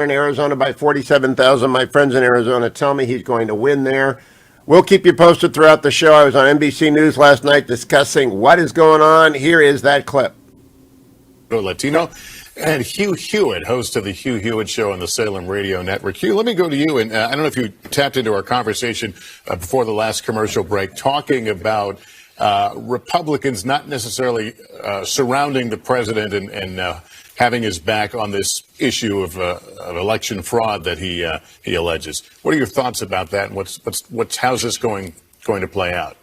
in Arizona by 47,000. My friends in Arizona tell me he's going to win there. We'll keep you posted throughout the show. I was on NBC News last night discussing what is going on. Here is that clip. Latino and Hugh Hewitt, host of the Hugh Hewitt Show on the Salem Radio Network. Hugh, let me go to you. And I don't know if you tapped into our conversation before the last commercial break, talking about Republicans not necessarily surrounding the president and having his back on this issue of election fraud that he alleges. What are your thoughts about that? And how's this going to play out?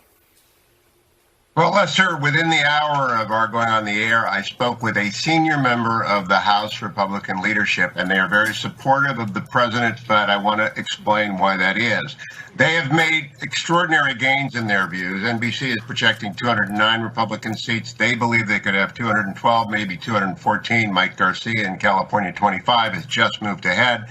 Well, Lester, within the hour of our going on the air, I spoke with a senior member of the House Republican leadership, and they are very supportive of the president, but I want to explain why that is. They have made extraordinary gains in their views. NBC is projecting 209 Republican seats. They believe they could have 212, maybe 214. Mike Garcia in California, 25, has just moved ahead.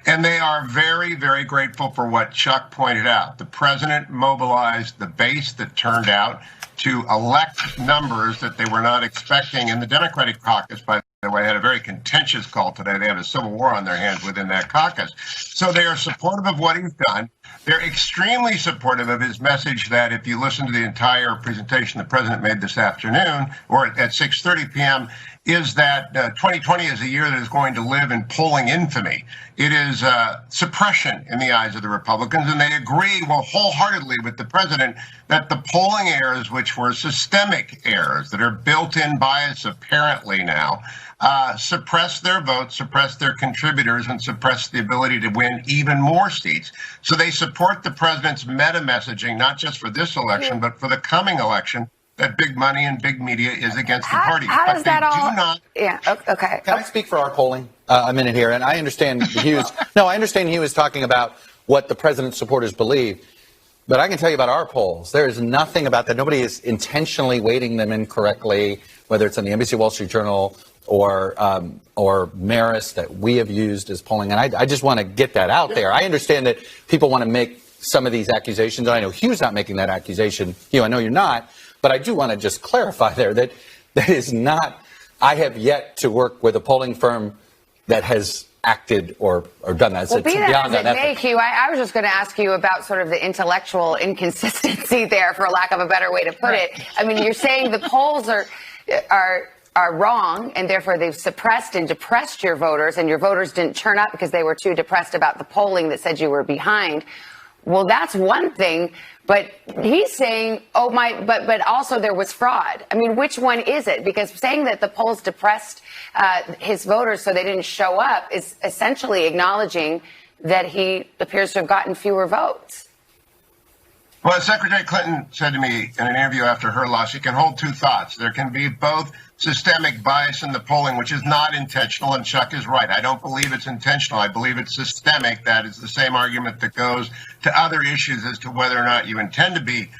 And they are very, very grateful for what Chuck pointed out. The president mobilized the base that turned out to elect numbers that they were not expecting. And the Democratic caucus, by the way, had a very contentious call today. They have a civil war on their hands within that caucus. So they are supportive of what he's done. They're extremely supportive of his message that if you listen to the entire presentation the president made this afternoon, or at 6:30 p.m., is that 2020 is a year that is going to live in polling infamy. It is suppression in the eyes of the Republicans, and they agree wholeheartedly with the president that the polling errors, which were systemic errors that are built-in bias apparently now, suppress their votes, suppress their contributors, and suppress the ability to win even more seats. So they support the president's meta messaging, not just for this election, but for the coming election, that big money and big media is against the party. How does that all? Yeah. Okay. Can I speak for our polling a minute here? And I understand I understand he was talking about what the president's supporters believe. But I can tell you about our polls. There is nothing about that. Nobody is intentionally weighting them incorrectly, whether it's on the NBC Wall Street Journal or Marist that we have used as polling. And I just want to get that out there. I understand that people want to make some of these accusations. I know Hugh's not making that accusation. Hugh, I know you're not. But I do want to just clarify there that that is not, I have yet to work with a polling firm that has acted or done that. Well, be that as it may, Hugh, I was just going to ask you about sort of the intellectual inconsistency there, for lack of a better way to put it. I mean, you're saying the polls are wrong, and therefore they've suppressed and depressed your voters, and your voters didn't turn up because they were too depressed about the polling that said you were behind. Well, that's one thing, but he's saying, but also there was fraud. I mean, which one is it? Because saying that the polls depressed his voters so they didn't show up is essentially acknowledging that he appears to have gotten fewer votes. Well, Secretary Clinton said to me in an interview after her loss, she can hold two thoughts. There can be both systemic bias in the polling, which is not intentional, and Chuck is right. I don't believe it's intentional. I believe it's systemic. That is the same argument that goes to other issues as to whether or not you intend to be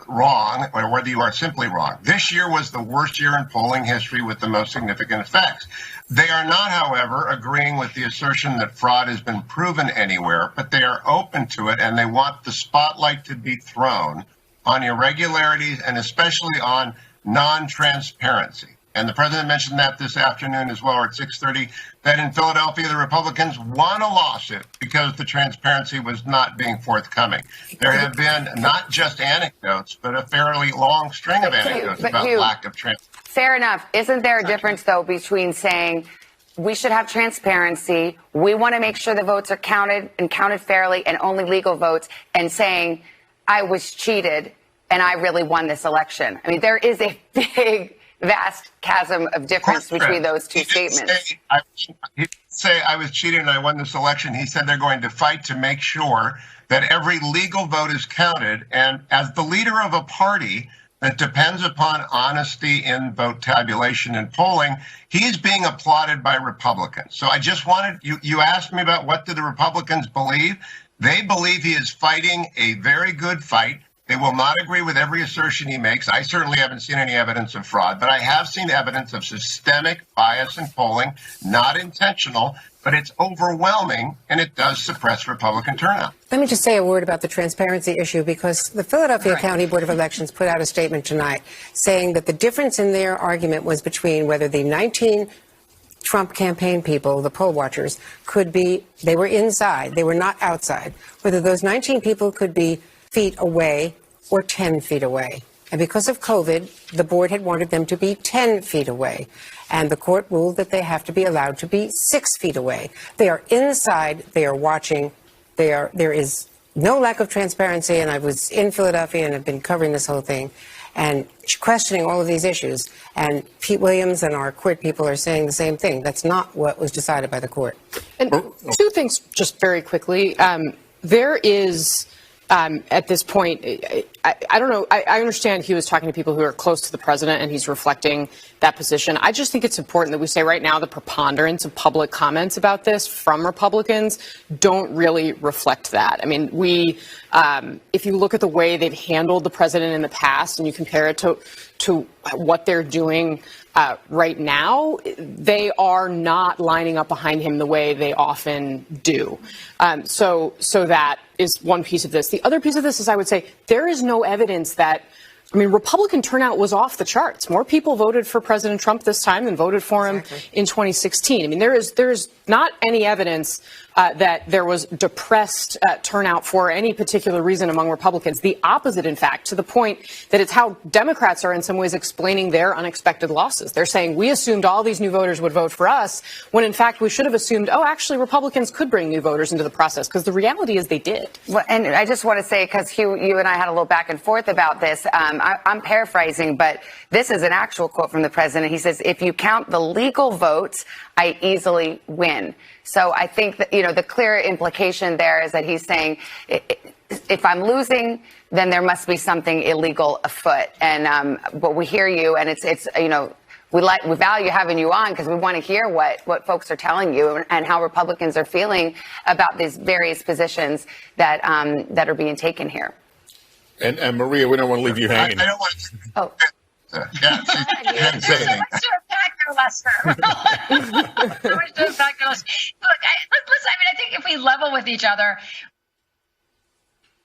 wrong or whether you are simply wrong. This year was the worst year in polling history with the most significant effects. They are not, however, agreeing with the assertion that fraud has been proven anywhere, but they are open to it, and they want the spotlight to be thrown on irregularities and especially on non-transparency. And the president mentioned that this afternoon as well, or at 6:30, that in Philadelphia, the Republicans won a lawsuit because the transparency was not being forthcoming. There have been not just anecdotes, but a fairly long string of anecdotes about lack of transparency. Fair enough. Isn't there a difference, though, between saying we should have transparency, we want to make sure the votes are counted and counted fairly and only legal votes, and saying I was cheated and I really won this election? I mean, there is a big, vast chasm of difference between those two statements. He didn't say I was cheated and I won this election. He said they're going to fight to make sure that every legal vote is counted. And as the leader of a party that depends upon honesty in vote tabulation and polling, he's being applauded by Republicans. So I just wanted, you asked me about what do the Republicans believe? They believe he is fighting a very good fight. They will not agree with every assertion he makes. I certainly haven't seen any evidence of fraud, but I have seen evidence of systemic bias in polling, not intentional, but it's overwhelming, and it does suppress Republican turnout. Let me just say a word about the transparency issue, because the Philadelphia County Board of Elections put out a statement tonight saying that the difference in their argument was between whether the Trump campaign people, the poll watchers, could be, they were inside, they were not outside, whether those 19 people could be feet away or 10 feet away. And because of COVID, the board had wanted them to be 10 feet away. And the court ruled that they have to be allowed to be 6 feet away. They are inside, they are watching, there is no lack of transparency. And I was in Philadelphia and have been covering this whole thing and questioning all of these issues. And Pete Williams and our court people are saying the same thing. That's not what was decided by the court. And two things just very quickly. There is, at this point, I don't know, I understand he was talking to people who are close to the president and he's reflecting that position. I just think it's important that we say right now the preponderance of public comments about this from Republicans don't really reflect that. I mean, if you look at the way they've handled the president in the past and you compare it to what they're doing right now, they are not lining up behind him the way they often do. So that is one piece of this. The other piece of this is, I would say, there is no evidence that, I mean, Republican turnout was off the charts. More people voted for President Trump this time than voted for him in 2016. I mean, there is not any evidence that there was depressed turnout for any particular reason among Republicans. The opposite, in fact, to the point that it's how Democrats are in some ways explaining their unexpected losses. They're saying we assumed all these new voters would vote for us, when in fact we should have assumed, oh, actually Republicans could bring new voters into the process, because the reality is they did. Well, and I just want to say, because Hugh, you and I had a little back and forth about this, I'm paraphrasing, but this is an actual quote from the president. He says, if you count the legal votes, I easily win. So I think that, the clear implication there is that he's saying, if I'm losing, then there must be something illegal afoot. And but we hear you, and it's we value having you on because we want to hear what folks are telling you and how Republicans are feeling about these various positions that are being taken here. And Maria, we don't want to leave you hanging. I don't want to. Oh. Yeah, Let's do a factor, Lester. Let's do a factor, Lester. Look, I think if we level with each other,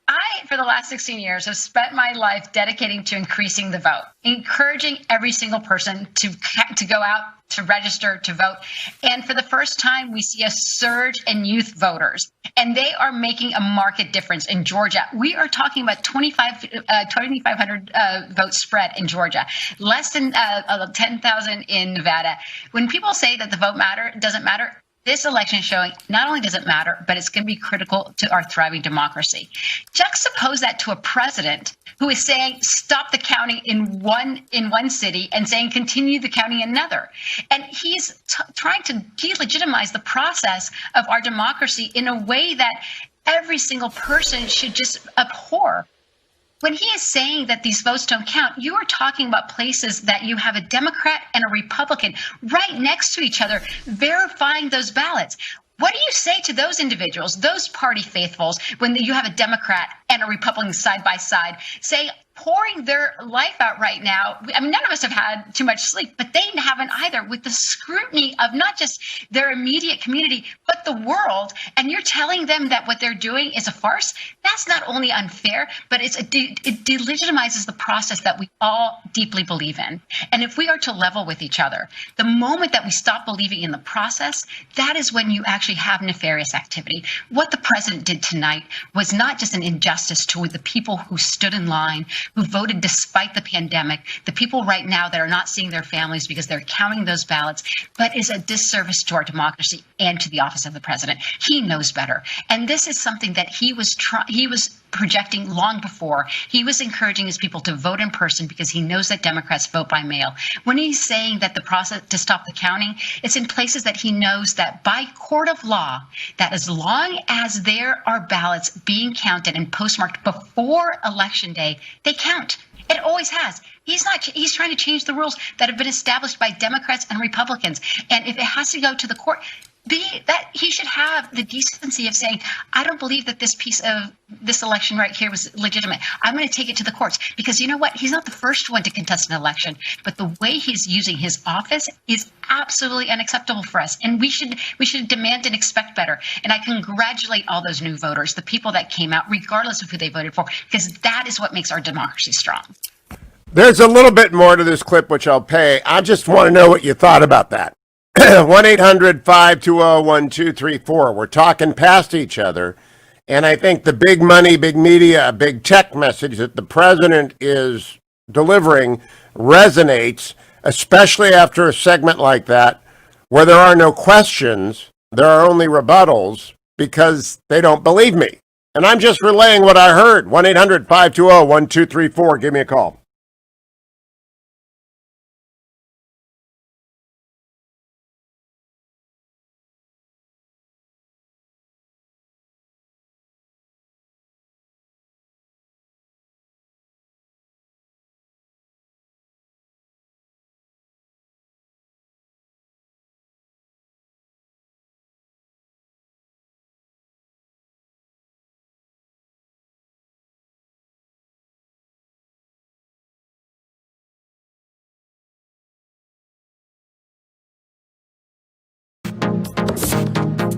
I, for the last 16 years, have spent my life dedicating to increasing the vote, encouraging every single person to go out, to register, to vote. And for the first time, we see a surge in youth voters, and they are making a marked difference in Georgia. We are talking about 2,500 vote spread in Georgia, less than 10,000 in Nevada. When people say that the vote doesn't matter, this election is showing not only does it matter, but it's going to be critical to our thriving democracy. Juxtapose that to a president who is saying stop the counting in one city and saying continue the counting in another. And he's trying to delegitimize the process of our democracy in a way that every single person should just abhor. When he is saying that these votes don't count, you are talking about places that you have a Democrat and a Republican right next to each other verifying those ballots. What do you say to those individuals, those party faithfuls, when you have a Democrat and a Republican side by side, say, pouring their life out right now? I mean, none of us have had too much sleep, but they haven't either, with the scrutiny of not just their immediate community, but the world. And you're telling them that what they're doing is a farce? That's not only unfair, but it delegitimizes the process that we all deeply believe in. And if we are to level with each other, the moment that we stop believing in the process, that is when you actually have nefarious activity. What the president did tonight was not just an injustice to the people who stood in line, who voted despite the pandemic, the people right now that are not seeing their families because they're counting those ballots, but is a disservice to our democracy and to the office of the president. He knows better. And this is something that he was projecting long before. He was encouraging his people to vote in person because he knows that Democrats vote by mail. When he's saying that the process to stop the counting, it's in places that he knows that by court of law, that as long as there are ballots being counted and postmarked before Election Day, they count. It always has. He's trying to change the rules that have been established by Democrats and Republicans. And if it has to go to the court, that he should have the decency of saying, I don't believe that this piece of this election right here was legitimate. I'm going to take it to the courts, because you know what? He's not the first one to contest an election, but the way he's using his office is absolutely unacceptable for us. And we should demand and expect better. And I congratulate all those new voters, the people that came out, regardless of who they voted for, because that is what makes our democracy strong. There's a little bit more to this clip, which I'll pay. I just want to know what you thought about that. 1-800-520-1234. We're talking past each other. And I think the big money, big media, big tech message that the president is delivering resonates, especially after a segment like that, where there are no questions, there are only rebuttals because they don't believe me. And I'm just relaying what I heard. 1-800-520-1234. Give me a call.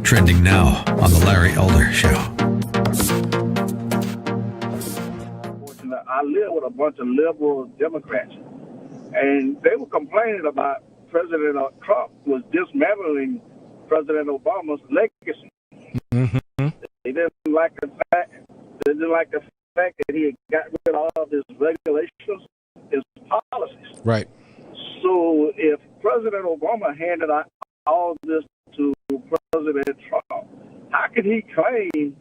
Trending now on the Larry Elder Show. I live with a bunch of liberal Democrats, and they were complaining about President Trump was dismantling President Obama's legacy. Mm-hmm. They didn't like the fact that he had got rid of all of his regulations, his policies. Right. So if President Obama handed out all this to President Trump, how could he claim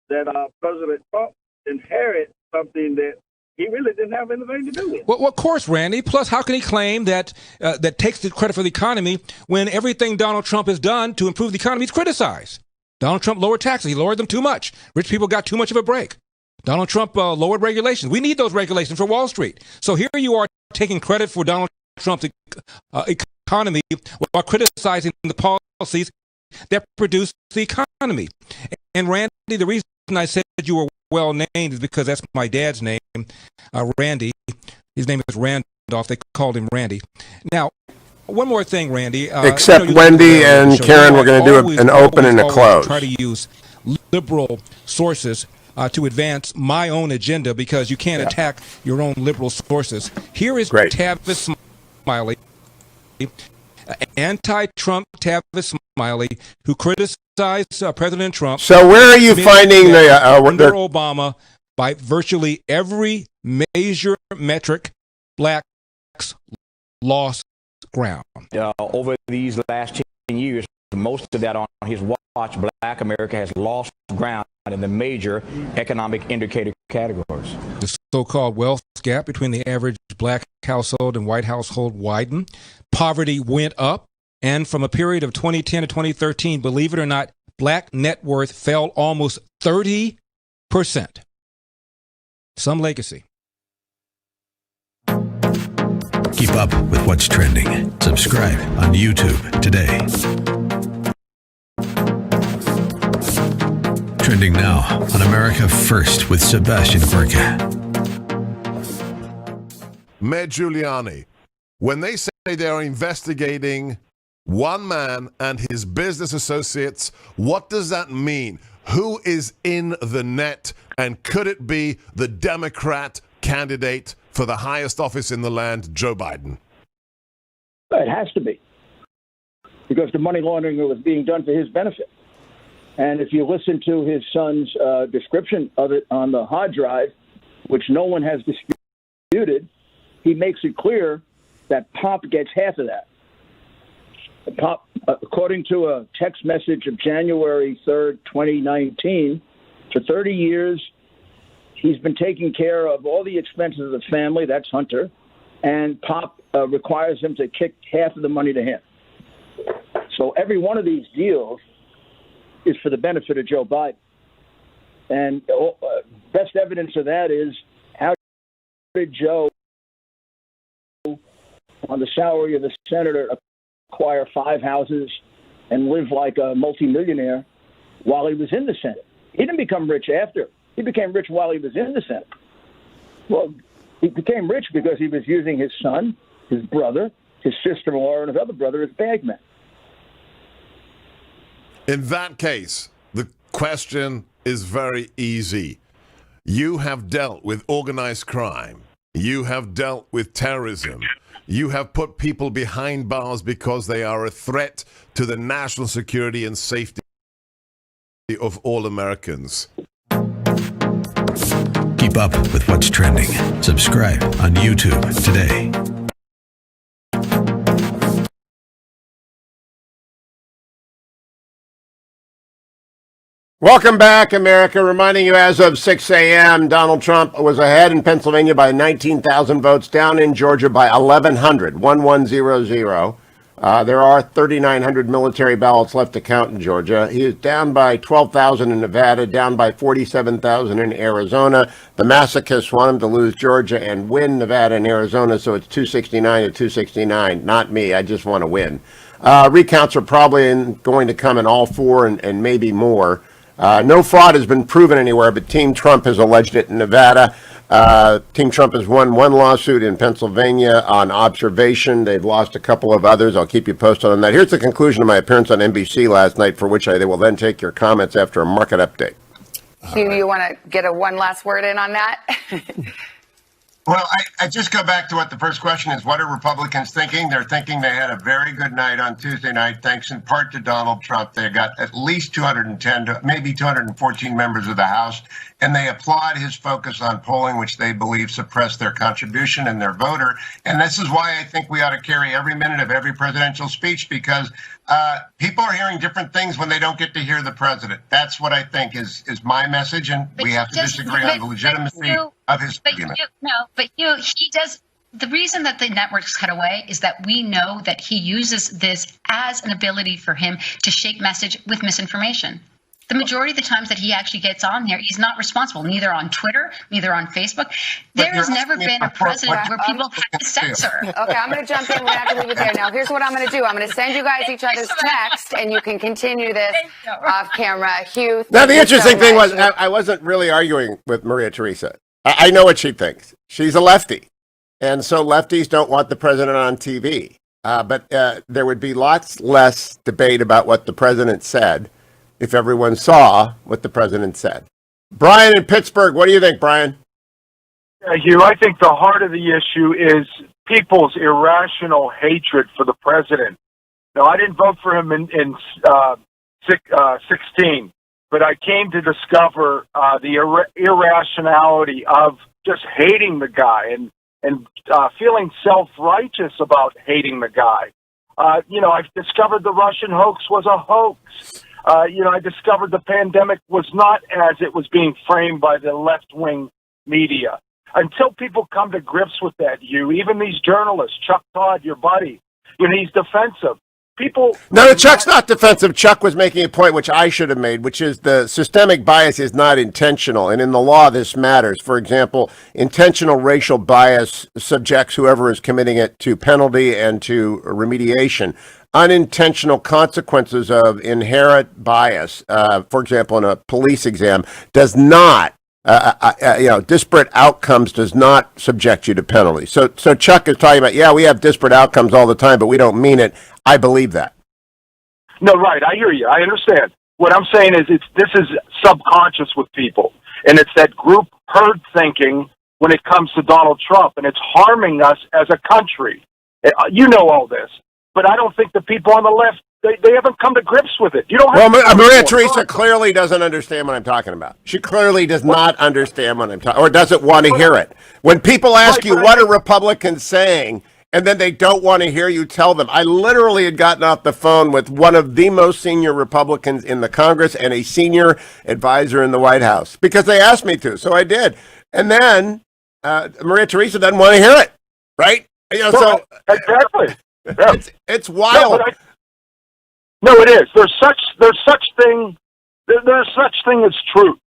that President Trump inherited something that he really didn't have anything to do with? Well, of course, Randy. Plus, how can he claim that that takes the credit for the economy when everything Donald Trump has done to improve the economy is criticized? Donald Trump lowered taxes. He lowered them too much. Rich people got too much of a break. Donald Trump lowered regulations. We need those regulations for Wall Street. So here you are taking credit for Donald Trump's economy while criticizing the policies that produce the economy. And Randy, the reason I said you were well named is because that's my dad's name, Randy. His name is Randolph. They called him Randy. Now, one more thing, Randy. Except Wendy and Karen, we're going to do an open and a close. Try to use liberal sources to advance my own agenda because you can't attack your own liberal sources. Here is Tavis Smiley, anti-Trump Tavis Smiley, who criticized President Trump. So where are you finding under Obama by virtually every major metric, blacks lost ground. Over these last 10 years, most of that on his watch, Black America has lost ground in the major economic indicator categories. The so-called wealth gap between the average black household and white household widened. Poverty went up. And from a period of 2010 to 2013, believe it or not, black net worth fell almost 30%. Some legacy. Keep up with what's trending. Subscribe on YouTube today. Trending now on America First with Sebastian Gorka. Mayor Giuliani, when they say they are investigating one man and his business associates, what does that mean? Who is in the net? And could it be the Democrat candidate for the highest office in the land, Joe Biden? It has to be, because the money laundering was being done for his benefit. And if you listen to his son's description of it on the hard drive, which no one has disputed, he makes it clear that Pop gets half of that. Pop, according to a text message of January 3rd, 2019, for 30 years, he's been taking care of all the expenses of the family. That's Hunter. And Pop requires him to kick half of the money to him. So every one of these deals is for the benefit of Joe Biden. And best evidence of that is, how did Joe, on the salary of the senator, acquire 5 houses and live like a multimillionaire while he was in the Senate? He didn't become rich after. He became rich while he was in the Senate. Well, he became rich because he was using his son, his brother, his sister-in-law, and his other brother as bagmen. In that case, the question is very easy. You have dealt with organized crime. You have dealt with terrorism. You have put people behind bars because they are a threat to the national security and safety of all Americans. Keep up with what's trending. Subscribe on YouTube today. Welcome back, America. Reminding you, as of 6 a.m., Donald Trump was ahead in Pennsylvania by 19,000 votes, down in Georgia by 1,100, 1100. There are 3,900 military ballots left to count in Georgia. He is down by 12,000 in Nevada, down by 47,000 in Arizona. The masochists want him to lose Georgia and win Nevada and Arizona, so it's 269 to 269. Not me. I just want to win. Recounts are probably going to come in all four and maybe more. No fraud has been proven anywhere, but Team Trump has alleged it in Nevada. Team Trump has won one lawsuit in Pennsylvania on observation. They've lost a couple of others. I'll keep you posted on that. Here's the conclusion of my appearance on NBC last night, for which they will then take your comments after a market update. Hugh, you want to get a one last word in on that? Well, I just go back to what the first question is. What are Republicans thinking? They're thinking they had a very good night on Tuesday night, thanks in part to Donald Trump. They got at least 210 to maybe 214 members of the House, and they applaud his focus on polling, which they believe suppressed their contribution and their voter. And this is why I think we ought to carry every minute of every presidential speech, because people are hearing different things when they don't get to hear the president. That's what I think is my message, and we have to disagree on the legitimacy of his argument. He does. The reason that the networks cut away is that we know that he uses this as an ability for him to shape message with misinformation. The majority of the times that he actually gets on there, he's not responsible, neither on Twitter, neither on Facebook. There has never been a president where people have to censor. Okay, I'm going to jump in. We're going to have to leave it there. Now, here's what I'm going to do. I'm going to send you guys each other's text, and you can continue this off camera. Hugh. Now, the interesting thing was, I wasn't really arguing with Maria Teresa. I know what she thinks. She's a lefty. And so lefties don't want the president on TV. But there would be lots less debate about what the president said if everyone saw what the president said. Brian in Pittsburgh, what do you think, Brian? Hugh, I think the heart of the issue is people's irrational hatred for the president. Now, I didn't vote for him in 16, but I came to discover the irrationality of just hating the guy and feeling self-righteous about hating the guy. I've discovered the Russian hoax was a hoax. I discovered the pandemic was not as it was being framed by the left-wing media. Until people come to grips with that, even these journalists, Chuck Todd, your buddy, he's defensive. No, Chuck's not defensive. Chuck was making a point which I should have made, which is the systemic bias is not intentional. And in the law, this matters. For example, intentional racial bias subjects whoever is committing it to penalty and to remediation. Unintentional consequences of inherent bias, for example, in a police exam, does not, disparate outcomes does not subject you to penalty. So Chuck is talking about, we have disparate outcomes all the time, but we don't mean it. I believe that. No, right. I hear you. I understand. What I'm saying is this is subconscious with people, and it's that group herd thinking when it comes to Donald Trump, and it's harming us as a country. You know all this. But I don't think the people on the left, they haven't come to grips with it. You don't have Maria Teresa clearly doesn't understand what I'm talking about. She clearly does not understand what I'm talking, or doesn't want to hear it. When people ask you, what are Republicans saying, and then they don't want to hear you tell them. I literally had gotten off the phone with one of the most senior Republicans in the Congress and a senior advisor in the White House because they asked me to, so I did. And then Maria Teresa doesn't want to hear it, right? Exactly. Yeah. It's wild. No, it is. There's such thing as truth,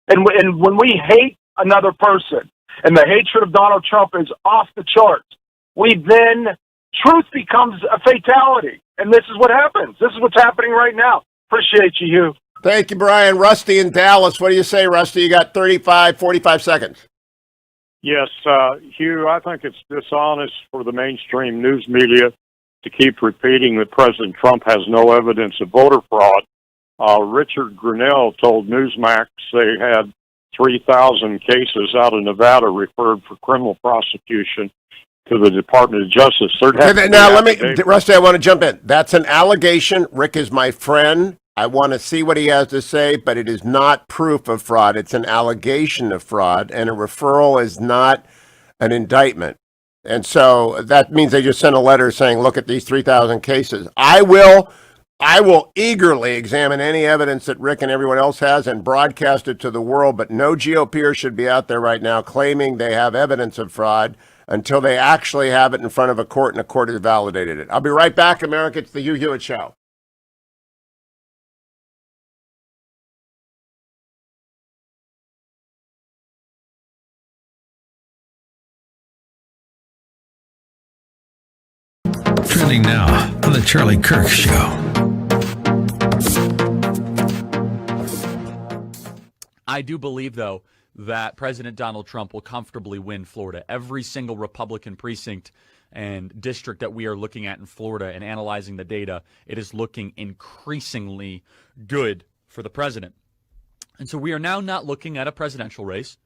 and when we hate another person, and the hatred of Donald Trump is off the charts, truth becomes a fatality, and this is what happens. This is what's happening right now. Appreciate you, Hugh. Thank you, Brian. Rusty in Dallas. What do you say, Rusty? You got 45 seconds. Yes, Hugh, I think it's dishonest for the mainstream news media to keep repeating that President Trump has no evidence of voter fraud. Richard Grinnell told Newsmax they had 3,000 cases out of Nevada referred for criminal prosecution. to the Department of Justice. Now, Rusty, I want to jump in. That's an allegation. Rick is my friend. I want to see what he has to say, but it is not proof of fraud. It's an allegation of fraud, and a referral is not an indictment. And so that means they just sent a letter saying, look at these 3,000 cases. I will eagerly examine any evidence that Rick and everyone else has and broadcast it to the world, but no GOPers should be out there right now claiming they have evidence of fraud until they actually have it in front of a court and a court has validated it. I'll be right back, America. It's the Hugh Hewitt Show. Trending now on the Charlie Kirk Show. I do believe, though, that President Donald Trump will comfortably win Florida. Every single Republican precinct and district that we are looking at in Florida and analyzing the data, it is looking increasingly good for the president. And so we are now not looking at a presidential race.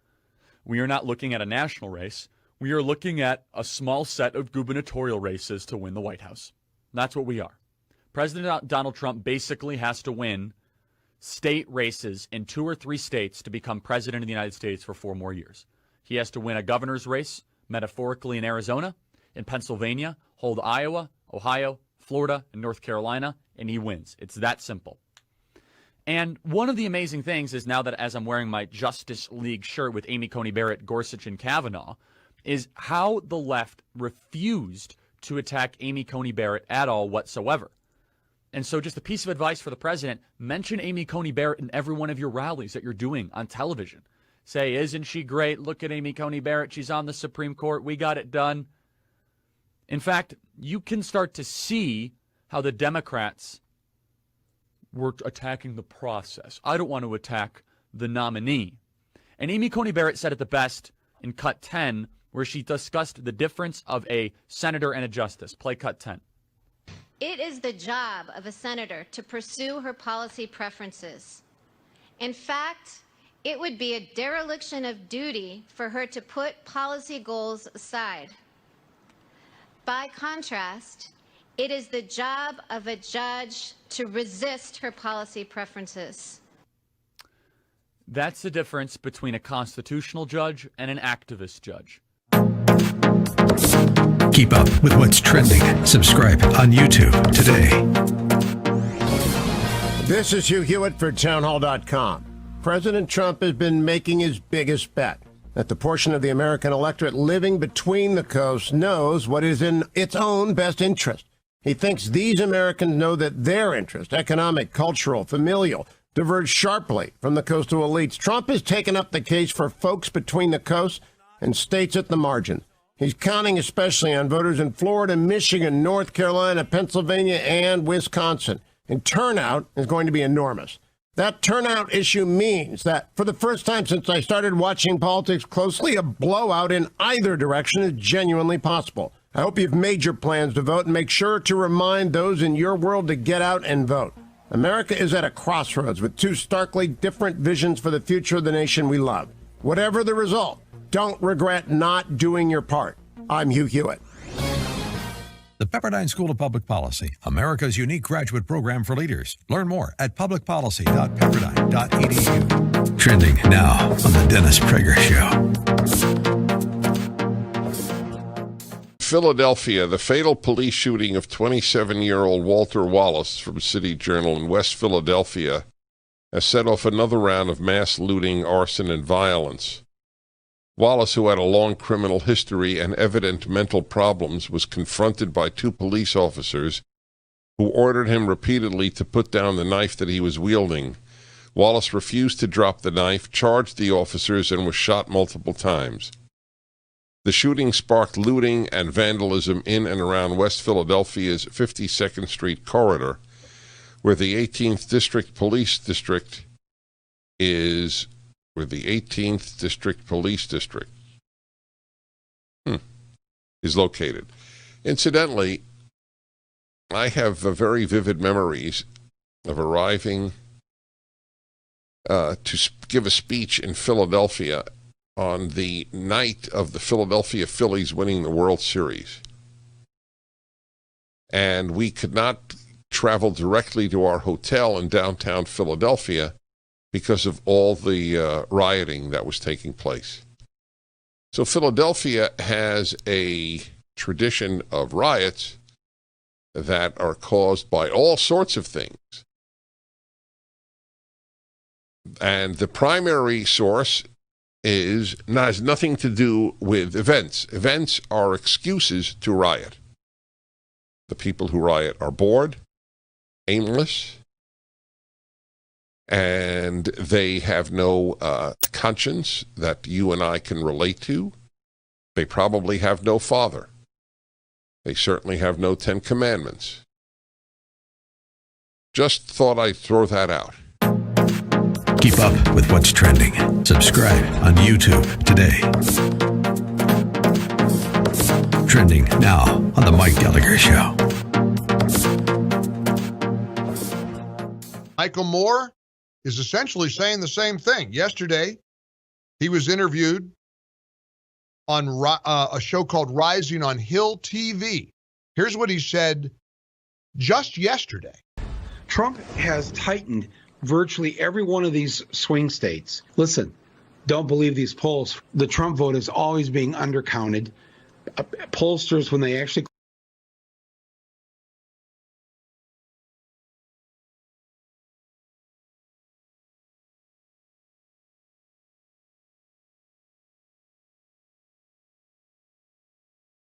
We are not looking at a national race. We are looking at a small set of gubernatorial races to win the White House. That's what we are. President Donald Trump basically has to win state races in 2 or 3 states to become president of the United States for 4 more years. He has to win a governor's race, metaphorically in Arizona, in Pennsylvania, hold Iowa, Ohio, Florida, and North Carolina, and he wins. It's that simple. And one of the amazing things is now that as I'm wearing my Justice League shirt with Amy Coney Barrett, Gorsuch, and Kavanaugh, is how the left refused to attack Amy Coney Barrett at all whatsoever. And so just a piece of advice for the president, mention Amy Coney Barrett in every one of your rallies that you're doing on television. Say, isn't she great? Look at Amy Coney Barrett. She's on the Supreme Court. We got it done. In fact, you can start to see how the Democrats were attacking the process. I don't want to attack the nominee. And Amy Coney Barrett said it the best in Cut 10, where she discussed the difference of a senator and a justice. Play Cut 10. It is the job of a senator to pursue her policy preferences. In fact, it would be a dereliction of duty for her to put policy goals aside. By contrast, it is the job of a judge to resist her policy preferences. That's the difference between a constitutional judge and an activist judge. Keep up with what's trending. Subscribe on YouTube today. This is Hugh Hewitt for townhall.com. President Trump has been making his biggest bet that the portion of the American electorate living between the coasts knows what is in its own best interest. He thinks these Americans know that their interest, economic, cultural, familial, diverge sharply from the coastal elites. Trump has taken up the case for folks between the coasts and states at the margin. He's counting especially on voters in Florida, Michigan, North Carolina, Pennsylvania, and Wisconsin. And turnout is going to be enormous. That turnout issue means that for the first time since I started watching politics closely, a blowout in either direction is genuinely possible. I hope you've made your plans to vote and make sure to remind those in your world to get out and vote. America is at a crossroads with 2 starkly different visions for the future of the nation we love. Whatever the result, don't regret not doing your part. I'm Hugh Hewitt. The Pepperdine School of Public Policy, America's unique graduate program for leaders. Learn more at publicpolicy.pepperdine.edu. Trending now on the Dennis Prager Show. Philadelphia, the fatal police shooting of 27-year-old Walter Wallace from City Journal in West Philadelphia has set off another round of mass looting, arson, and violence. Wallace, who had a long criminal history and evident mental problems, was confronted by 2 police officers who ordered him repeatedly to put down the knife that he was wielding. Wallace refused to drop the knife, charged the officers, and was shot multiple times. The shooting sparked looting and vandalism in and around West Philadelphia's 52nd Street corridor, where the 18th District Police District is located. Incidentally, I have very vivid memories of arriving to give a speech in Philadelphia on the night of the Philadelphia Phillies winning the World Series. And we could not travel directly to our hotel in downtown Philadelphia because of all the rioting that was taking place. So Philadelphia has a tradition of riots that are caused by all sorts of things. And the primary source has nothing to do with events. Events are excuses to riot. The people who riot are bored, aimless, and they have no conscience that you and I can relate to. They probably have no father. They certainly have no 10 Commandments. Just thought I'd throw that out. Keep up with what's trending. Subscribe on YouTube today. Trending now on The Mike Gallagher Show. Michael Moore is essentially saying the same thing. Yesterday, he was interviewed on a show called Rising on Hill TV. Here's what he said just yesterday. Trump has tightened virtually every one of these swing states. Listen, don't believe these polls. The Trump vote is always being undercounted. Pollsters, when they actually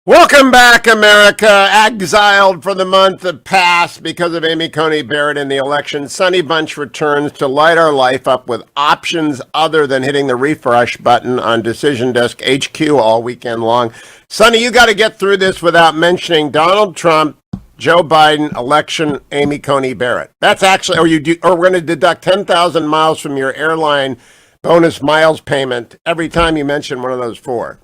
Welcome back, America. Exiled for the month of past because of Amy Coney Barrett in the election, Sonny Bunch returns to light our life up with options other than hitting the refresh button on Decision Desk HQ all weekend long. Sonny, you got to get through this without mentioning Donald Trump, Joe Biden, election, Amy Coney Barrett. That's actually, or we're going to deduct 10,000 miles from your airline bonus miles payment every time you mention one of those four.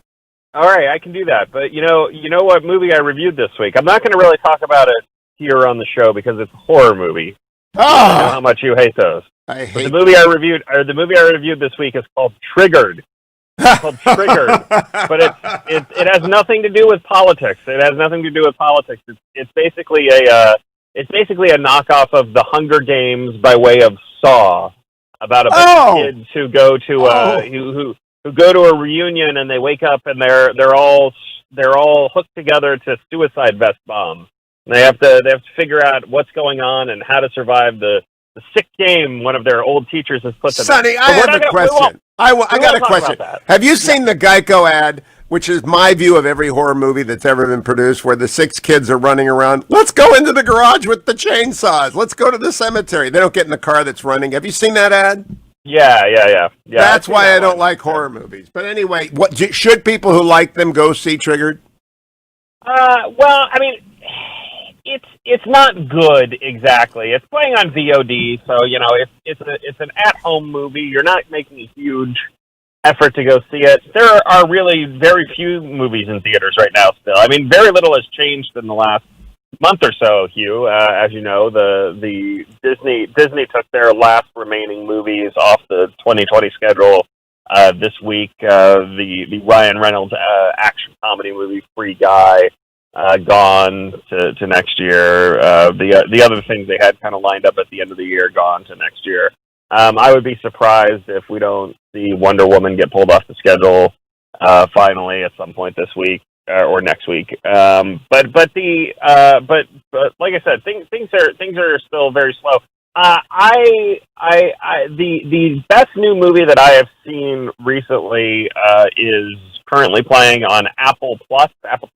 All right, I can do that. But you know what movie I reviewed this week? I'm not going to really talk about it here on the show because it's a horror movie. I know how much you hate those. The movie I reviewed this week is called Triggered. It's called Triggered, but it has nothing to do with politics. It's basically a knockoff of The Hunger Games by way of Saw, about a bunch of kids who go to who go to a reunion and they wake up and they're all hooked together to suicide vest bombs. And they have to figure out what's going on and how to survive the sick game one of their old teachers has put them in. Sonny, I have a question. I got a question. Have you seen the Geico ad, which is my view of every horror movie that's ever been produced, where the 6 kids are running around? Let's go into the garage with the chainsaws. Let's go to the cemetery. They don't get in the car that's running. Have you seen that ad? Yeah. That's why I don't like horror movies. But anyway, should people who like them go see Triggered? Well, I mean, it's not good exactly. It's playing on VOD, so it's an at-home movie. You're not making a huge effort to go see it. There are really very few movies in theaters right now. Still, I mean, very little has changed in the last month or so, Hugh. As you know, the Disney took their last remaining movies off the 2020 schedule this week. The Ryan Reynolds action comedy movie Free Guy gone to next year. The other things they had kind of lined up at the end of the year gone to next year. I would be surprised if we don't see Wonder Woman get pulled off the schedule finally at some point this week. Or next week, but like I said, things are still very slow. The best new movie that I have seen recently is currently playing on Apple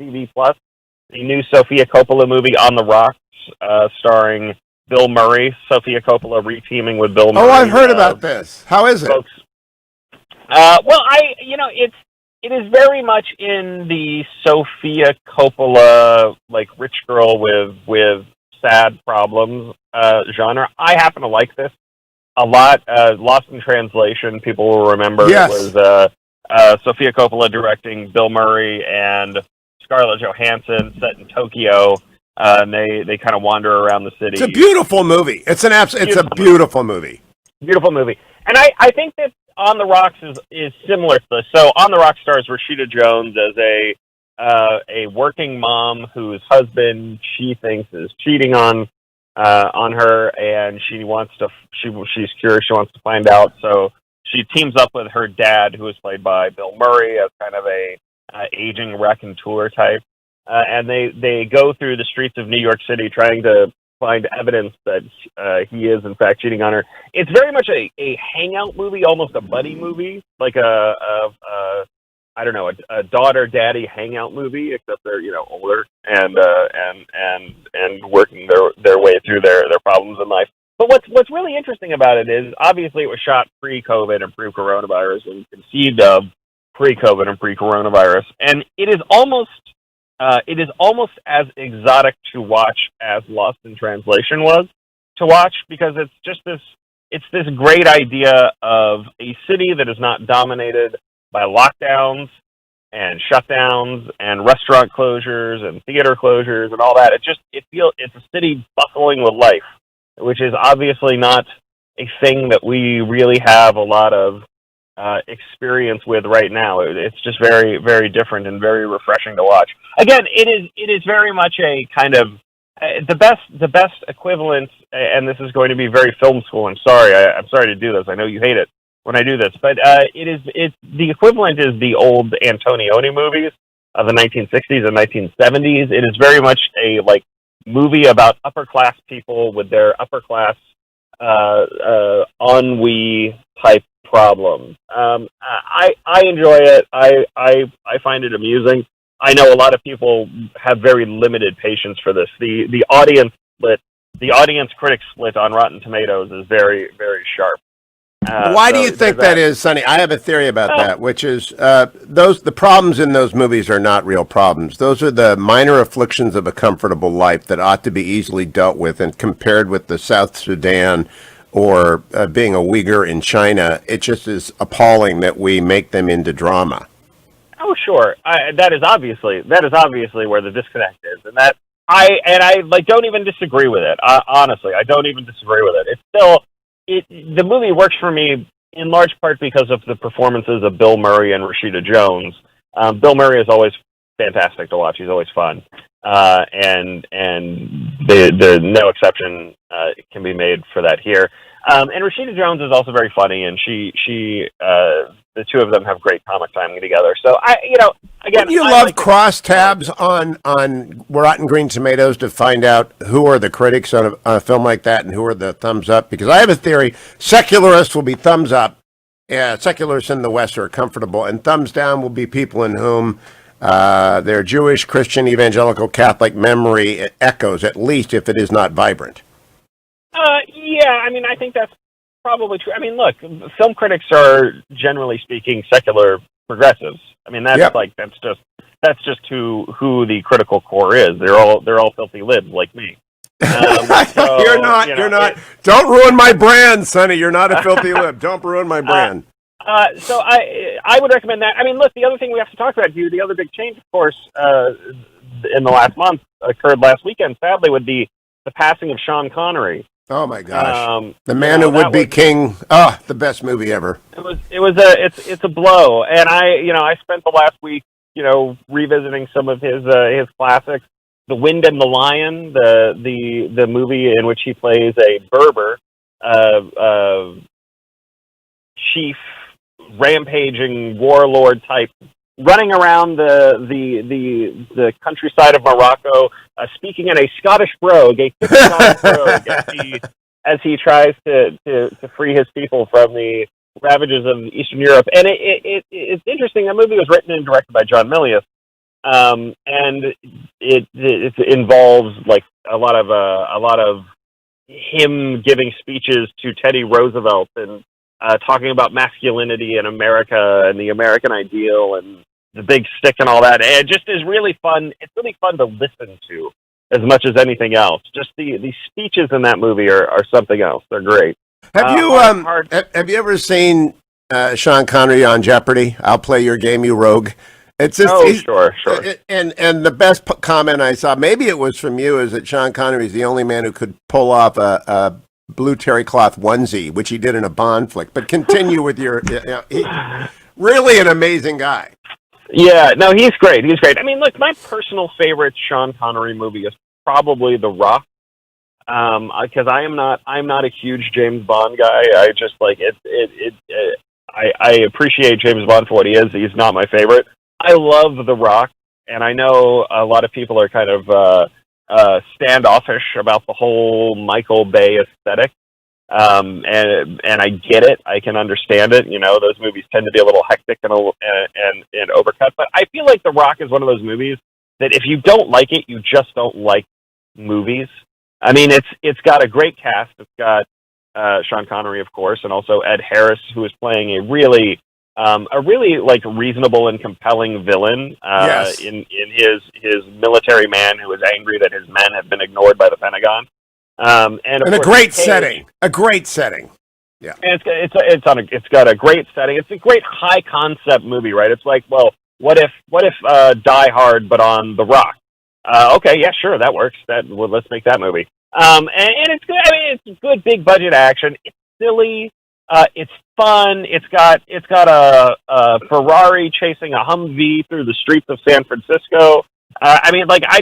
TV Plus, the new Sofia Coppola movie On the Rocks, starring Bill Murray. Sofia Coppola reteaming with Bill Murray. Oh, I've heard about this. How is it? Folks. It is very much in the Sofia Coppola, like, rich girl with sad problems genre. I happen to like this a lot. Lost in Translation, people will remember. Yes. It was Sofia Coppola directing Bill Murray and Scarlett Johansson, set in Tokyo. And they kind of wander around the city. It's a beautiful movie. It's a beautiful movie. Beautiful movie. And I think that On the Rocks is similar to this. So On the Rocks stars Rashida Jones as a working mom whose husband she thinks is cheating on her, and she's curious. She wants to find out. So she teams up with her dad, who is played by Bill Murray, as kind of a aging raconteur type, and they go through the streets of New York City trying to find evidence that he is in fact cheating on her. It's very much a hangout movie, almost a buddy movie, like I don't know, a daughter-daddy hangout movie, except they're older and working their way through their problems in life. But what's really interesting about it is obviously it was shot pre-COVID and pre-coronavirus and conceived of pre-COVID and pre-coronavirus, and it is almost as exotic to watch as Lost in Translation was to watch, because it's just this great idea of a city that is not dominated by lockdowns and shutdowns and restaurant closures and theater closures and all that. It's a city bustling with life, which is obviously not a thing that we really have a lot of experience with right now. It's just very, very different and very refreshing to watch. Again, it is very much a kind of the best equivalent, and this is going to be very film school. I'm sorry to do this. I know you hate it when I do this, but it's the equivalent is the old Antonioni movies of the 1960s and 1970s. It is very much a movie about upper class people with their upper class ennui type problems. I enjoy it. I find it amusing. I know a lot of people have very limited patience for this. The audience critic split on Rotten Tomatoes is very, very sharp. Why do you think that is, Sonny? I have a theory about that, which is the problems in those movies are not real problems. Those are the minor afflictions of a comfortable life that ought to be easily dealt with, and compared with the South Sudan or being a Uyghur in China, it just is appalling that we make them into drama. Oh, sure. That is obviously where the disconnect is, and that I don't even disagree with it. Honestly, I don't even disagree with it. It's still the movie works for me in large part because of the performances of Bill Murray and Rashida Jones. Bill Murray is always fantastic to watch. He's always fun, and the no exception can be made for that here. And Rashida Jones is also very funny, and she the two of them have great comic timing together. So again, you love crosstabs on Rotten Green Tomatoes to find out who are the critics on a film like that and who are the thumbs up? Because I have a theory: secularists will be thumbs up. Yeah, secularists in the West are comfortable, and thumbs down will be people in whom their Jewish, Christian, evangelical, Catholic memory echoes, at least if it is not vibrant. Yeah, I mean, I think that's probably true. I mean, look, film critics are generally speaking secular progressives. I mean, that's that's just who the critical core is. They're all filthy libs like me. So, you're not. Don't ruin my brand, Sonny. You're not a filthy lib. Don't ruin my brand. So I would recommend that. I mean, look, the other thing we have to talk about, Hugh, the other big change, of course, in the last month occurred last weekend, sadly, with the passing of Sean Connery. Oh my gosh! The man who would be king. Oh, the best movie ever. It's a blow, and I spent the last week revisiting some of his classics. The Wind and the Lion, the movie in which he plays a Berber chief, rampaging warlord type, running around the countryside of Morocco, speaking in a Scottish brogue, a thick Scottish brogue, as he tries to free his people from the ravages of Eastern Europe. And it's interesting. That movie was written and directed by John Milius, and it involves like a lot of him giving speeches to Teddy Roosevelt and talking about masculinity in America and the American ideal and the big stick and all that. And it just is really fun. It's really fun to listen to as much as anything else. Just the speeches in that movie are something else. They're great. Have you ever seen Sean Connery on Jeopardy? I'll play your game, you rogue. It's just sure. And the best comment I saw, maybe it was from you, is that Sean Connery is the only man who could pull off a blue terry cloth onesie, which he did in a Bond flick. But continue with your, really an amazing guy. Yeah, no, he's great. He's great. I mean, look, my personal favorite Sean Connery movie is probably The Rock. Because I'm not a huge James Bond guy. I just like it. I appreciate James Bond for what he is. He's not my favorite. I love The Rock, and I know a lot of people are kind of standoffish about the whole Michael Bay aesthetic. And I get it. I can understand it. You know, those movies tend to be a little hectic and overcut. But I feel like The Rock is one of those movies that if you don't like it, you just don't like movies. I mean, it's got a great cast. It's got Sean Connery, of course, and also Ed Harris, who is playing a really like reasonable and compelling villain Yes. in his military man who is angry that his men have been ignored by the Pentagon. And of And a course, great Cage. setting. A great setting. Yeah. And it's got a great setting. It's a great high concept movie, right? It's like, well, what if Die Hard but on The Rock? Okay, yeah, sure, that works. Let's make that movie. And it's good. I mean, it's good big budget action. It's silly. It's fun. It's got a Ferrari chasing a Humvee through the streets of San Francisco. I mean, like, I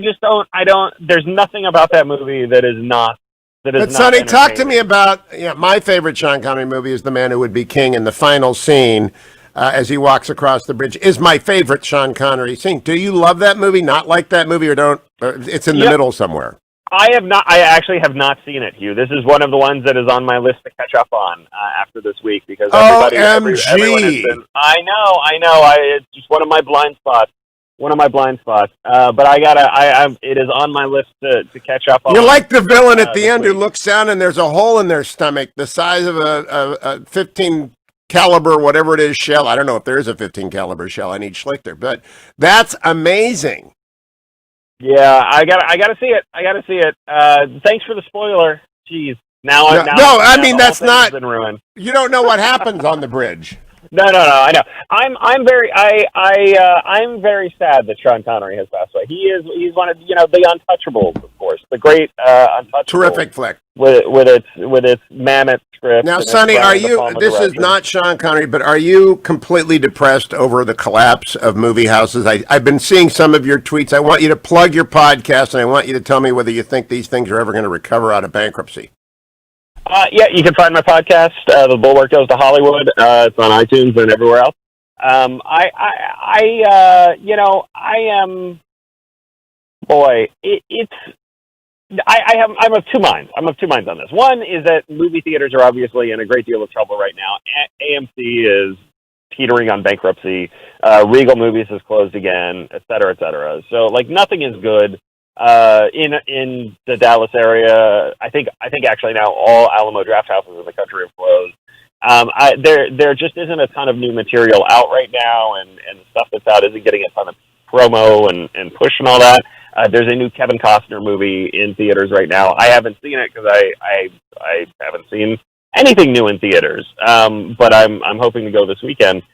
don't. There's nothing about that movie that is not. But Sonny, talk to me about my favorite Sean Connery movie is The Man Who Would Be King, and the final scene as he walks across the bridge is my favorite Sean Connery scene. Do you love that movie? Not like that movie, or don't? Or it's in the middle somewhere. I have not. I actually have not seen it, Hugh. This is one of the ones that is on my list to catch up on after this week because everyone has been. I know. It's just one of my blind spots. But it is on my list to catch up on. You're like the villain at the end who looks down and there's a hole in their stomach the size of a 15 caliber, whatever it is, shell. I don't know if there is a 15 caliber shell on each Schlichter, but that's amazing. Yeah, I gotta see it. Thanks for the spoiler. Jeez. I mean that's not. Been ruined. You don't know what happens on the bridge. No, I know. I'm very sad that Sean Connery has passed away. He's one of the Untouchables, of course, the great Untouchables. Terrific flick with its mammoth script. Now, Sonny, are you? This is not Sean Connery, but are you completely depressed over the collapse of movie houses? I've been seeing some of your tweets. I want you to plug your podcast, and I want you to tell me whether you think these things are ever going to recover out of bankruptcy. Yeah, you can find my podcast, The Bulwark Goes to Hollywood. It's on iTunes and everywhere else. I'm of two minds. I'm of two minds on this. One is that movie theaters are obviously in a great deal of trouble right now. AMC is teetering on bankruptcy. Regal Movies has closed again, et cetera, et cetera. So, like, nothing is good. In the Dallas area, I think actually now all Alamo Draft Houses in the country have closed. There just isn't a ton of new material out right now, and the stuff that's out isn't getting a ton of promo and push and all that. There's a new Kevin Costner movie in theaters right now. I haven't seen it because I haven't seen anything new in theaters. But I'm hoping to go this weekend.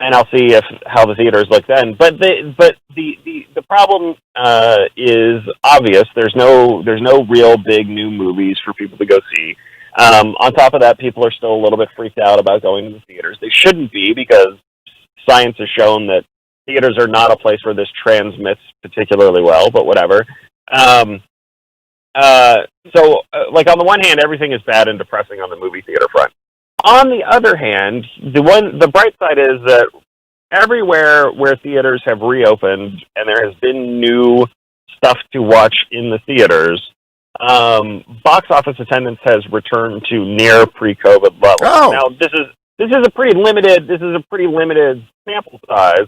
And I'll see how the theaters look then. But the problem is obvious. There's no real big new movies for people to go see. On top of that, people are still a little bit freaked out about going to the theaters. They shouldn't be because science has shown that theaters are not a place where this transmits particularly well. But whatever. So like on the one hand, everything is bad and depressing on the movie theater front. On the other hand, the bright side is that everywhere where theaters have reopened and there has been new stuff to watch in the theaters, box office attendance has returned to near pre-COVID levels. Oh. Now this is a pretty limited sample size.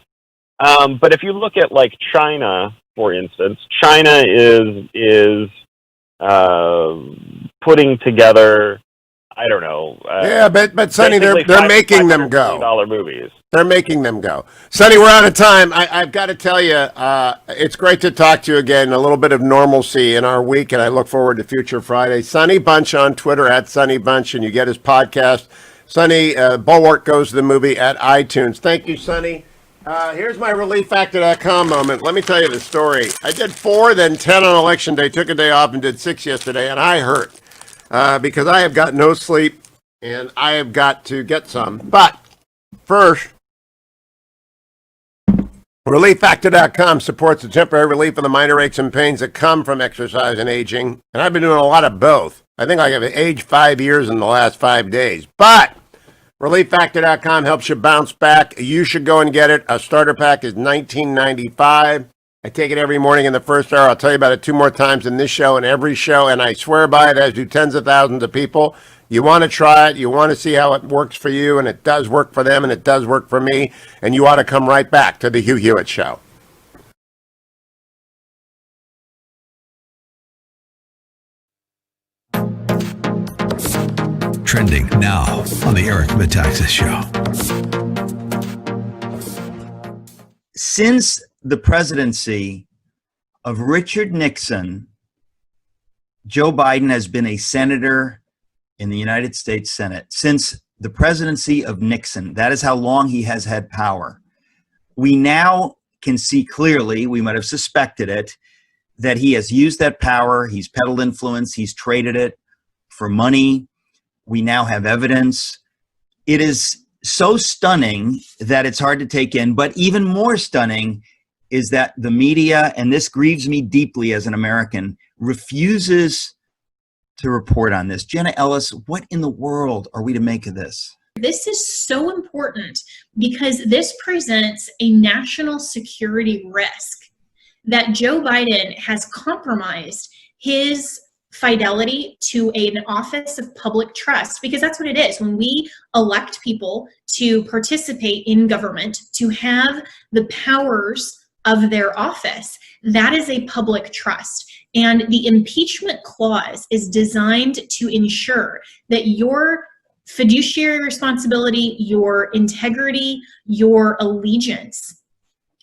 But if you look at like China, for instance, China is putting together. I don't know. But Sonny, they're making them go. $5 movies. They're making them go. Sonny, we're out of time. I've got to tell you, it's great to talk to you again. A little bit of normalcy in our week, and I look forward to future Friday. Sonny Bunch on Twitter at Sonny Bunch, and you get his podcast. Sonny, Bulwark Goes to the Movie at iTunes. Thank you, Sonny. Here's my ReliefFactor.com moment. Let me tell you the story. I did 4, then 10 on Election Day, took a day off, and did 6 yesterday, and I hurt. because I have got no sleep and I have got to get some. But first, ReliefFactor.com supports the temporary relief of the minor aches and pains that come from exercise and aging. And I've been doing a lot of both. I think I have aged 5 years in the last 5 days. But ReliefFactor.com helps you bounce back. You should go and get it. A starter pack is $19.95. I take it every morning in the first hour. I'll tell you about it 2 more times in this show and every show, and I swear by it, as do tens of thousands of people. You want to try it. You want to see how it works for you, and it does work for them, and it does work for me, and you ought to come right back to the Hugh Hewitt Show. Trending now on the Eric Metaxas Show. Since the presidency of Richard Nixon, Joe Biden has been a senator in the United States Senate. Since the presidency of Nixon, that is how long he has had power. We now can see clearly, we might have suspected it, that he has used that power, he's peddled influence, he's traded it for money. We now have evidence. It is so stunning that it's hard to take in, but even more stunning is that the media, and this grieves me deeply as an American, refuses to report on this. Jenna Ellis, what in the world are we to make of this? This is so important because this presents a national security risk that Joe Biden has compromised his fidelity to an office of public trust, because that's what it is. When we elect people to participate in government, to have the powers of their office, that is a public trust. And the impeachment clause is designed to ensure that your fiduciary responsibility, your integrity, your allegiance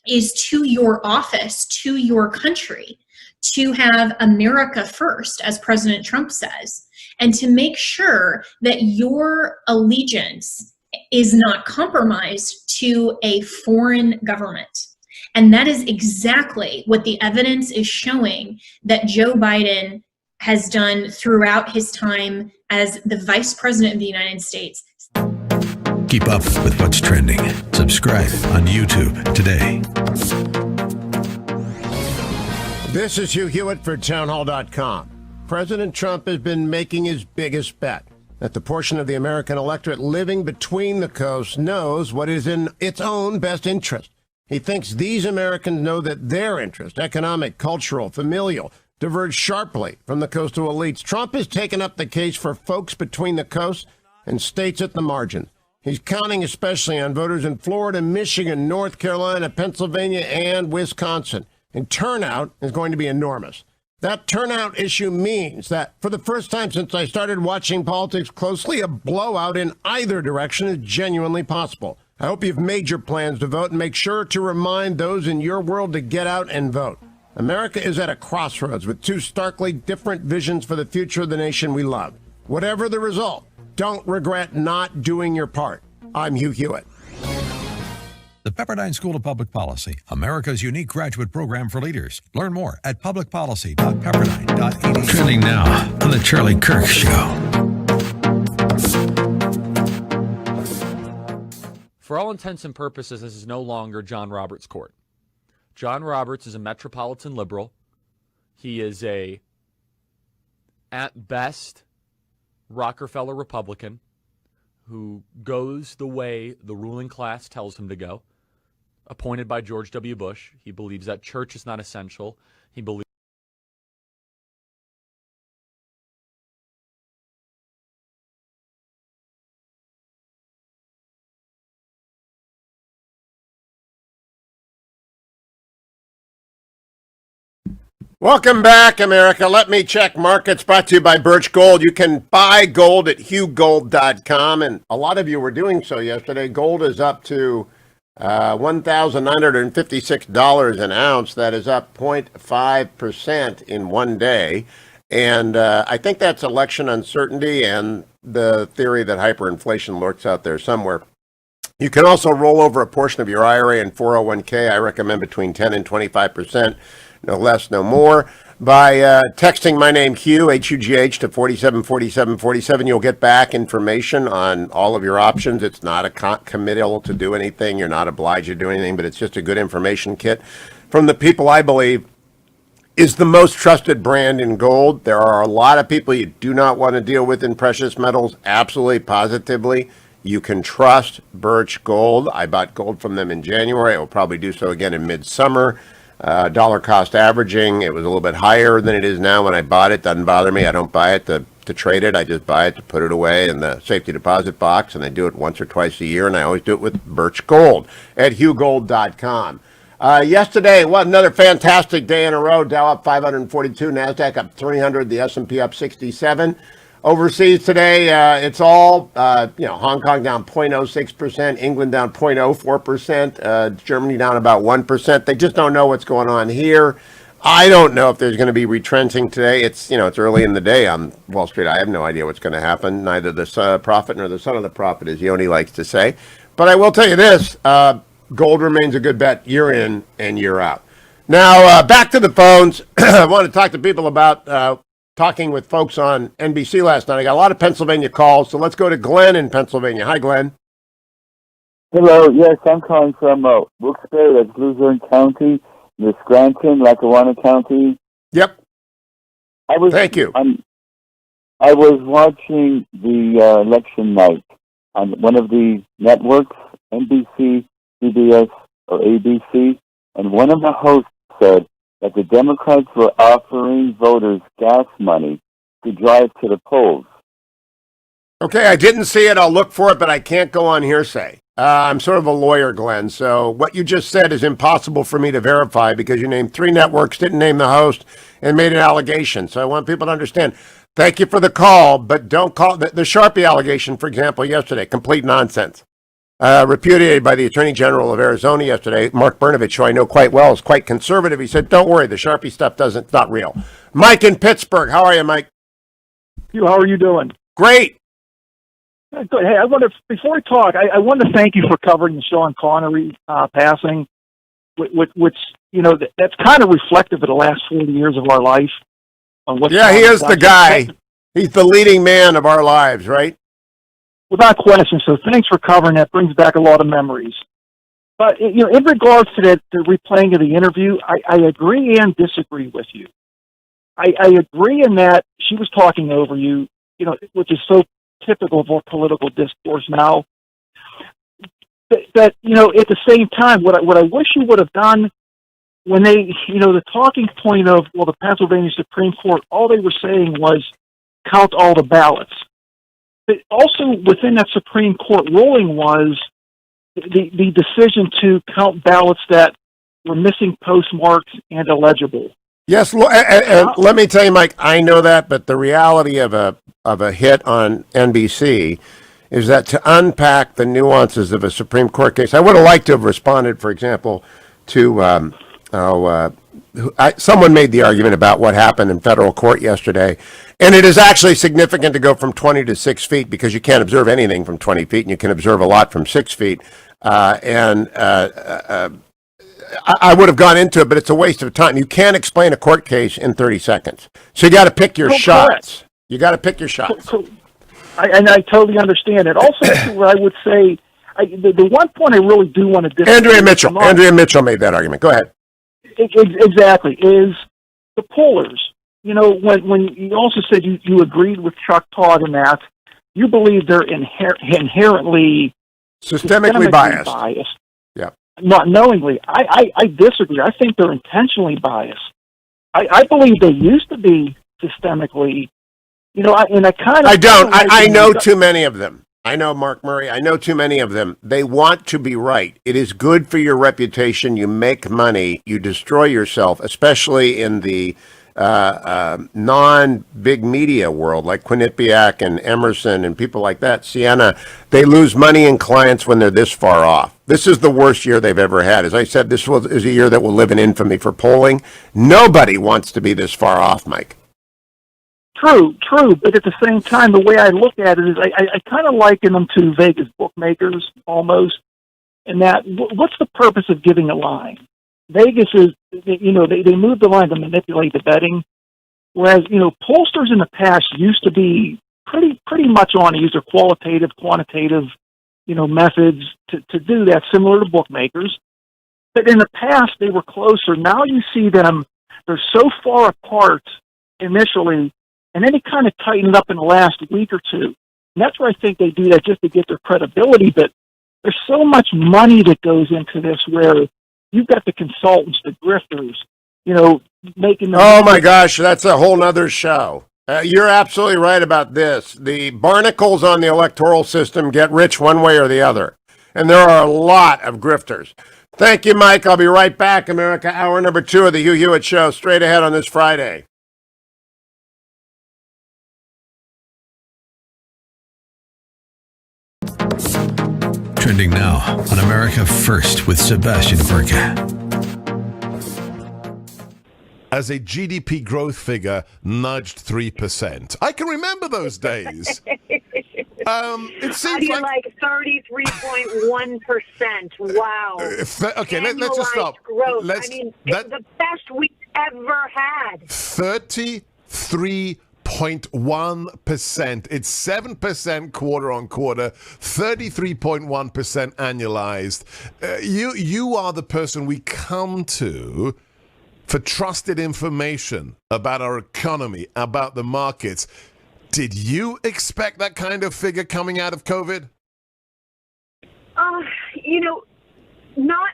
is to your office, to your country, to have America first, as President Trump says, and to make sure that your allegiance is not compromised to a foreign government. And that is exactly what the evidence is showing that Joe Biden has done throughout his time as the Vice President of the United States. Keep up with what's trending. Subscribe on YouTube today. This is Hugh Hewitt for townhall.com. President Trump has been making his biggest bet that the portion of the American electorate living between the coasts knows what is in its own best interest. He thinks these Americans know that their interests, economic, cultural, familial, diverge sharply from the coastal elites. Trump has taken up the case for folks between the coasts and states at the margin. He's counting especially on voters in Florida, Michigan, North Carolina, Pennsylvania, and Wisconsin. And turnout is going to be enormous. That turnout issue means that for the first time since I started watching politics closely, a blowout in either direction is genuinely possible. I hope you've made your plans to vote and make sure to remind those in your world to get out and vote. America is at a crossroads with two starkly different visions for the future of the nation we love. Whatever the result, don't regret not doing your part. I'm Hugh Hewitt. The Pepperdine School of Public Policy, America's unique graduate program for leaders. Learn more at publicpolicy.pepperdine.edu. Trending now on the Charlie Kirk Show. For all intents and purposes, this is no longer John Roberts' court. John Roberts is a metropolitan liberal. He is at best, Rockefeller Republican who goes the way the ruling class tells him to go. Appointed by George W. Bush. He believes that church is not essential. He believes Welcome back, America. Let me check markets, brought to you by Birch Gold. You can buy gold at hughgold.com, and a lot of you were doing so yesterday. Gold is up to $1,956 an ounce. That is up 0.5% in one day. And I think that's election uncertainty and the theory that hyperinflation lurks out there somewhere. You can also roll over a portion of your IRA and 401k. I recommend between 10 and 25%. no less, no more. By texting my name, Hugh, H-U-G-H, to 474747, you'll get back information on all of your options. It's not a committal to do anything. You're not obliged to do anything, but it's just a good information kit from the people I believe is the most trusted brand in gold. There are a lot of people you do not want to deal with in precious metals, absolutely, positively. You can trust Birch Gold. I bought gold from them in January. I will probably do so again in midsummer. Dollar cost averaging, it was a little bit higher than it is now when I bought it. Doesn't bother me. I don't buy it to trade it. I just buy it to put it away in the safety deposit box, and I do it once or twice a year, and I always do it with Birch Gold at hughgold.com. Yesterday, another fantastic day in a row. Dow up 542, NASDAQ up 300, the S&P up 67. Overseas today, it's all, Hong Kong down 0.06%, England down 0.04%, Germany down about 1%. They just don't know what's going on here. I don't know if there's going to be retrenching today. It's early in the day on Wall Street. I have no idea what's going to happen. Neither the prophet nor the son of the prophet, as Yoni likes to say. But I will tell you this, gold remains a good bet year in and year out. Now, back to the phones. I want to talk to people about talking with folks on NBC last night. I got a lot of Pennsylvania calls, so let's go to Glenn in Pennsylvania. Hi, Glenn. Hello. Yes, I'm calling from Wilkes-Barre, that's Luzerne County, near Scranton, Lackawanna County. Yep. Thank you. I was watching the election night on one of the networks, NBC, CBS, or ABC, and one of the hosts said that the Democrats were offering voters gas money to drive to the polls. Okay, I didn't see it. I'll look for it, but I can't go on hearsay. I'm sort of a lawyer, Glenn, so what you just said is impossible for me to verify because you named 3 networks, didn't name the host, and made an allegation. So I want people to understand. Thank you for the call, but don't call the Sharpie allegation, for example, yesterday, complete nonsense. Repudiated by the Attorney General of Arizona yesterday, Mark Brnovich, who I know quite well, is quite conservative. He said, don't worry, the Sharpie stuff it's not real. Mike in Pittsburgh, how are you, Mike? How are you doing? Great. Good. Hey, before I talk, I want to thank you for covering the Sean Connery passing, which that's kind of reflective of the last 40 years of our life. Yeah, he is the guy. He's the leading man of our lives, right? Without question. So thanks for covering that. Brings back a lot of memories. But in regards to that, the replaying of the interview, I agree and disagree with you. I agree in that she was talking over you, which is so typical of our political discourse now. But at the same time, what I wish you would have done when they, the talking point of, the Pennsylvania Supreme Court, all they were saying was count all the ballots. But also within that Supreme Court ruling was the decision to count ballots that were missing postmarks and illegible. Yes, and let me tell you, Mike, I know that, but the reality of a hit on NBC is that to unpack the nuances of a Supreme Court case, I would have liked to have responded, for example, to someone made the argument about what happened in federal court yesterday, and it is actually significant to go from 20 to 6 feet because you can't observe anything from 20 feet, and you can observe a lot from 6 feet. I would have gone into it, but it's a waste of time. You can't explain a court case in 30 seconds. So you got to pick your shots. You got to pick your shots. I totally understand it. Also, what I would say, the one point I really do want to disagree Andrea Mitchell made that argument. Go ahead. Exactly. Is the pollers. When you also said you agreed with Chuck Todd in that, you believe they're inherently systemically biased. Yeah. Not knowingly. I disagree. I think they're intentionally biased. I believe they used to be systemically, I know too many of them. I know Mark Murray. I know too many of them. They want to be right. It is good for your reputation. You make money. You destroy yourself, especially in the non-big media world like Quinnipiac and Emerson and people like that, Sienna. They lose money and clients when they're this far off. This is the worst year they've ever had. As I said, this is a year that will live in infamy for polling. Nobody wants to be this far off, Mike. True. But at the same time, the way I look at it is I kind of liken them to Vegas bookmakers almost. In that, what's the purpose of giving a line? Vegas is, they moved the line to manipulate the betting, whereas, pollsters in the past used to be pretty much on either qualitative, quantitative, methods to do that, similar to bookmakers. But in the past, they were closer. Now you see them, they're so far apart initially, and then they kind of tightened up in the last week or two. And that's where I think they do that just to get their credibility. But there's so much money that goes into this where you've got the consultants, the grifters, making them. Oh my gosh, that's a whole nother show. You're absolutely right about this. The barnacles on the electoral system get rich one way or the other. And there are a lot of grifters. Thank you, Mike. I'll be right back. America, hour number 2 of the Hugh Hewitt Show, straight ahead on this Friday. Trending now on America First with Sebastian Gorka. As a GDP growth figure nudged 3%. I can remember those days. It seems like 33.1%. Wow. Okay, let's just stop. Growth. It's the best we've ever had. 33.1%. It's 7% quarter on quarter, 33.1% annualized. You are the person we come to for trusted information about our economy, about the markets. Did you expect that kind of figure coming out of COVID?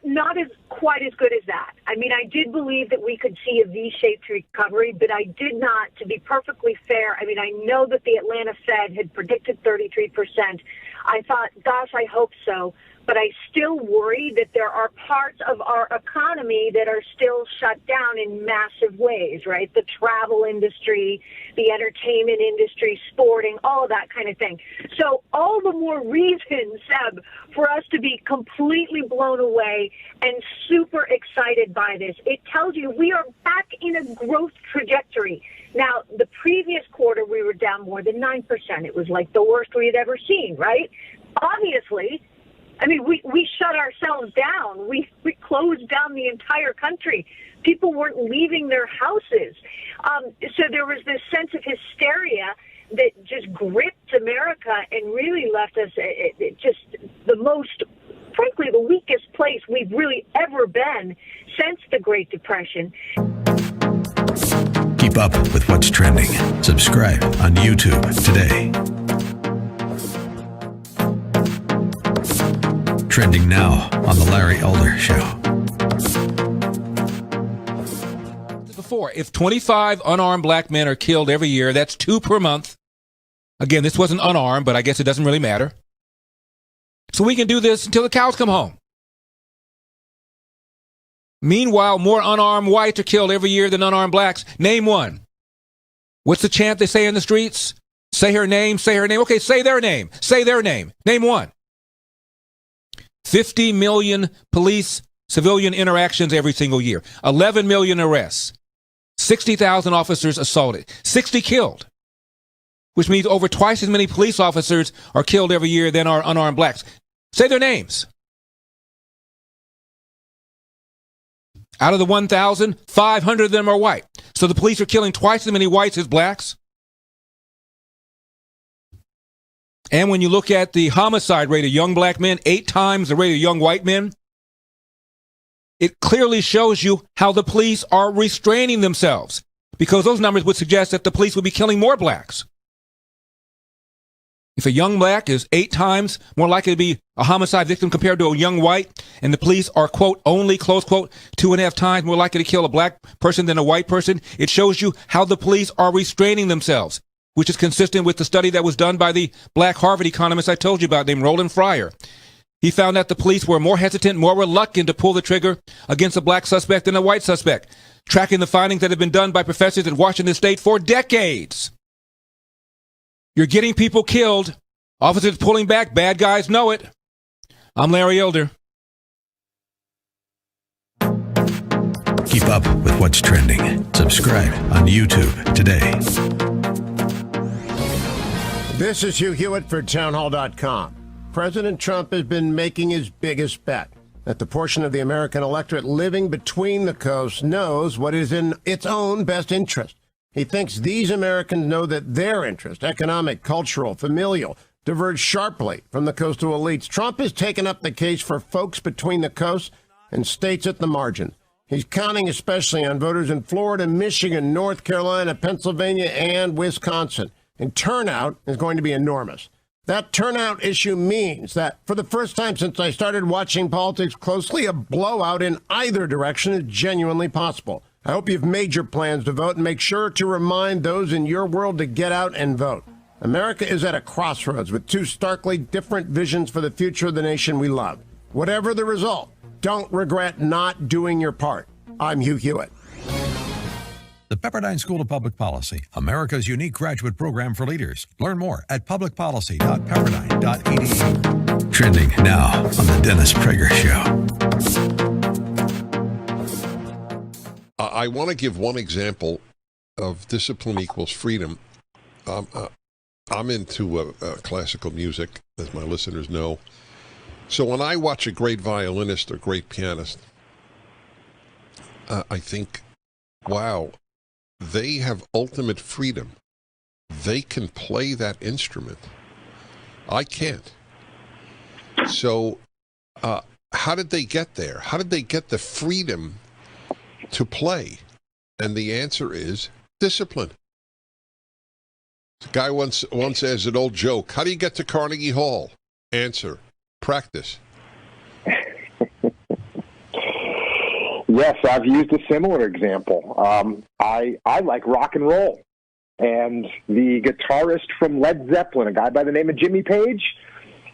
Not as quite as good as that. I did believe that we could see a V-shaped recovery, but I did not, to be perfectly fair. I know that the Atlanta Fed had predicted 33%. I thought, gosh, I hope so. But I still worry that there are parts of our economy that are still shut down in massive ways, right? The travel industry, the entertainment industry, sporting, all of that kind of thing. So all the more reason, Seb, for us to be completely blown away and super excited by this. It tells you we are back in a growth trajectory. Now, the previous quarter, we were down more than 9%. It was like the worst we had ever seen, right? Obviously, we shut ourselves down. We closed down the entire country. People weren't leaving their houses. So there was this sense of hysteria that just gripped America and really left us just the most, frankly, the weakest place we've really ever been since the Great Depression. Keep up with what's trending. Subscribe on YouTube today. Trending now on The Larry Elder Show. Before, if 25 unarmed black men are killed every year, that's 2 per month. Again, this wasn't unarmed, but I guess it doesn't really matter. So we can do this until the cows come home. Meanwhile, more unarmed whites are killed every year than unarmed blacks. Name one. What's the chant they say in the streets? Say her name, say her name. Okay, say their name. Say their name. Name one. 50 million police-civilian interactions every single year. 11 million arrests. 60,000 officers assaulted. 60 killed. Which means over twice as many police officers are killed every year than are unarmed blacks. Say their names. Out of the 1,000, 500 of them are white. So the police are killing twice as many whites as blacks. And when you look at the homicide rate of young black men, 8 times the rate of young white men, it clearly shows you how the police are restraining themselves, because those numbers would suggest that the police would be killing more blacks. If a young black is 8 times more likely to be a homicide victim compared to a young white, and the police are, quote, only, close quote, 2.5 times more likely to kill a black person than a white person, it shows you how the police are restraining themselves, which is consistent with the study that was done by the black Harvard economist I told you about named Roland Fryer. He found that the police were more hesitant, more reluctant to pull the trigger against a black suspect than a white suspect, tracking the findings that have been done by professors at Washington State for decades. You're getting people killed. Officers pulling back. Bad guys know it. I'm Larry Elder. Keep up with what's trending. Subscribe on YouTube today. This is Hugh Hewitt for townhall.com. President Trump has been making his biggest bet. that the portion of the American electorate living between the coasts knows what is in its own best interest. He thinks these Americans know that their interest, economic, cultural, familial, diverge sharply from the coastal elites. Trump has taken up the case for folks between the coasts and states at the margin. He's counting especially on voters in Florida, Michigan, North Carolina, Pennsylvania, and Wisconsin. And turnout is going to be enormous. That turnout issue means that for the first time since I started watching politics closely, a blowout in either direction is genuinely possible. I hope you've made your plans to vote and make sure to remind those in your world to get out and vote. America is at a crossroads with two starkly different visions for the future of the nation we love. Whatever the result, don't regret not doing your part. I'm Hugh Hewitt. The Pepperdine School of Public Policy, America's unique graduate program for leaders. Learn more at publicpolicy.pepperdine.edu. Trending now on the Dennis Prager Show. I want to give one example of discipline equals freedom. I'm into classical music, as my listeners know. So when I watch a great violinist or great pianist, I think, wow, they have ultimate freedom. They can play that instrument. I can't. So how did they get there? How did they get the freedom to play? And the answer is discipline. The guy once says an old joke, how do you get to Carnegie Hall? Answer, practice. Yes, I've used a similar example. I like rock and roll. And the guitarist from Led Zeppelin, a guy by the name of Jimmy Page,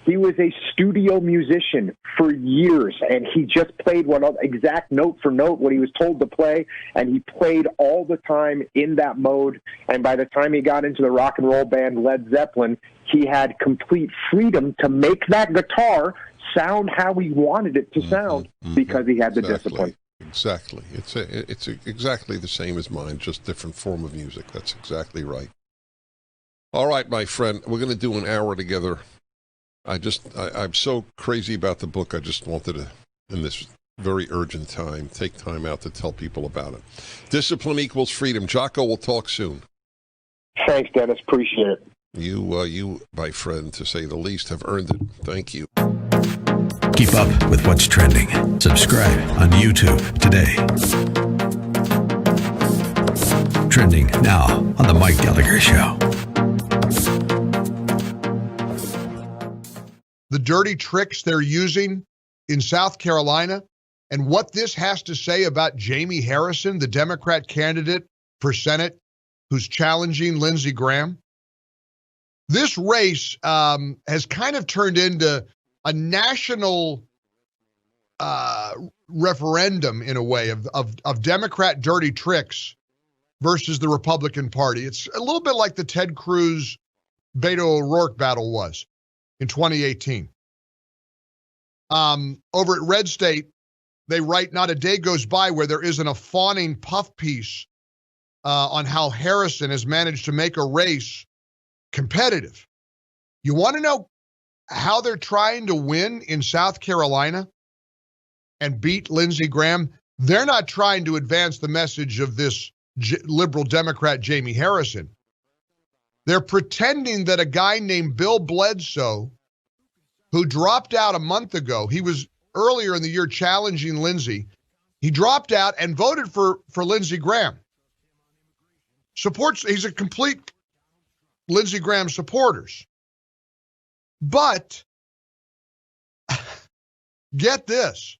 he was a studio musician for years, and he just played exact note for note what he was told to play, and he played all the time in that mode. And by the time he got into the rock and roll band Led Zeppelin, he had complete freedom to make that guitar sound how he wanted it to sound because he had the discipline. Exactly. It's exactly the same as mine, just different form of music. That's exactly right. All right, my friend, we're going to do an hour together. I'm so crazy about the book. I just wanted to, in this very urgent time, take time out to tell people about it. Discipline equals freedom. Jocko, we'll talk soon. Thanks, Dennis. Appreciate it. You, my friend, to say the least, have earned it. Thank you. Keep up with what's trending. Subscribe on YouTube today. Trending now on The Mike Gallagher Show. The dirty tricks they're using in South Carolina and what this has to say about Jamie Harrison, the Democrat candidate for Senate who's challenging Lindsey Graham. This race has kind of turned into a national referendum, in a way, of Democrat dirty tricks versus the Republican Party. It's a little bit like the Ted Cruz Beto O'Rourke battle was in 2018. Over at Red State, they write, not a day goes by where there isn't a fawning puff piece on how Harrison has managed to make a race competitive. You want to know how they're trying to win in South Carolina and beat Lindsey Graham? They're not trying to advance the message of this liberal Democrat, Jamie Harrison. They're pretending that a guy named Bill Bledsoe, who dropped out a month ago, he was earlier in the year challenging Lindsey, he dropped out and voted for Lindsey Graham. He's a complete Lindsey Graham supporters. But get this,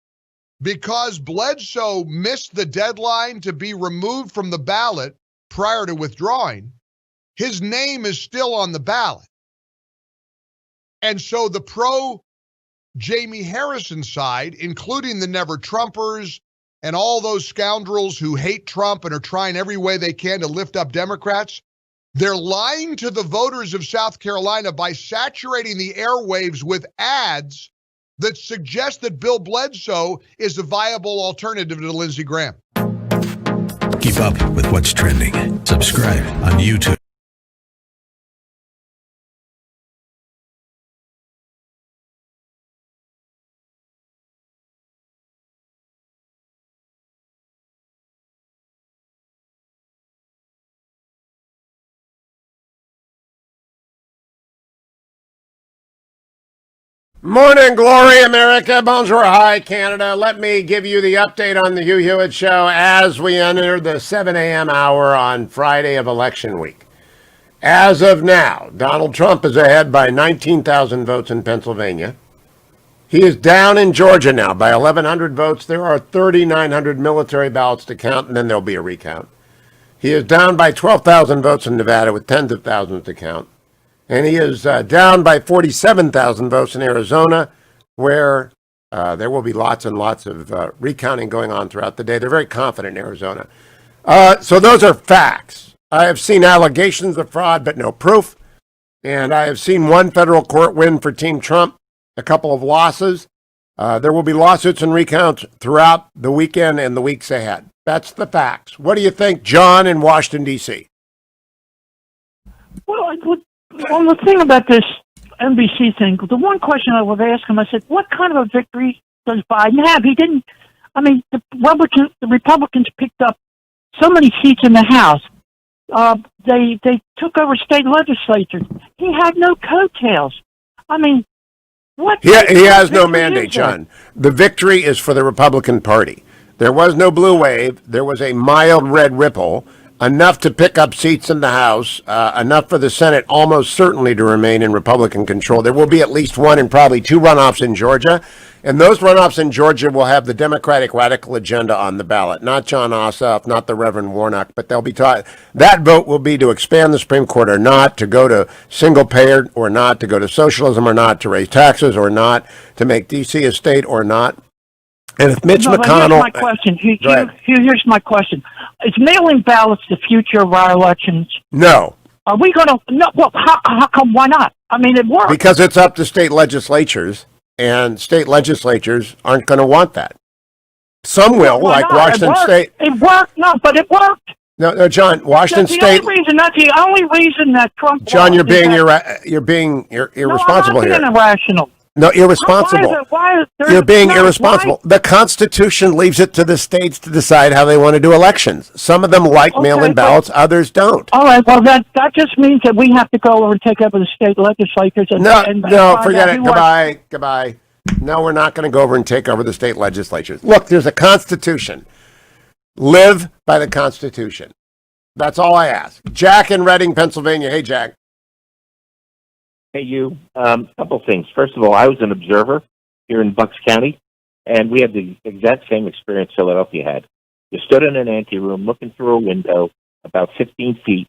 because Bledsoe missed the deadline to be removed from the ballot prior to withdrawing, his name is still on the ballot. And so the pro-Jamie Harrison side, including the Never Trumpers and all those scoundrels who hate Trump and are trying every way they can to lift up Democrats, they're lying to the voters of South Carolina by saturating the airwaves with ads that suggest that Bill Bledsoe is a viable alternative to Lindsey Graham. Keep up with what's trending. Subscribe on YouTube. Morning, glory, America. Bonjour, hi, Canada. Let me give you the update on the Hugh Hewitt Show as we enter the 7 a.m. hour on Friday of election week. As of now, Donald Trump is ahead by 19,000 votes in Pennsylvania. He is down in Georgia now by 1,100 votes. There are 3,900 military ballots to count, and then there'll be a recount. He is down by 12,000 votes in Nevada with tens of thousands to count. And he is down by 47,000 votes in Arizona, where there will be lots and lots of recounting going on throughout the day. They're very confident in Arizona. So those are facts. I have seen allegations of fraud, but no proof. And I have seen one federal court win for Team Trump, a couple of losses. There will be lawsuits and recounts throughout the weekend and the weeks ahead. That's the facts. What do you think, John in Washington, D.C.? Well, on the thing about this NBC thing, the one question I would ask him, I said, what kind of a victory does Biden have? He didn't, I mean, the Republicans picked up so many seats in the House. They took over state legislatures. He had no coattails. I mean, what? He has no mandate, John. The victory is for the Republican Party. There was no blue wave. There was a mild red ripple, enough to pick up seats in the House, enough for the Senate almost certainly to remain in Republican control. There will be at least one and probably two runoffs in Georgia. And those runoffs in Georgia will have the Democratic radical agenda on the ballot. Not John Ossoff, not the Reverend Warnock, but they'll be taught. That vote will be to expand the Supreme Court or not, to go to single payer or not, to go to socialism or not, to raise taxes or not, to make D.C. a state or not. And if Mitch McConnell... Here's my question. Here's my question. Is mailing ballots the future of our elections? No. Are we going to... No, well, how come? Why not? I mean, it works. Because it's up to state legislatures, and state legislatures aren't going to want that. Some will, like Washington State. It worked. No, but it worked. No, John. Washington State. That's the only reason that Trump. John, you're being irresponsible here. No, I'm not being irrational. No, irresponsible. You're being irresponsible. The Constitution leaves it to the states to decide how they want to do elections. Some of them like mail-in ballots, others don't. All right, well, that just means that we have to go over and take over the state legislatures. No, forget it. Goodbye. No, we're not going to go over and take over the state legislatures. Look, there's a Constitution. Live by the Constitution. That's all I ask. Jack in Reading, Pennsylvania. Hey, Jack. Hey, you. Couple things. First of all, I was an observer here in Bucks County, and we had the exact same experience Philadelphia had. You stood in an anteroom looking through a window about 15 feet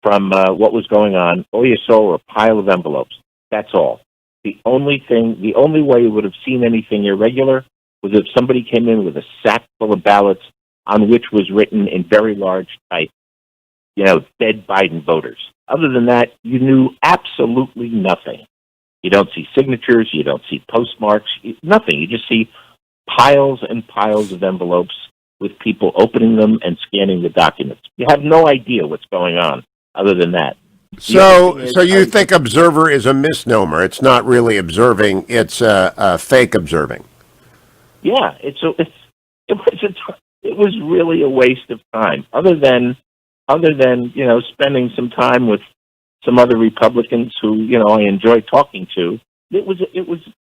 from what was going on. All you saw were a pile of envelopes. That's all. The only way you would have seen anything irregular was if somebody came in with a sack full of ballots on which was written in very large type, dead Biden voters. Other than that, you knew absolutely nothing. You don't see signatures. You don't see postmarks. Nothing. You just see piles and piles of envelopes with people opening them and scanning the documents. You have no idea what's going on other than that. So you think observer is a misnomer? It's not really observing. It's a fake observing. Yeah, it was really a waste of time. Other than spending some time with some other Republicans who I enjoy talking to, it was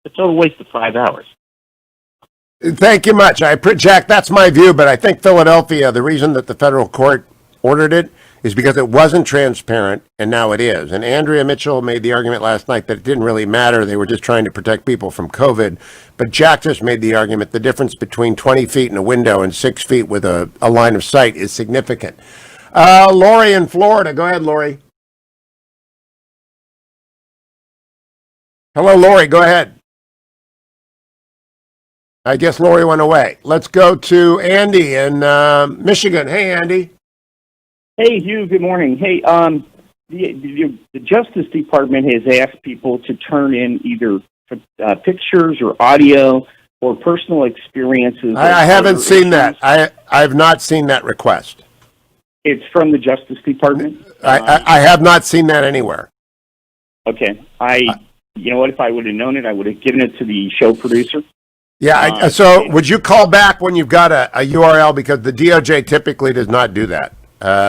a total waste of 5 hours. Thank you much. Jack, that's my view, but I think Philadelphia, the reason that the federal court ordered it is because it wasn't transparent, and now it is. And Andrea Mitchell made the argument last night that it didn't really matter. They were just trying to protect people from COVID. But Jack just made the argument the difference between 20 feet in a window and 6 feet with a line of sight is significant. Lori in Florida. Go ahead, Lori. Hello, Lori. Go ahead. I guess Lori went away. Let's go to Andy in Michigan. Hey, Andy. Hey, Hugh. Good morning. Hey, the Justice Department has asked people to turn in either pictures or audio or personal experiences. I haven't seen that. I've not seen that request. It's from the Justice Department? I have not seen that anywhere. Okay. You know what? If I would have known it, I would have given it to the show producer. Yeah. So would you call back when you've got a URL? Because the DOJ typically does not do that.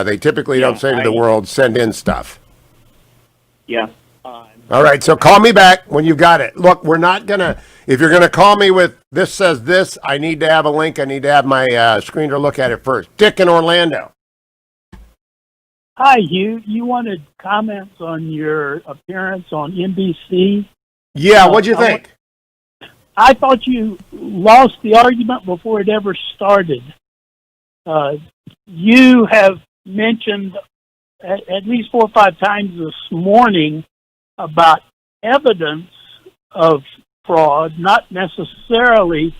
They typically don't say to the world, send in stuff. Yeah. All right, so call me back when you got it. Look, we're not going to, if you're going to call me with this says this, I need to have a link. I need to have my screen to look at it first. Dick in Orlando. Hi, Hugh. You wanted comments on your appearance on NBC? Yeah, what'd you think? I thought you lost the argument before it ever started. You have mentioned at least 4 or 5 times this morning about evidence of fraud, not necessarily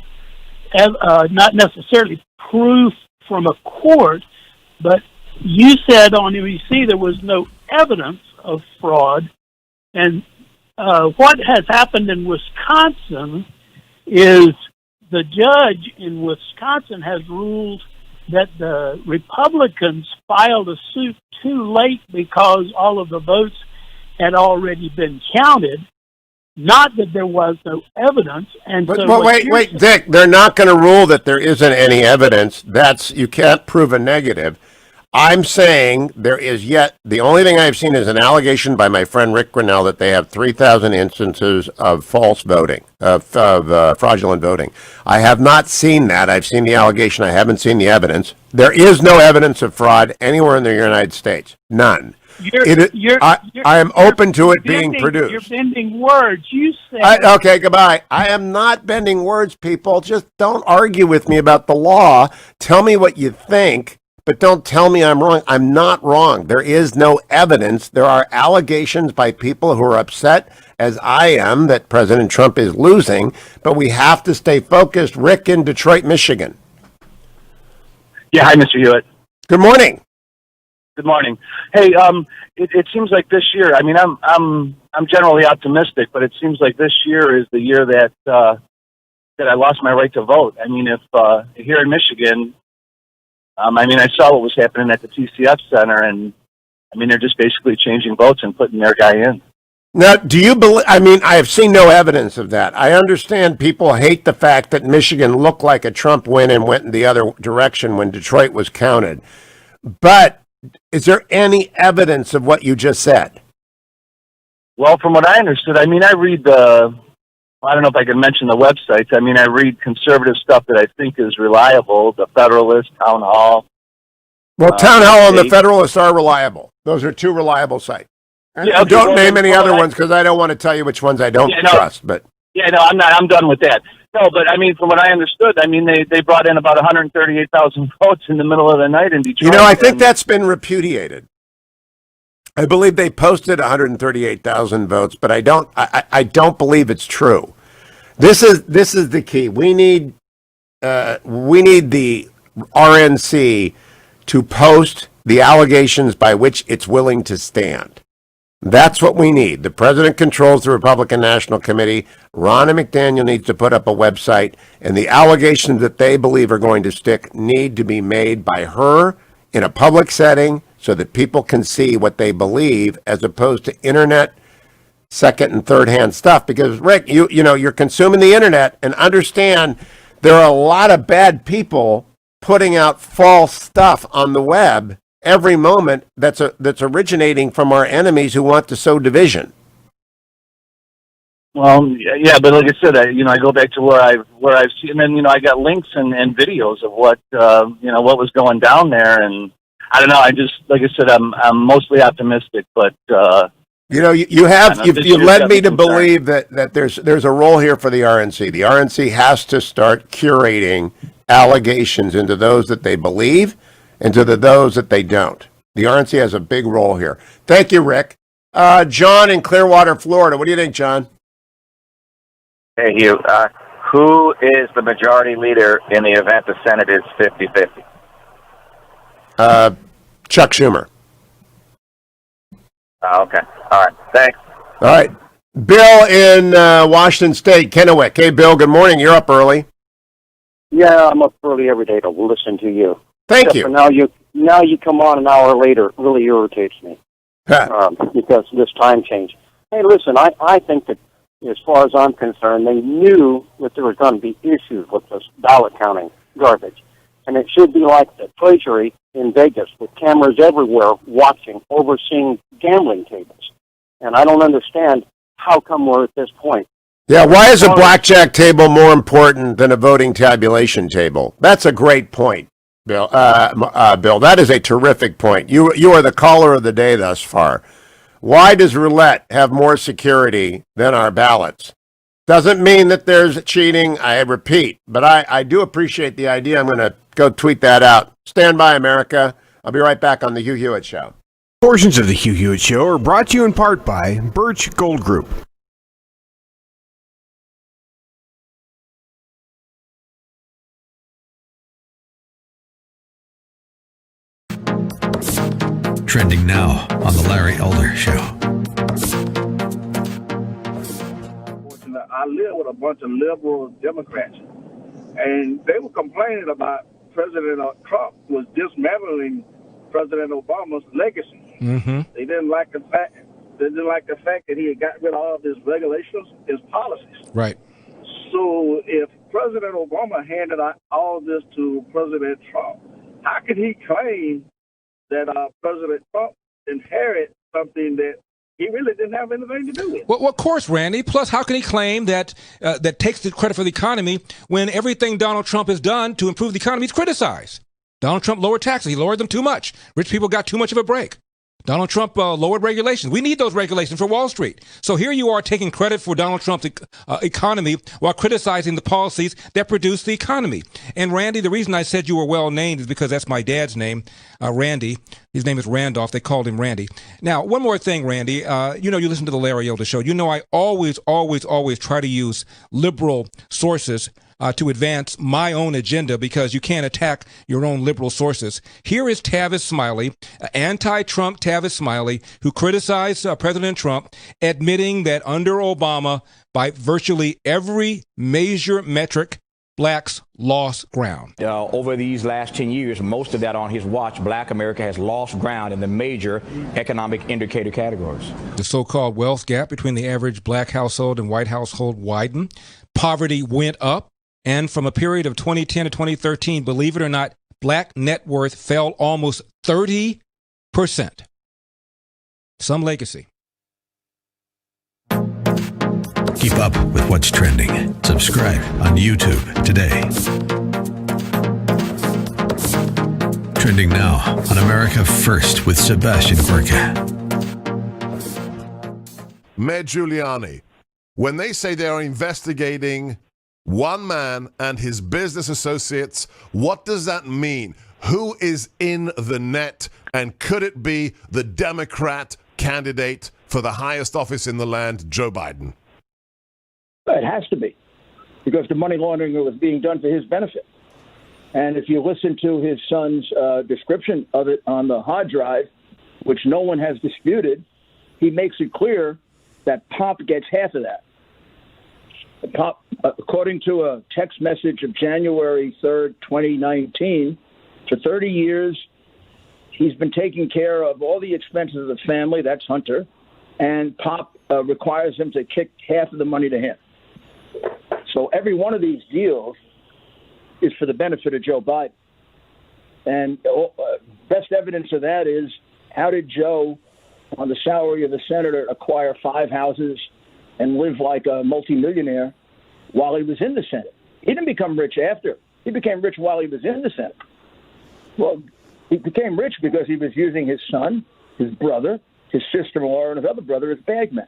proof from a court, but you said on NBC there was no evidence of fraud. And what has happened in Wisconsin is the judge in Wisconsin has ruled that the Republicans filed a suit too late because all of the votes had already been counted. Not that there was no evidence. And but wait, Dick, they're not going to rule that there isn't any evidence. You can't prove a negative. I'm saying there is yet, the only thing I've seen is an allegation by my friend Rick Grinnell that they have 3,000 instances of false voting, of fraudulent voting. I have not seen that. I've seen the allegation. I haven't seen the evidence. There is no evidence of fraud anywhere in the United States. None. I am open to it being produced. You're bending words. You said... Okay, goodbye. I am not bending words, people. Just don't argue with me about the law. Tell me what you think. But don't tell me I'm wrong. I'm not wrong. There is no evidence. There are allegations by people who are upset, as I am, that President Trump is losing. But we have to stay focused. Rick in Detroit, Michigan. Yeah, hi, Mr. Hewitt. Good morning. Good morning. Hey, it seems like this year. I mean, I'm generally optimistic, but it seems like this year is the year that I lost my right to vote. I mean, if here in Michigan. I mean, I saw what was happening at the TCF Center, and I mean, they're just basically changing votes and putting their guy in. Now, do you believe, I mean, I have seen no evidence of that. I understand people hate the fact that Michigan looked like a Trump win and went in the other direction when Detroit was counted. But is there any evidence of what you just said? Well, from what I understood, I mean, I read I don't know if I can mention the websites. I mean, I read conservative stuff that I think is reliable, the Federalist, Town Hall. Well, Town Hall and the Federalist are reliable. Those are 2 reliable sites. Yeah, okay, don't name any other ones because I don't want to tell you which ones I don't trust. But yeah, no, I'm not. I'm done with that. No, but I mean, from what I understood, I mean, they brought in about 138,000 votes in the middle of the night in Detroit. You know, I think that's been repudiated. I believe they posted 138,000 votes, but I don't believe it's true. This is the key. We need the RNC to post the allegations by which it's willing to stand. That's what we need. The president controls the Republican National Committee. Ronna McDaniel needs to put up a website, and the allegations that they believe are going to stick need to be made by her in a public setting so that people can see what they believe as opposed to internet second and third hand stuff. Because Rick, you know, you're consuming the internet, and understand there are a lot of bad people putting out false stuff on the web every moment that's originating from our enemies who want to sow division. Well, yeah, but like I said, I go back to where I've seen, and then I got links and videos of what what was going down there, and I don't know. I just, like I said, I'm mostly optimistic, but you've led me to believe that there's a role here for the RNC. The RNC has to start curating allegations into those that they believe and to those that they don't. The RNC has a big role here. Thank you, Rick. John in Clearwater, Florida. What do you think, John? Hey, Hugh. Who is the majority leader in the event the Senate is 50-50? Chuck Schumer. Okay. All right. Thanks. All right. Bill in Washington State, Kennewick. Hey, Bill, good morning. You're up early. Yeah, I'm up early every day to listen to you. Thank you. Now you come on an hour later. It really irritates me because this time change. Hey, listen, I think that as far as I'm concerned, they knew that there was going to be issues with this ballot counting garbage. And it should be like the Treasury in Vegas with cameras everywhere watching, overseeing gambling tables. And I don't understand how come we're at this point? Yeah, why is a blackjack table more important than a voting tabulation table? That's a great point, Bill. Bill, that is a terrific point. You are the caller of the day thus far. Why does roulette have more security than our ballots? Doesn't mean that there's cheating, I repeat, but I do appreciate the idea. I'm going to go tweet that out. Stand by, America. I'll be right back on the Hugh Hewitt Show. Portions of the Hugh Hewitt Show are brought to you in part by Birch Gold Group. Trending now on the Larry Elder Show. I live with a bunch of liberal Democrats, and they were complaining about President Trump was dismantling President Obama's legacy. Mm-hmm. They didn't like the fact that he had got rid of all of his regulations, his policies. Right. So if President Obama handed out all this to President Trump, how could he claim that President Trump inherited something that he really didn't have anything to do with? Well, of course, Randy. Plus, how can he claim that that takes the credit for the economy when everything Donald Trump has done to improve the economy is criticized? Donald Trump lowered taxes. He lowered them too much. Rich people got too much of a break. Donald Trump lowered regulations. We need those regulations for Wall Street. So here you are taking credit for Donald Trump's economy while criticizing the policies that produce the economy. And Randy, the reason I said you were well named is because that's my dad's name, Randy. His name is Randolph. They called him Randy. Now, one more thing, Randy. You listen to the Larry Elder Show. I always try to use liberal sources to advance my own agenda because you can't attack your own liberal sources. Here is Tavis Smiley, anti-Trump Tavis Smiley, who criticized President Trump, admitting that under Obama, by virtually every major metric, blacks lost ground. Over these last 10 years, most of that on his watch, black America has lost ground in the major economic indicator categories. The so-called wealth gap between the average black household and white household widened. Poverty went up. And from a period of 2010 to 2013, believe it or not, black net worth fell almost 30%. Some legacy. Keep up with what's trending. Subscribe on YouTube today. Trending now on America First with Sebastian Gorka. Mayor Giuliani, when they say they are investigating one man and his business associates, what does that mean? Who is in the net? And could it be the Democrat candidate for the highest office in the land, Joe Biden? It has to be, because the money laundering was being done for his benefit. And if you listen to his son's description of it on the hard drive, which no one has disputed, he makes it clear that Pop gets half of that. Pop, according to a text message of January 3rd, 2019, for 30 years, he's been taking care of all the expenses of the family. That's Hunter. And Pop requires him to kick half of the money to him. So every one of these deals is for the benefit of Joe Biden. And best evidence of that is, how did Joe, on the salary of a senator, acquire 5 houses and live like a multimillionaire while he was in the Senate? He didn't become rich after. He became rich while he was in the Senate. Well, he became rich because he was using his son, his brother, his sister-in-law, and his other brother as bagmen.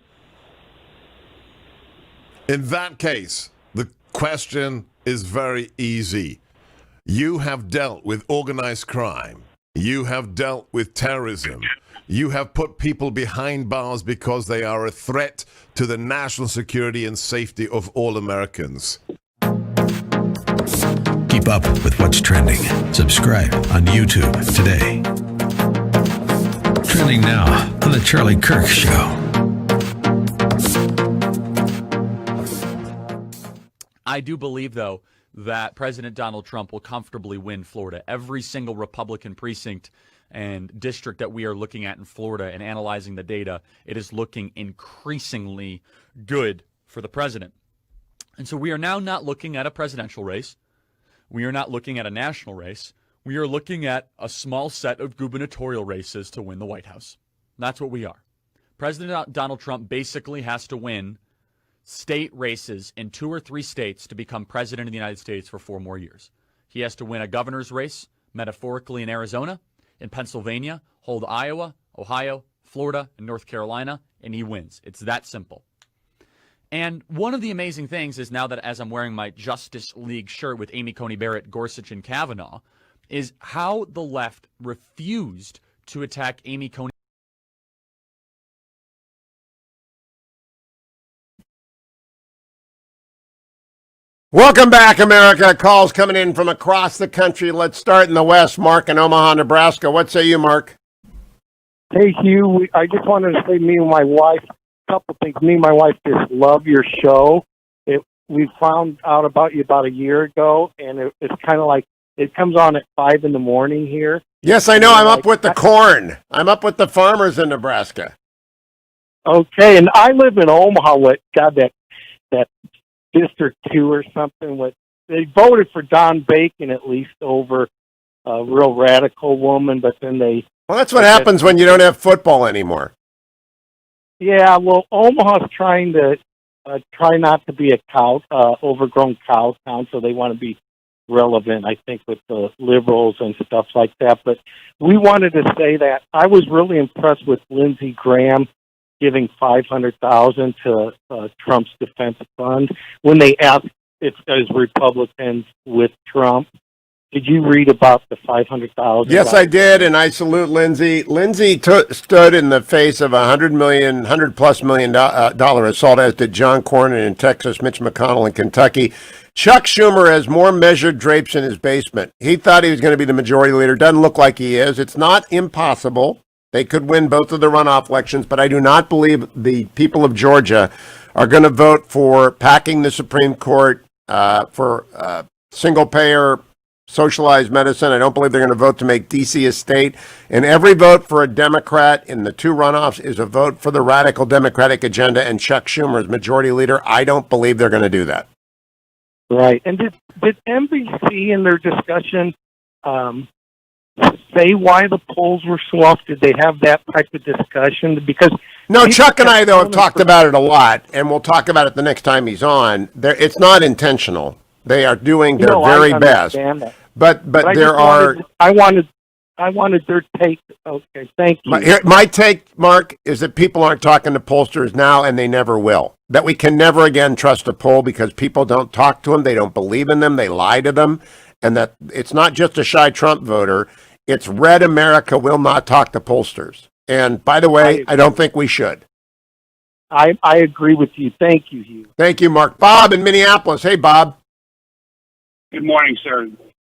In that case, the question is very easy. You have dealt with organized crime. You have dealt with terrorism. You have put people behind bars because they are a threat to the national security and safety of all Americans. Keep up with what's trending. Subscribe on YouTube today. Trending now on The Charlie Kirk Show. I do believe, though, that President Donald Trump will comfortably win Florida. Every single Republican precinct and district that we are looking at in Florida and analyzing the data, it is looking increasingly good for the president. And so we are now not looking at a presidential race. We are not looking at a national race. We are looking at a small set of gubernatorial races to win the White House. That's what we are. President Donald Trump basically has to win state races in 2 or 3 states to become president of the United States for 4 more years. He has to win a governor's race, metaphorically in Arizona, in Pennsylvania, hold Iowa, Ohio, Florida, and North Carolina, and he wins. It's that simple. And one of the amazing things is now that as I'm wearing my Justice League shirt with Amy Coney Barrett, Gorsuch, and Kavanaugh, is how the left refused to attack Amy Coney. Welcome back, America. Calls coming in from across the country. Let's start in the West. Mark in Omaha, Nebraska. What say you, Mark? Hey, Hugh. I just wanted to say me and my wife, a couple things. Me and my wife just love your show. We found out about you about a year ago, and it's kind of like it comes on at 5 in the morning here. Yes, I know. I'm up with the corn. I'm up with the farmers in Nebraska. Okay, and I live in Omaha. That District 2 or something. They voted for Don Bacon at least over a real radical woman, but then they... Well, that's what happens when you don't have football anymore. Yeah, well, Omaha's trying to try not to be a overgrown cow town, so they want to be relevant, I think, with the liberals and stuff like that. But we wanted to say that I was really impressed with Lindsey Graham giving $500,000 to Trump's defense fund when they asked if as Republicans with Trump. Did you read about the $500,000? Yes, I did, and I salute Lindsey. Lindsey stood in the face of $100 plus million dollar assault, as did John Cornyn in Texas, Mitch McConnell in Kentucky. Chuck Schumer has more measured drapes in his basement. He thought he was going to be the majority leader. Doesn't look like he is. It's not impossible. They could win both of the runoff elections, but I do not believe the people of Georgia are going to vote for packing the Supreme Court for single-payer socialized medicine. I don't believe they're going to vote to make D.C. a state. And every vote for a Democrat in the 2 runoffs is a vote for the radical Democratic agenda and Chuck Schumer as majority leader. I don't believe they're going to do that. Right. And did NBC in their discussion say why the polls were so off? Did they have that type of discussion? Because no, Chuck and I, though, have talked about it a lot, and we'll talk about it the next time he's on. It's not intentional. They are doing their very best. That. But there are... I wanted their take. Okay, thank you. My take, Mark, is that people aren't talking to pollsters now, and they never will. That we can never again trust a poll because people don't talk to them, they don't believe in them, they lie to them, and that it's not just a shy Trump voter. It's red America will not talk to pollsters. And by the way, I don't think we should. I agree with you. Thank you, Hugh. Thank you, Mark. Bob in Minneapolis. Hey, Bob. Good morning, sir.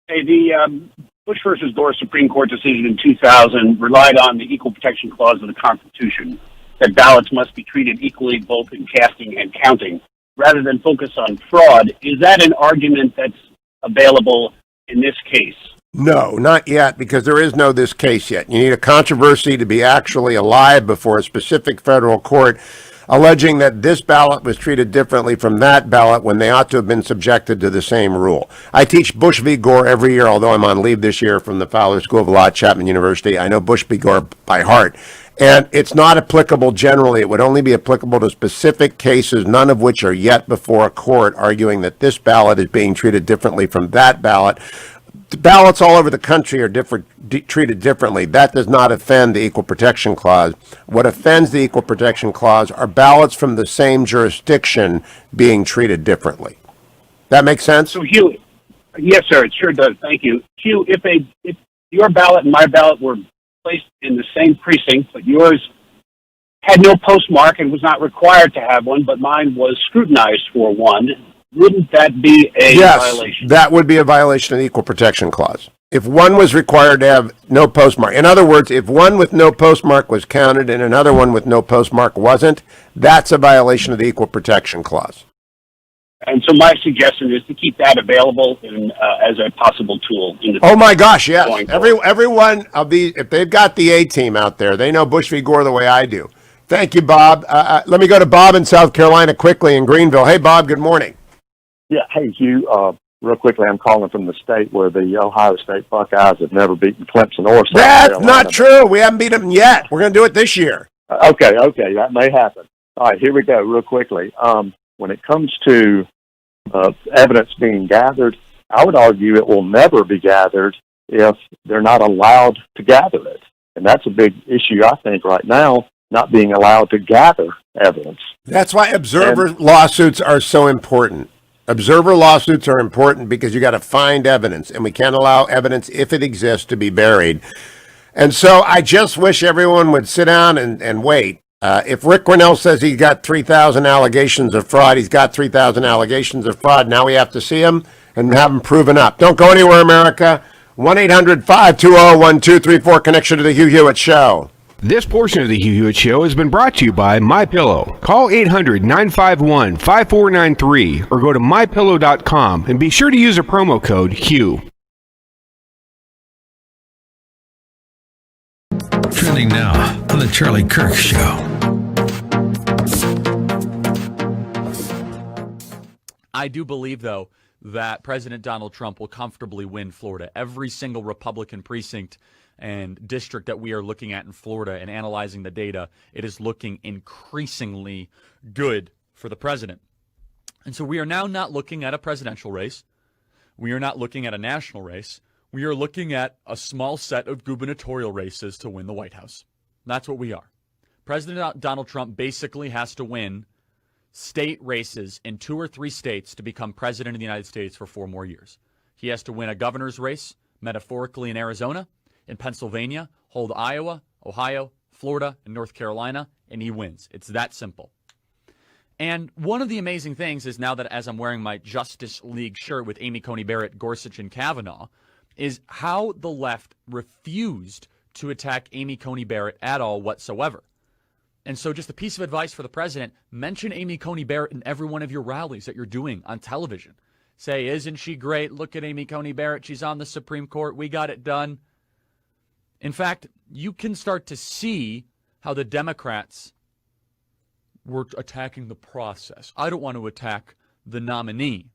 Hey, the Bush versus Gore Supreme Court decision in 2000 relied on the Equal Protection Clause of the Constitution, that ballots must be treated equally both in casting and counting, rather than focus on fraud. Is that an argument that's available in this case? No, not yet, because there is no this case yet. You need a controversy to be actually alive before a specific federal court alleging that this ballot was treated differently from that ballot when they ought to have been subjected to the same rule. I teach Bush v. Gore every year, although I'm on leave this year from the Fowler School of Law at Chapman University. I know Bush v. Gore by heart. And it's not applicable generally. It would only be applicable to specific cases, none of which are yet before a court, arguing that this ballot is being treated differently from that ballot. Ballots all over the country are treated differently. That does not offend the Equal Protection Clause. What offends the Equal Protection Clause are ballots from the same jurisdiction being treated differently. That makes sense? So, Hugh, yes, sir, it sure does. Thank you. Hugh, if your ballot and my ballot were placed in the same precinct, but yours had no postmark and was not required to have one, but mine was scrutinized for one, wouldn't that be a violation? Yes, that would be a violation of the Equal Protection Clause. If one was required to have no postmark. In other words, if one with no postmark was counted and another one with no postmark wasn't, that's a violation of the Equal Protection Clause. And so my suggestion is to keep that available as a possible tool. In the oh my gosh, yes. Everyone of these, if they've got the A team out there, they know Bush v. Gore the way I do. Thank you, Bob. Let me go to Bob in South Carolina quickly in Greenville. Hey, Bob, good morning. Yeah, hey, Hugh. Real quickly, I'm calling from the state where the Ohio State Buckeyes have never beaten Clemson or South Carolina. That's not true. We haven't beat them yet. We're going to do it this year. Okay, that may happen. All right, here we go, real quickly. When it comes to evidence being gathered, I would argue it will never be gathered if they're not allowed to gather it. And that's a big issue, I think, right now, not being allowed to gather evidence. That's why observer lawsuits are so important. Observer lawsuits are important because you got to find evidence, and we can't allow evidence, if it exists, to be buried. And so I just wish everyone would sit down and wait. If Rick Grinnell says he got 3,000 allegations of fraud, he's got 3,000 allegations of fraud. Now we have to see him and have him proven up. Don't go anywhere, America. 1-800-520-1234, connection to the Hugh Hewitt Show. This portion of the Hugh Hewitt Show has been brought to you by MyPillow. Call 800-951-5493 or go to MyPillow.com and be sure to use a promo code HUGH. Trending now on the Charlie Kirk Show. I do believe, though, that President Donald Trump will comfortably win Florida. Every single Republican precinct and district that we are looking at in Florida and analyzing the data, it is looking increasingly good for the president. And so we are now not looking at a presidential race. We are not looking at a national race. We are looking at a small set of gubernatorial races to win the White House. That's what we are. President Donald Trump basically has to win state races in 2 or 3 states to become president of the United States for 4 more years. He has to win a governor's race, metaphorically, in Arizona, in Pennsylvania, hold Iowa, Ohio, Florida, and North Carolina, and he wins. It's that simple. And one of the amazing things is, now that as I'm wearing my Justice League shirt with Amy Coney Barrett, Gorsuch, and Kavanaugh, is how the left refused to attack Amy Coney Barrett at all whatsoever. And so just a piece of advice for the president, mention Amy Coney Barrett in every one of your rallies that you're doing on television. Say, isn't she great? Look at Amy Coney Barrett. She's on the Supreme Court. We got it done. In fact, you can start to see how the Democrats were attacking the process. I don't want to attack the nominee.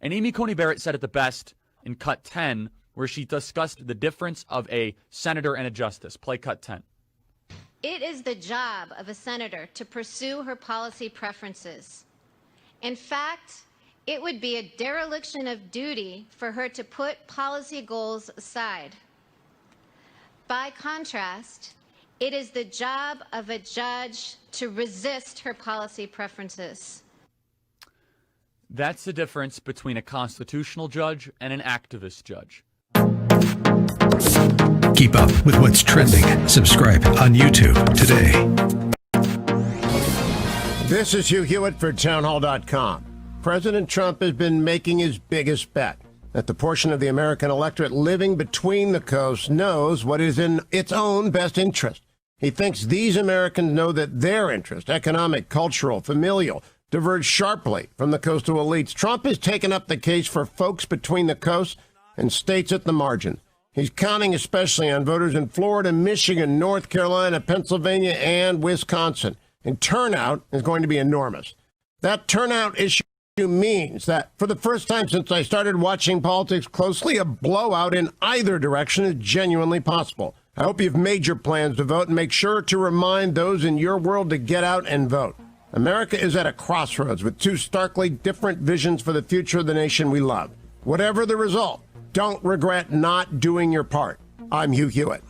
And Amy Coney Barrett said it the best in Cut 10, where she discussed the difference of a senator and a justice. Play Cut 10. It is the job of a senator to pursue her policy preferences. In fact, it would be a dereliction of duty for her to put policy goals aside. By contrast, it is the job of a judge to resist her policy preferences. That's the difference between a constitutional judge and an activist judge. Keep up with what's trending. Subscribe on YouTube today. This is Hugh Hewitt for townhall.com. President Trump has been making his biggest bet, that the portion of the American electorate living between the coasts knows what is in its own best interest. He thinks these Americans know that their interest, economic, cultural, familial, diverge sharply from the coastal elites. Trump has taken up the case for folks between the coasts and states at the margin. He's counting especially on voters in Florida, Michigan, North Carolina, Pennsylvania, and Wisconsin. And turnout is going to be enormous. That turnout issue means that for the first time since I started watching politics closely, a blowout in either direction is genuinely possible. I hope you've made your plans to vote, and make sure to remind those in your world to get out and vote. America is at a crossroads with 2 starkly different visions for the future of the nation we love. Whatever the result, don't regret not doing your part. I'm Hugh Hewitt.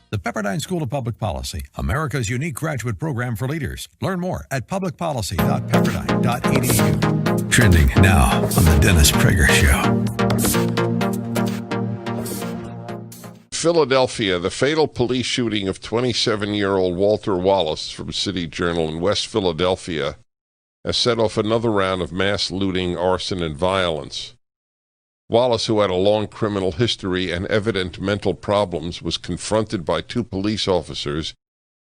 The Pepperdine School of Public Policy, America's unique graduate program for leaders. Learn more at publicpolicy.pepperdine.edu. Trending now on the Dennis Prager Show. Philadelphia, the fatal police shooting of 27-year-old Walter Wallace from City Journal in West Philadelphia has set off another round of mass looting, arson, and violence. Wallace, who had a long criminal history and evident mental problems, was confronted by 2 police officers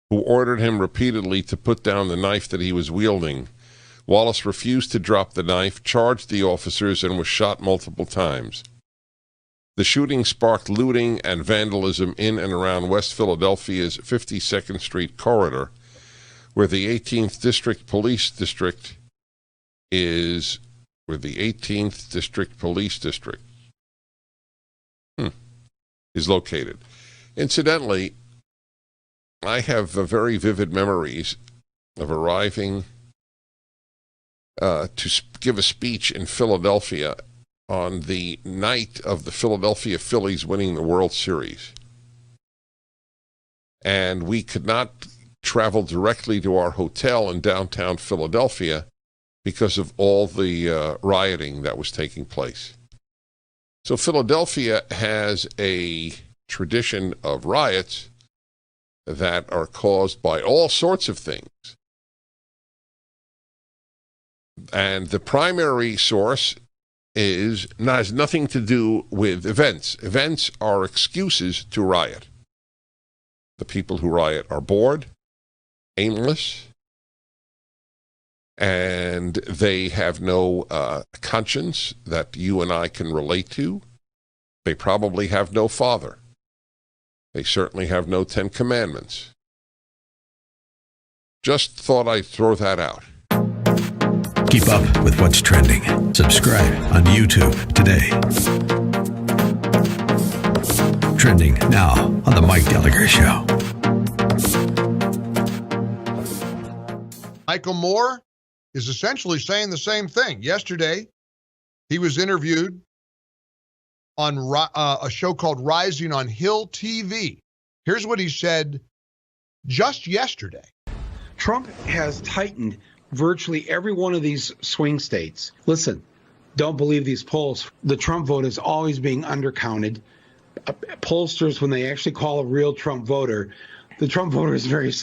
who ordered him repeatedly to put down the knife that he was wielding. Wallace refused to drop the knife, charged the officers, and was shot multiple times. The shooting sparked looting and vandalism in and around West Philadelphia's 52nd Street corridor, where the 18th District Police District is located. Incidentally, I have very vivid memories of arriving to give a speech in Philadelphia on the night of the Philadelphia Phillies winning the World Series. And we could not travel directly to our hotel in downtown Philadelphia because of all the rioting that was taking place. So Philadelphia has a tradition of riots that are caused by all sorts of things. And the primary source has nothing to do with events. Events are excuses to riot. The people who riot are bored, aimless, and they have no conscience that you and I can relate to. They probably have no father. They certainly have no 10 Commandments. Just thought I'd throw that out. Keep up with what's trending. Subscribe on YouTube today. Trending now on The Mike Gallagher Show. Michael Moore is essentially saying the same thing. Yesterday, he was interviewed on a show called Rising on Hill TV. Here's what he said just yesterday. Trump has tightened virtually every one of these swing states. Listen, don't believe these polls. The Trump vote is always being undercounted. Pollsters, when they actually call a real Trump voter, the Trump voter is very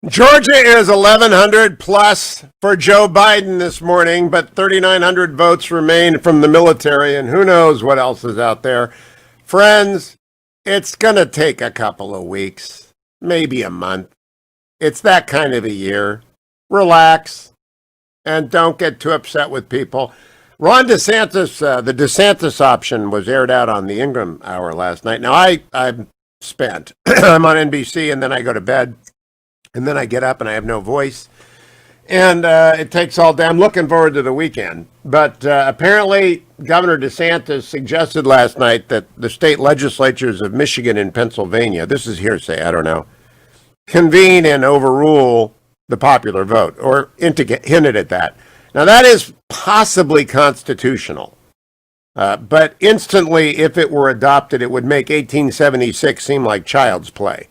Georgia is 1,100 plus for Joe Biden this morning, but 3,900 votes remain from the military, and who knows what else is out there. Friends, it's going to take a couple of weeks, maybe a month. It's that kind of a year. Relax, and don't get too upset with people. Ron DeSantis, the DeSantis option was aired out on the Ingram Hour last night. Now, I'm spent. I'm on NBC, and then I go to bed. And then I get up and I have no voice. And it takes all day. I'm looking forward to the weekend. But apparently, Governor DeSantis suggested last night that the state legislatures of Michigan and Pennsylvania, this is hearsay, I don't know, convene and overrule the popular vote, or hinted at that. Now, that is possibly constitutional. But instantly, if it were adopted, it would make 1876 seem like child's play.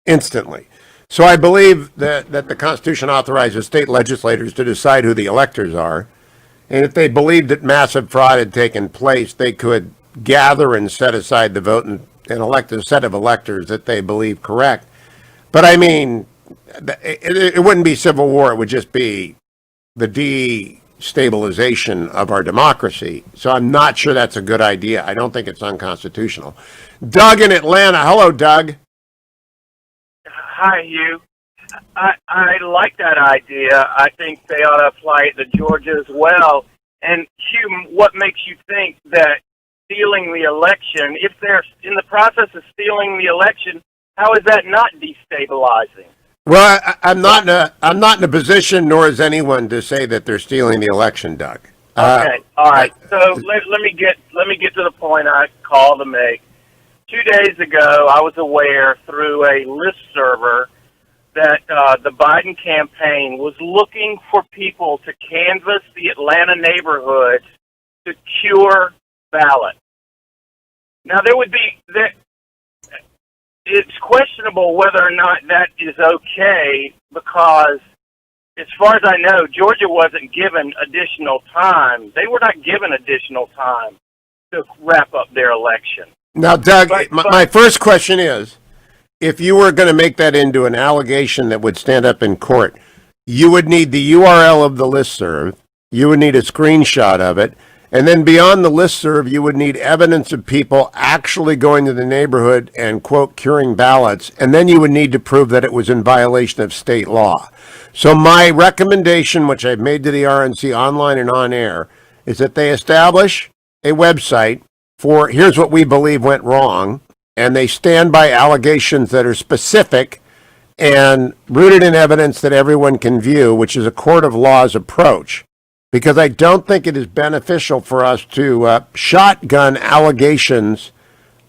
Instantly. So I believe that the Constitution authorizes state legislators to decide who the electors are. And if they believed that massive fraud had taken place, they could gather and set aside the vote and elect a set of electors that they believe correct. But I mean, it wouldn't be civil war. It would just be the destabilization of our democracy. So I'm not sure that's a good idea. I don't think it's unconstitutional. Doug in Atlanta. Hello, Doug. Hi, Hugh. I like that idea. I think they ought to apply it to Georgia as well. And, Hugh, what makes you think that stealing the election, if they're in the process of stealing the election, how is that not destabilizing? Well, I'm not in a position, nor is anyone, to say that they're stealing the election, Doug. Okay, all right. So let me get to the point I called to make. 2 days ago, I was aware through a list server that the Biden campaign was looking for people to canvass the Atlanta neighborhoods to cure ballot. Now, it's questionable whether or not that is okay, because as far as I know, Georgia wasn't given additional time. They were not given additional time to wrap up their election. Now, Doug, my first question is, if you were going to make that into an allegation that would stand up in court, you would need the URL of the listserv, you would need a screenshot of it, And then beyond the listserv, you would need evidence of people actually going to the neighborhood and, quote, curing ballots. And then you would need to prove that it was in violation of state law. So my recommendation, which I've made to the RNC online and on air, is that they establish a website for here's what we believe went wrong, and they stand by allegations that are specific and rooted in evidence that everyone can view, which is a court of law's approach. Because I don't think it is beneficial for us to shotgun allegations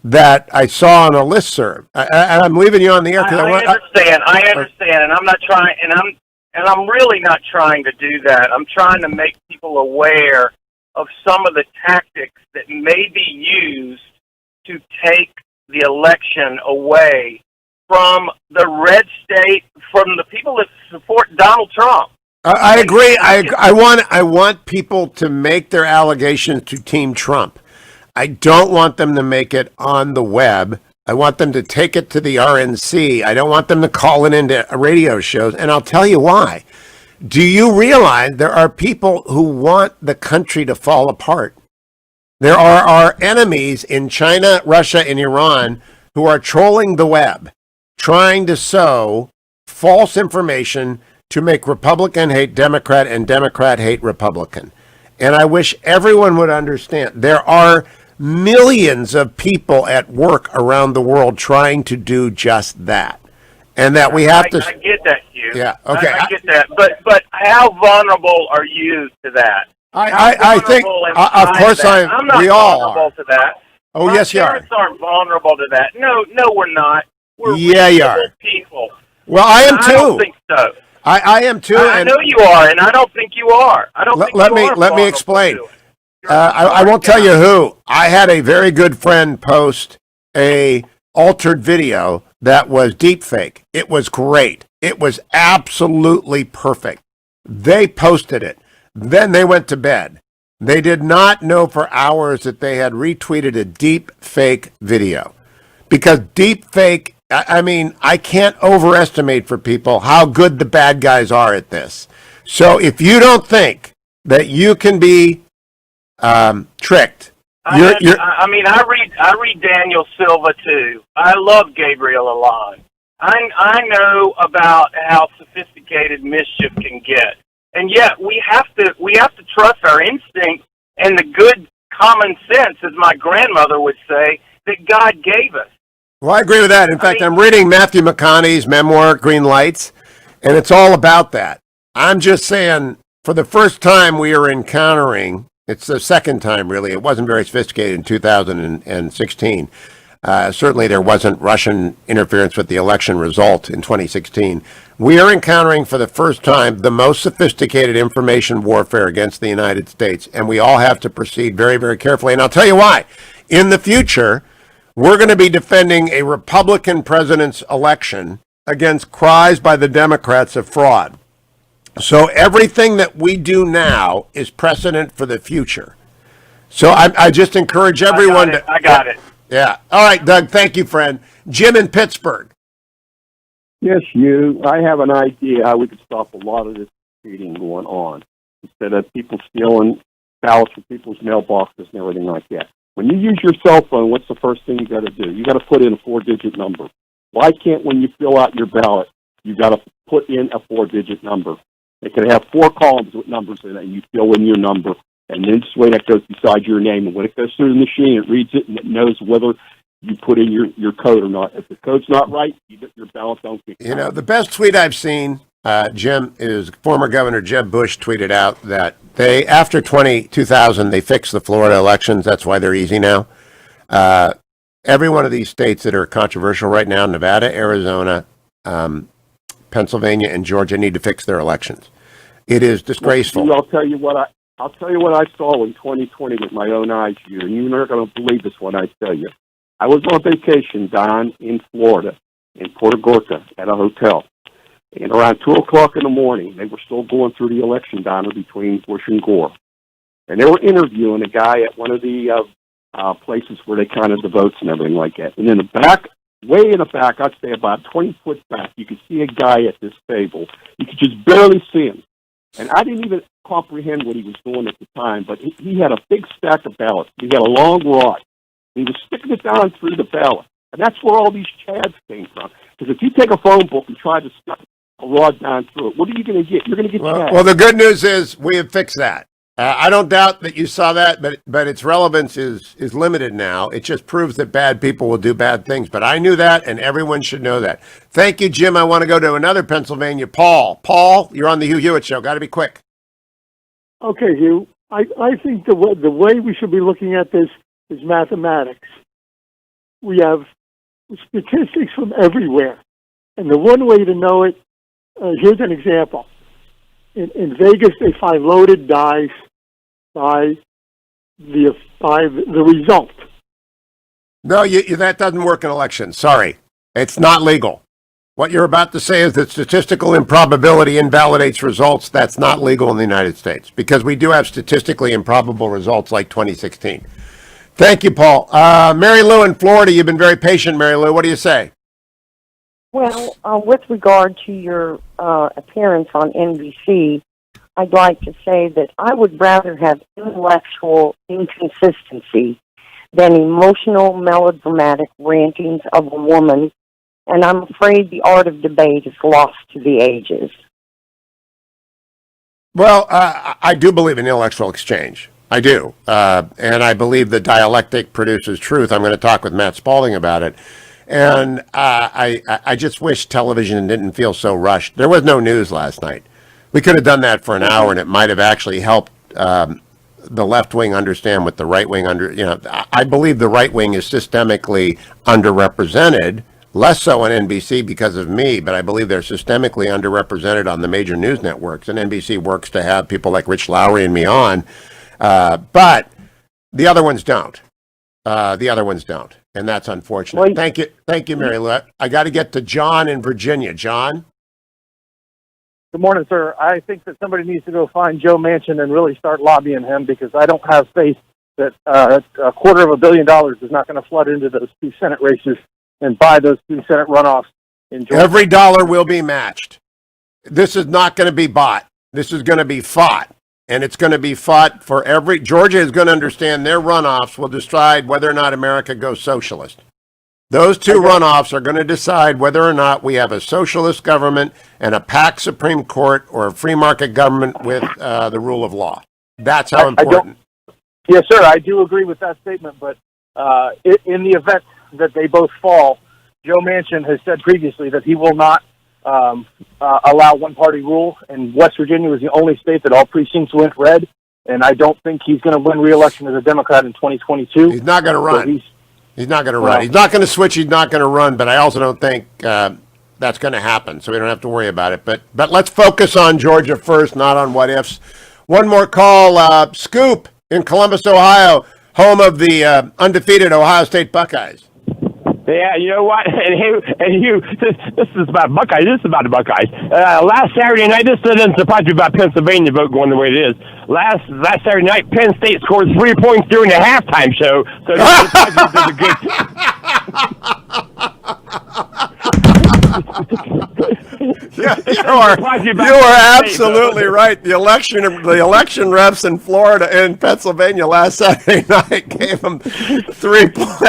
that I saw on a listserv. And I'm leaving you on the air. I understand, and I'm not trying, and I'm really not trying to do that. I'm trying to make people aware of some of the tactics that may be used to take the election away from the red state, from the people that support Donald Trump. I agree. I want people to make their allegations to Team Trump. I don't want them to make it on the web. I want them to take it to the RNC. I don't want them to call it into radio shows. And I'll tell you why. Do you realize there are people who want the country to fall apart? There are our enemies in China, Russia, and Iran who are trolling the web, trying to sow false information to make Republican hate Democrat and Democrat hate Republican. And I wish everyone would understand there are millions of people at work around the world trying to do just that. And that we have to... I get that, Hugh. Yeah, okay. I get that. But how vulnerable are you to that? I think, of course, I'm not we all vulnerable are. to that. Oh, My yes, you are. parents aren't vulnerable to that. No, we're not. We're Yeah, you reasonable are. people. Well, I am too. I don't think so. I am too. I know you are, and I don't think you are. I don't think let you me are let me vulnerable explain. to it. I won't tell you who. I had a very good friend post a altered video that was deep fake. It was great. It was absolutely perfect. They posted it. Then they went to bed. They did not know for hours that they had retweeted a deep fake video. Because deep fake, I mean, I can't overestimate for people how good the bad guys are at this. So if you don't think that you can be tricked, I read Daniel Silva too. I love Gabriel Alon. I know about how sophisticated mischief can get, and yet we have to trust our instinct and the good common sense, as my grandmother would say, that God gave us. Well, I agree with that. In fact, I'm reading Matthew McConaughey's memoir, Green Lights, and it's all about that. I'm just saying, for the first time we are encountering, it's the second time really, it wasn't very sophisticated in 2016. Certainly there wasn't Russian interference with the election result in 2016. We are encountering for the first time the most sophisticated information warfare against the United States, and we all have to proceed very, very carefully. And I'll tell you why. In the future, we're going to be defending a Republican president's election against cries by the Democrats of fraud. So everything that we do now is precedent for the future. So I just encourage everyone I got it. Yeah. All right, Doug. Thank you, friend. Jim in Pittsburgh. Yes, Hugh. I have an idea how we could stop a lot of this cheating going on. Instead of people stealing ballots from people's mailboxes and everything like that. When you use your cell phone, what's the first thing you got to do? You got to put in a 4-digit number. Why can't, when you fill out your ballot, you got to put in a 4-digit number? It could have 4 columns with numbers in it, and you fill in your number. And then this way that goes beside your name. And when it goes through the machine, it reads it, and it knows whether you put in your code or not. If the code's not right, your ballot don't get counted. You know, the best tweet I've seen, Jim, is former Governor Jeb Bush tweeted out that after 2000, they fixed the Florida elections. That's why they're easy now. Every one of these states that are controversial right now, Nevada, Arizona, Pennsylvania, and Georgia, need to fix their elections. It is disgraceful. I'll tell you what I saw in 2020 with my own eyes here, and you're not going to believe this when I tell you. I was on vacation down in Florida, in Puerto Gorka, at a hotel. And around 2 o'clock in the morning, they were still going through the election down there between Bush and Gore. And they were interviewing a guy at one of the places where they counted the votes and everything like that. And in the back, way in the back, I'd say about 20 foot back, you could see a guy at this table. You could just barely see him. And I didn't even comprehend what he was doing at the time, but he had a big stack of ballots. He had a long rod. He was sticking it down through the ballot. And that's where all these chads came from. Because if you take a phone book and try to stick a rod down through it, what are you going to get? You're going to get chads. Well, the good news is we have fixed that. I don't doubt that you saw that, but its relevance is limited now. It just proves that bad people will do bad things. But I knew that, and everyone should know that. Thank you, Jim. I want to go to another Pennsylvania. Paul, you're on the Hugh Hewitt Show. Got to be quick. Okay, Hugh. I think the way we should be looking at this is mathematics. We have statistics from everywhere. And the one way to know it, here's an example. In Vegas, they find loaded dice by the result. No, that doesn't work in elections. Sorry. It's not legal. What you're about to say is that statistical improbability invalidates results. That's not legal in the United States because we do have statistically improbable results like 2016. Thank you, Paul. Mary Lou in Florida, you've been very patient, Mary Lou. What do you say? Well, with regard to your appearance on NBC, I'd like to say that I would rather have intellectual inconsistency than emotional, melodramatic rantings of a woman, and I'm afraid the art of debate is lost to the ages. Well, I do believe in intellectual exchange. I do. And I believe that dialectic produces truth. I'm going to talk with Matt Spalding about it. And I just wish television didn't feel so rushed. There was no news last night. We could have done that for an hour, and it might have actually helped the left wing understand what the right wing I believe the right wing is systemically underrepresented, less so on NBC because of me, but I believe they're systemically underrepresented on the major news networks. And NBC works to have people like Rich Lowry and me on, but the other ones don't. And that's unfortunate. Well, thank you, Mary Lou. I got to get to John in Virginia. John? Good morning, sir. I think that somebody needs to go find Joe Manchin and really start lobbying him because I don't have faith that $250 million is not going to flood into those two Senate races and buy those two Senate runoffs in Georgia. Every dollar will be matched. This is not going to be bought. This is going to be fought. And it's going to be fought for Georgia is going to understand their runoffs will decide whether or not America goes socialist. Those two runoffs are going to decide whether or not we have a socialist government and a PAC Supreme Court or a free market government with the rule of law. That's how important. Yes, sir. I do agree with that statement. But in the event that they both fall, Joe Manchin has said previously that he will not allow one-party rule, and West Virginia was the only state that all precincts went red, and I don't think he's going to win re-election as a Democrat in 2022. He's not going to run. He's not going to run. He's not going to switch. He's not going to run, but I also don't think that's going to happen, so we don't have to worry about it. But let's focus on Georgia first, not on what-ifs. One more call. Scoop in Columbus, Ohio, home of the undefeated Ohio State Buckeyes. Yeah, you know what? And you, this is about Buckeyes. This is about the Buckeyes. Last Saturday night, this doesn't surprise me about Pennsylvania vote going the way it is. Last Saturday night, Penn State scored 3 points during the halftime show. So this is a good. You are absolutely right. The election reps in Florida and Pennsylvania last Saturday night gave them 3 points.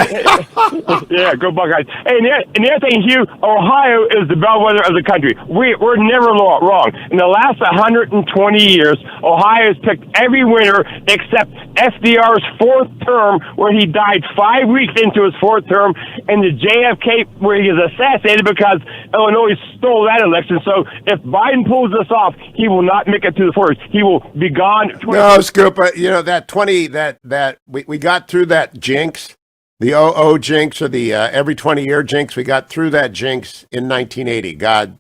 Yeah, go Buckeyes. Hey, and the other thing, Hugh, Ohio is the bellwether of the country. We're never wrong. In the last 120 years, Ohio has picked every winner except FDR's fourth term, where he died 5 weeks into his fourth term, and the JFK, where he was assassinated because Illinois stole that election. So if Biden pulls this off, he will not make it to the first. He will be gone. No, Scoop, we got through that jinx, the jinx, or the every 20-year jinx. We got through that jinx in 1980. God,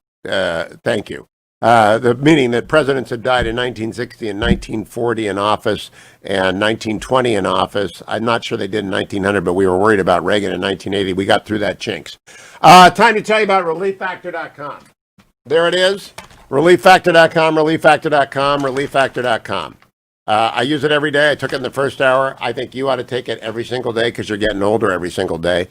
thank you. The meaning that presidents had died in 1960 and 1940 in office and 1920 in office. I'm not sure they did in 1900, but we were worried about Reagan in 1980. We got through that jinx. Time to tell you about ReliefFactor.com. There it is. ReliefFactor.com, ReliefFactor.com, ReliefFactor.com. I use it every day. I took it in the first hour. I think you ought to take it every single day because you're getting older every single day.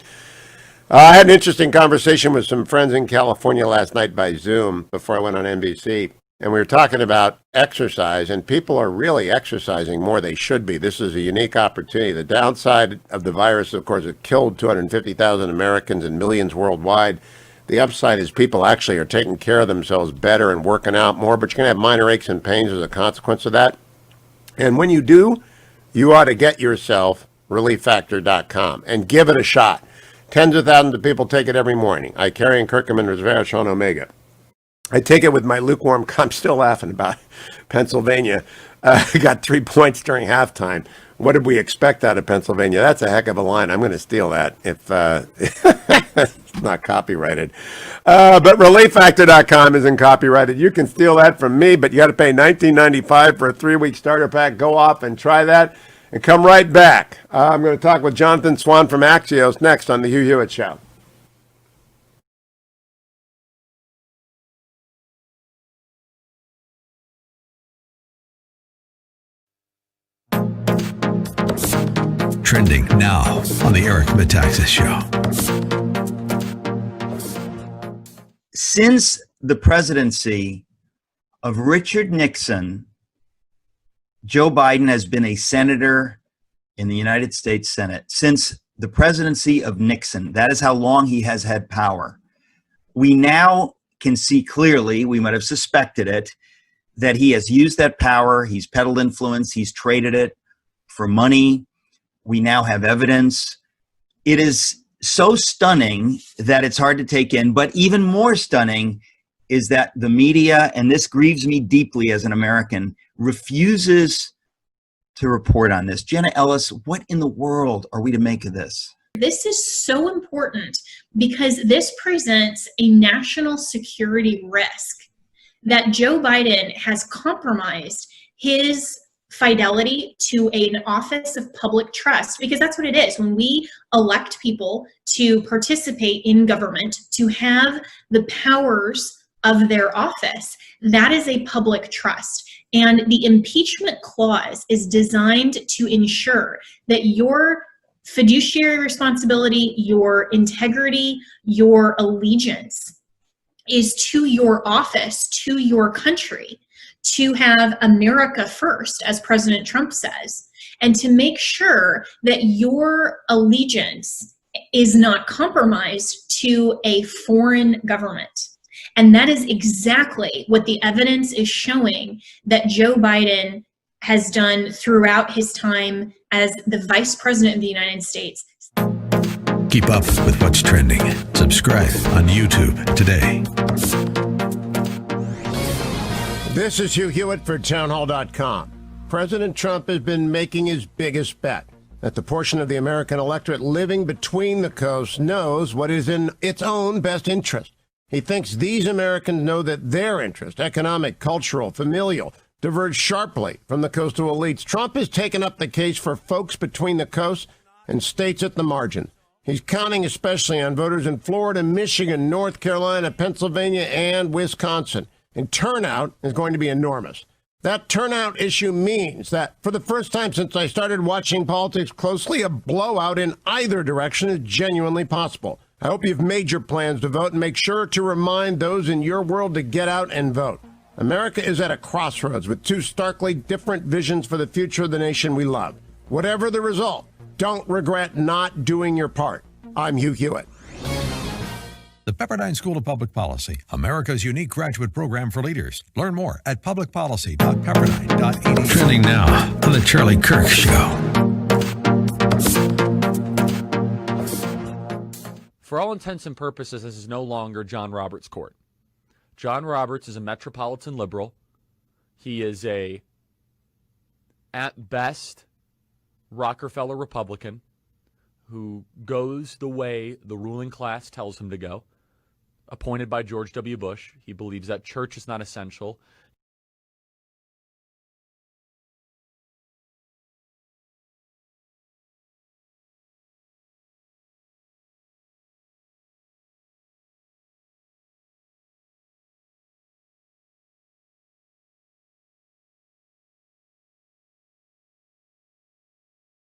I had an interesting conversation with some friends in California last night by Zoom before I went on NBC. And we were talking about exercise, and people are really exercising more they should be. This is a unique opportunity. The downside of the virus, of course, it killed 250,000 Americans and millions worldwide. The upside is people actually are taking care of themselves better and working out more, but you're going to have minor aches and pains as a consequence of that. And when you do, you ought to get yourself relieffactor.com and give it a shot. Tens of thousands of people take it every morning. I carry in Kirkman, Resveratrol, Omega. I take it with my lukewarm. I'm still laughing about Pennsylvania. Got 3 points during halftime. What did we expect out of Pennsylvania? That's a heck of a line. I'm going to steal that if it's not copyrighted. But relieffactor.com isn't copyrighted. You can steal that from me, but you got to pay $19.95 for a 3-week starter pack. Go off and try that and come right back. I'm going to talk with Jonathan Swan from Axios next on the Hugh Hewitt Show. Trending now on the Eric Metaxas Show. Since the presidency of Richard Nixon, Joe Biden has been a senator in the United States Senate. Since the presidency of Nixon, that is how long he has had power. We now can see clearly, we might have suspected it, that he has used that power, he's peddled influence, he's traded it for money. We now have evidence. It is so stunning that it's hard to take in, but even more stunning is that the media, and this grieves me deeply as an American, refuses to report on this. Jenna Ellis, what in the world are we to make of this? This is so important because this presents a national security risk that Joe Biden has compromised his fidelity to an office of public trust, because that's what it is. When we elect people to participate in government, to have the powers of their office, that is a public trust. And the impeachment clause is designed to ensure that your fiduciary responsibility, your integrity, your allegiance is to your office, to your country, to have America first, as President Trump says, and to make sure that your allegiance is not compromised to a foreign government. And that is exactly what the evidence is showing that Joe Biden has done throughout his time as the Vice President of the United States. Keep up with what's trending. Subscribe on YouTube today. This is Hugh Hewitt for townhall.com. President Trump has been making his biggest bet that the portion of the American electorate living between the coasts knows what is in its own best interest. He thinks these Americans know that their interest, economic, cultural, familial, diverge sharply from the coastal elites. Trump has taken up the case for folks between the coasts and states at the margin. He's counting especially on voters in Florida, Michigan, North Carolina, Pennsylvania, and Wisconsin. And turnout is going to be enormous. That turnout issue means that for the first time since I started watching politics closely, a blowout in either direction is genuinely possible. I hope you've made your plans to vote and make sure to remind those in your world to get out and vote. America is at a crossroads with two starkly different visions for the future of the nation we love. Whatever the result, don't regret not doing your part. I'm Hugh Hewitt. The Pepperdine School of Public Policy, America's unique graduate program for leaders. Learn more at publicpolicy.pepperdine.edu. Trending now on the Charlie Kirk Show. For all intents and purposes, this is no longer John Roberts' court. John Roberts is a metropolitan liberal. He is at best, Rockefeller Republican who goes the way the ruling class tells him to go. Appointed by George W. Bush. He believes that church is not essential.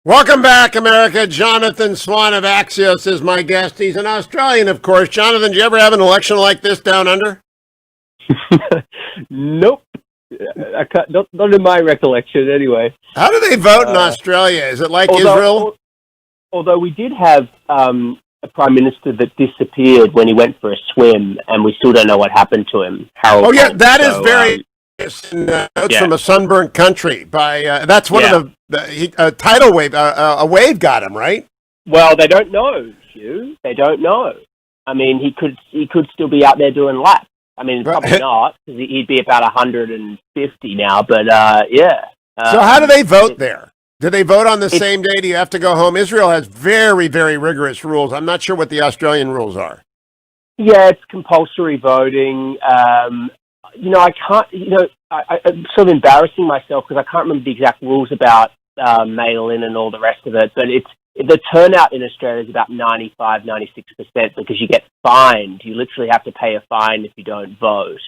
Welcome back, America. Jonathan Swan of Axios is my guest. He's an Australian, of course. Jonathan, did you ever have an election like this down under? Nope. I can't, not in my recollection, anyway. How do they vote in Australia? Is it like Israel? Although we did have a prime minister that disappeared when he went for a swim, and we still don't know what happened to him. Harold. Oh yeah, that is very notes from a sunburnt country. By that's one of the tidal wave. A wave got him, right? Well, they don't know, Hugh. They don't know. I mean, he could still be out there doing laps. I mean, probably not, because he'd be about 150 now. But yeah. So how do they vote there? Do they vote on the same day? Do you have to go home? Israel has very, very rigorous rules. I'm not sure what the Australian rules are. Yeah, it's compulsory voting. I can't. I'm sort of embarrassing myself because I can't remember the exact rules about mail-in and all the rest of it. But the turnout in Australia is about 95, 96% because you get fined. You literally have to pay a fine if you don't vote.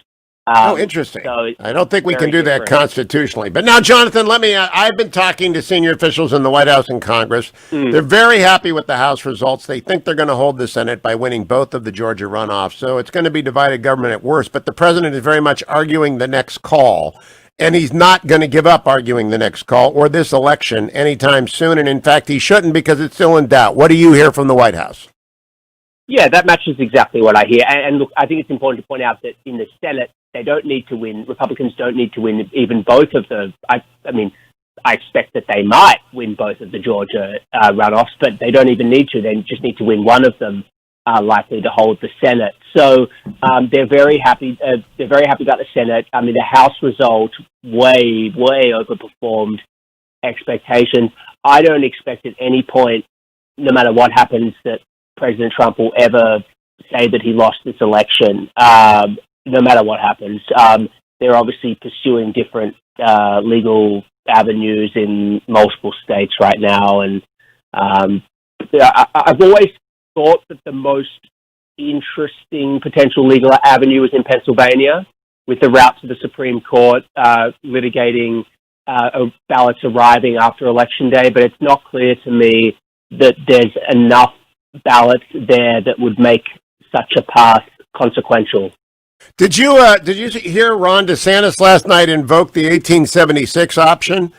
Interesting. So I don't think we can do that different. constitutionally. But now, Jonathan, I've been talking to senior officials in the White House and Congress. They're very happy with the House results. They think they're going to hold the Senate by winning both of the Georgia runoffs. So it's going to be divided government at worst. But the president is very much arguing the next call. And he's not going to give up arguing the next call or this election anytime soon. And in fact, he shouldn't because it's still in doubt. What do you hear from the White House? Yeah, that matches exactly what I hear. And look, I think it's important to point out that in the Senate, they don't need to win. Republicans don't need to win even both of the. I expect that they might win both of the Georgia runoffs, but they don't even need to. They just need to win one of them. Likely to hold the Senate. So they're very happy. They're very happy about the Senate. I mean, the House result way overperformed expectations. I don't expect at any point, no matter what happens, that President Trump will ever say that he lost this election. No matter what happens, they're obviously pursuing different legal avenues in multiple states right now, and I've always thought that the most interesting potential legal avenue is in Pennsylvania, with the route to the Supreme Court litigating ballots arriving after Election Day. But it's not clear to me that there's enough ballots there that would make such a path consequential. Did you hear Ron DeSantis last night invoke the 1876 option,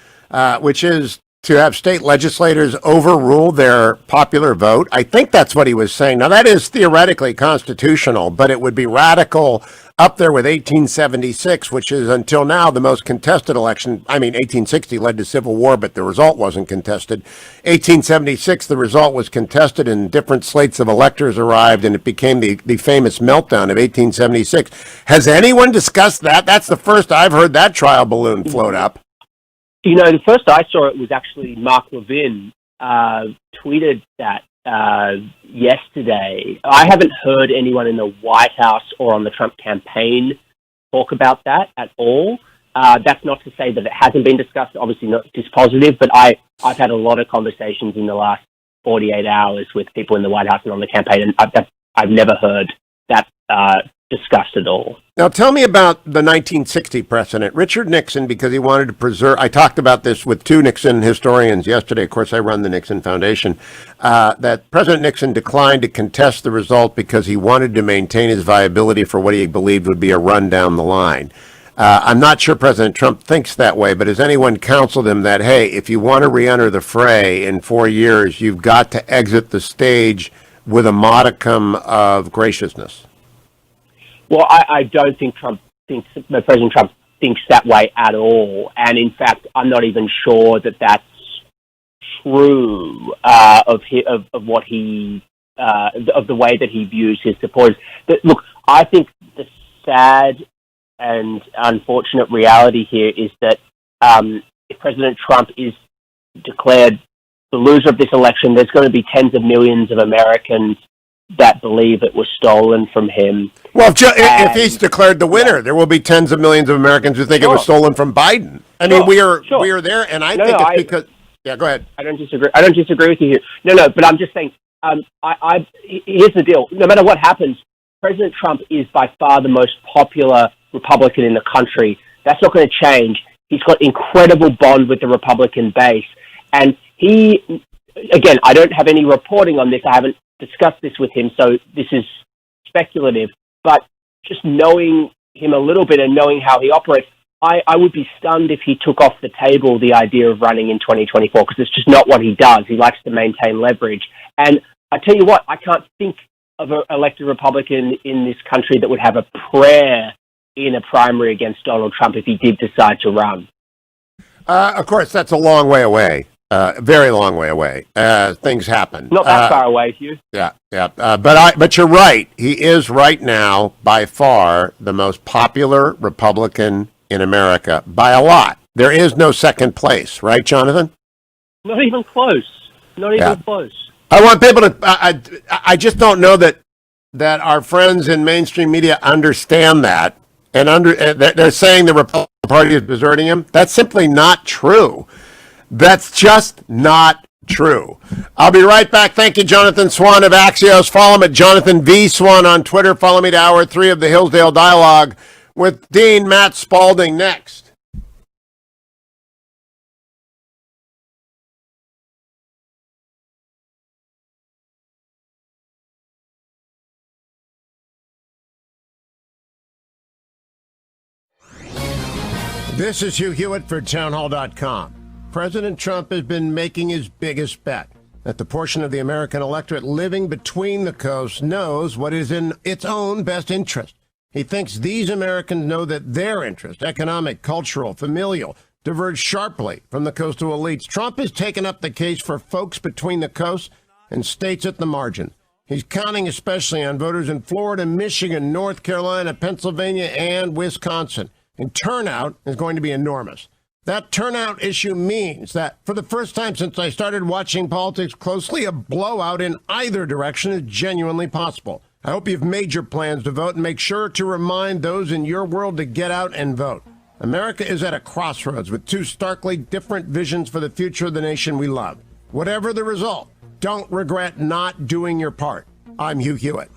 which is to have state legislators overrule their popular vote? I think that's what he was saying. Now, that is theoretically constitutional, but it would be radical up there with 1876, which is until now the most contested election. I mean, 1860 led to civil war, but the result wasn't contested. 1876, the result was contested and different slates of electors arrived, and it became the famous meltdown of 1876. Has anyone discussed that? That's the first I've heard that trial balloon float up. The first I saw it was actually Mark Levin tweeted that yesterday. I haven't heard anyone in the White House or on the Trump campaign talk about that at all. That's not to say that it hasn't been discussed, obviously not dispositive, but I've had a lot of conversations in the last 48 hours with people in the White House and on the campaign, and I've never heard that discussed at all. Now, tell me about the 1960 precedent. Richard Nixon, because he wanted to preserve, I talked about this with two Nixon historians yesterday. Of course, I run the Nixon Foundation, that President Nixon declined to contest the result because he wanted to maintain his viability for what he believed would be a run down the line. I'm not sure President Trump thinks that way, but has anyone counseled him that, hey, if you want to re-enter the fray in 4 years, you've got to exit the stage with a modicum of graciousness? Well, I don't think President Trump thinks that way at all. And in fact, I'm not even sure that that's true of what he of the way that he views his supporters. But look, I think the sad and unfortunate reality here is that if President Trump is declared the loser of this election, there's going to be tens of millions of Americans that believe it was stolen from him. Well, if he's declared the winner, there will be tens of millions of Americans who think it was stolen from Biden. I mean, we are there, and I think it's because. Yeah, go ahead. I don't disagree with you here. No, but I'm just saying. Here's the deal. No matter what happens, President Trump is by far the most popular Republican in the country. That's not going to change. He's got incredible bond with the Republican base, and he, again, I don't have any reporting on this. I haven't discussed this with him, so this is speculative. But just knowing him a little bit and knowing how he operates, I would be stunned if he took off the table the idea of running in 2024, because it's just not what he does. He likes to maintain leverage. And I tell you what, I can't think of an elected Republican in this country that would have a prayer in a primary against Donald Trump if he did decide to run. Of course, that's a long way away. Very long way away. Things happen. Not that far away, Hugh. Yeah. But you're right. He is right now by far the most popular Republican in America by a lot. There is no second place, right, Jonathan? Not even close. Not even close. I want people to. I just don't know that our friends in mainstream media understand that, and they're saying the Republican Party is deserting him. That's simply not true. That's just not true. I'll be right back. Thank you, Jonathan Swan of Axios. Follow him at Jonathan V. Swan on Twitter. Follow me to Hour 3 of the Hillsdale Dialogue with Dean Matt Spalding next. This is Hugh Hewitt for townhall.com. President Trump has been making his biggest bet that the portion of the American electorate living between the coasts knows what is in its own best interest. He thinks these Americans know that their interest, economic, cultural, familial, diverge sharply from the coastal elites. Trump has taken up the case for folks between the coasts and states at the margin. He's counting especially on voters in Florida, Michigan, North Carolina, Pennsylvania, and Wisconsin. And turnout is going to be enormous. That turnout issue means that for the first time since I started watching politics closely, a blowout in either direction is genuinely possible. I hope you've made your plans to vote and make sure to remind those in your world to get out and vote. America is at a crossroads with two starkly different visions for the future of the nation we love. Whatever the result, don't regret not doing your part. I'm Hugh Hewitt.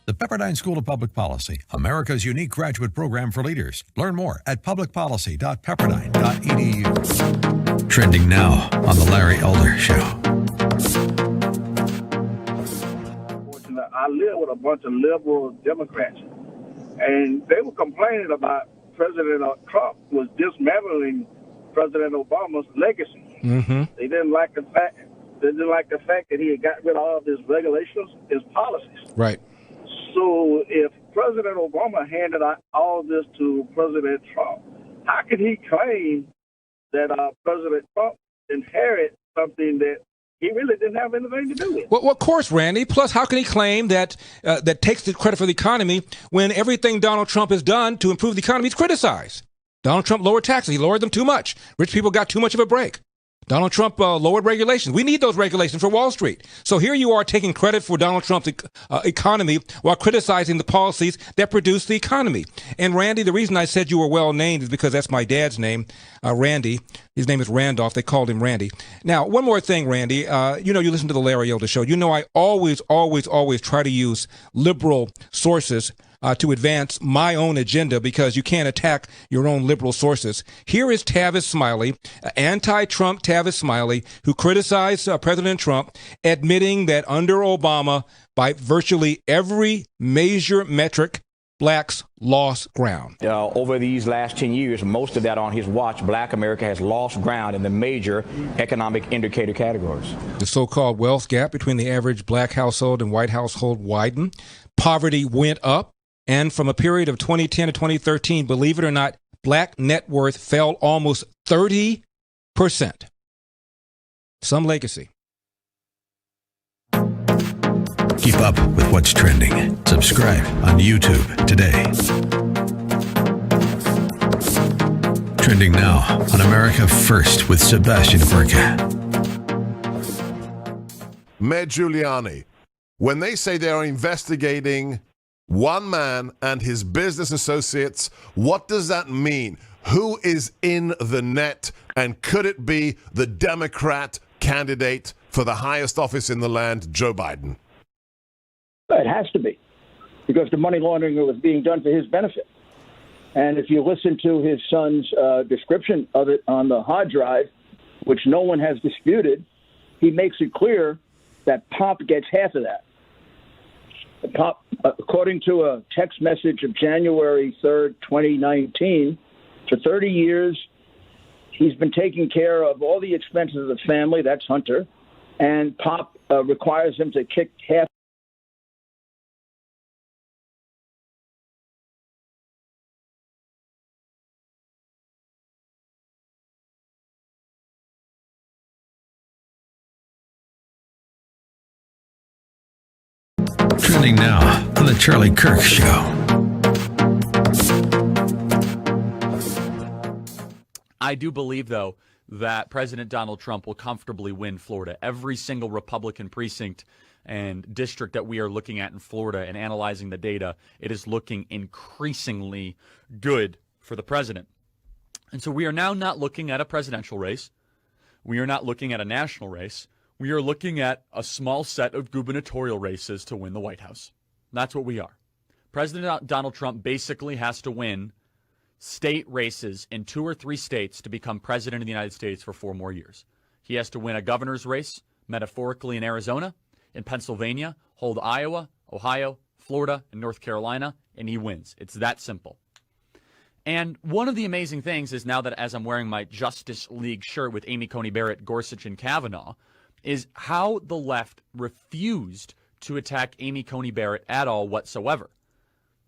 The Pepperdine School of Public Policy, America's unique graduate program for leaders. Learn more at publicpolicy.pepperdine.edu. Trending now on The Larry Elder Show. I live with a bunch of liberal Democrats, and they were complaining about President Trump was dismantling President Obama's legacy. Mm-hmm. They didn't like the fact that he had got rid of all of his regulations, his policies. Right. So if President Obama handed out all of this to President Trump, how could he claim that President Trump inherited something that he really didn't have anything to do with? Well, of course, Randy. Plus, how can he claim that that takes the credit for the economy when everything Donald Trump has done to improve the economy is criticized? Donald Trump lowered taxes. He lowered them too much. Rich people got too much of a break. Donald Trump lowered regulations. We need those regulations for Wall Street. So here you are taking credit for Donald Trump's economy while criticizing the policies that produce the economy. And Randy, the reason I said you were well named is because that's my dad's name, Randy. His name is Randolph. They called him Randy. Now, one more thing, Randy. You listen to the Larry Elder Show. You know I always try to use liberal sources to advance my own agenda, because you can't attack your own liberal sources. Here is Tavis Smiley, anti-Trump Tavis Smiley, who criticized President Trump, admitting that under Obama, by virtually every major metric, blacks lost ground. Over these last 10 years, most of that on his watch, black America has lost ground in the major economic indicator categories. The so-called wealth gap between the average black household and white household widened. Poverty went up. And from a period of 2010 to 2013, believe it or not, black net worth fell almost 30%. Some legacy. Keep up with what's trending. Subscribe on YouTube today. Trending now on America First with Sebastian Gorka. Mayor Giuliani, when they say they are investigating one man and his business associates, what does that mean? Who is in the net? And could it be the Democrat candidate for the highest office in the land, Joe Biden? It has to be, because the money laundering was being done for his benefit. And if you listen to his son's description of it on the hard drive, which no one has disputed, he makes it clear that Pop gets half of that. according to a text message of January 3rd, 2019, for 30 years, he's been taking care of all the expenses of the family. That's Hunter. And Pop requires him to kick half. Trending now on the Charlie Kirk Show. I do believe, though, that President Donald Trump will comfortably win Florida. Every single Republican precinct and district that we are looking at in Florida and analyzing the data, it is looking increasingly good for the president. And so we are now not looking at a presidential race. We are not looking at a national race. We are looking at a small set of gubernatorial races to win the White House. That's what we are. President Donald Trump basically has to win state races in 2 or 3 states to become president of the United States for 4 more years. He has to win a governor's race, metaphorically in Arizona, in Pennsylvania, hold Iowa, Ohio, Florida, and North Carolina, and he wins. It's that simple. And one of the amazing things is now that as I'm wearing my Justice League shirt with Amy Coney Barrett, Gorsuch, and Kavanaugh, is how the left refused to attack Amy Coney Barrett at all whatsoever.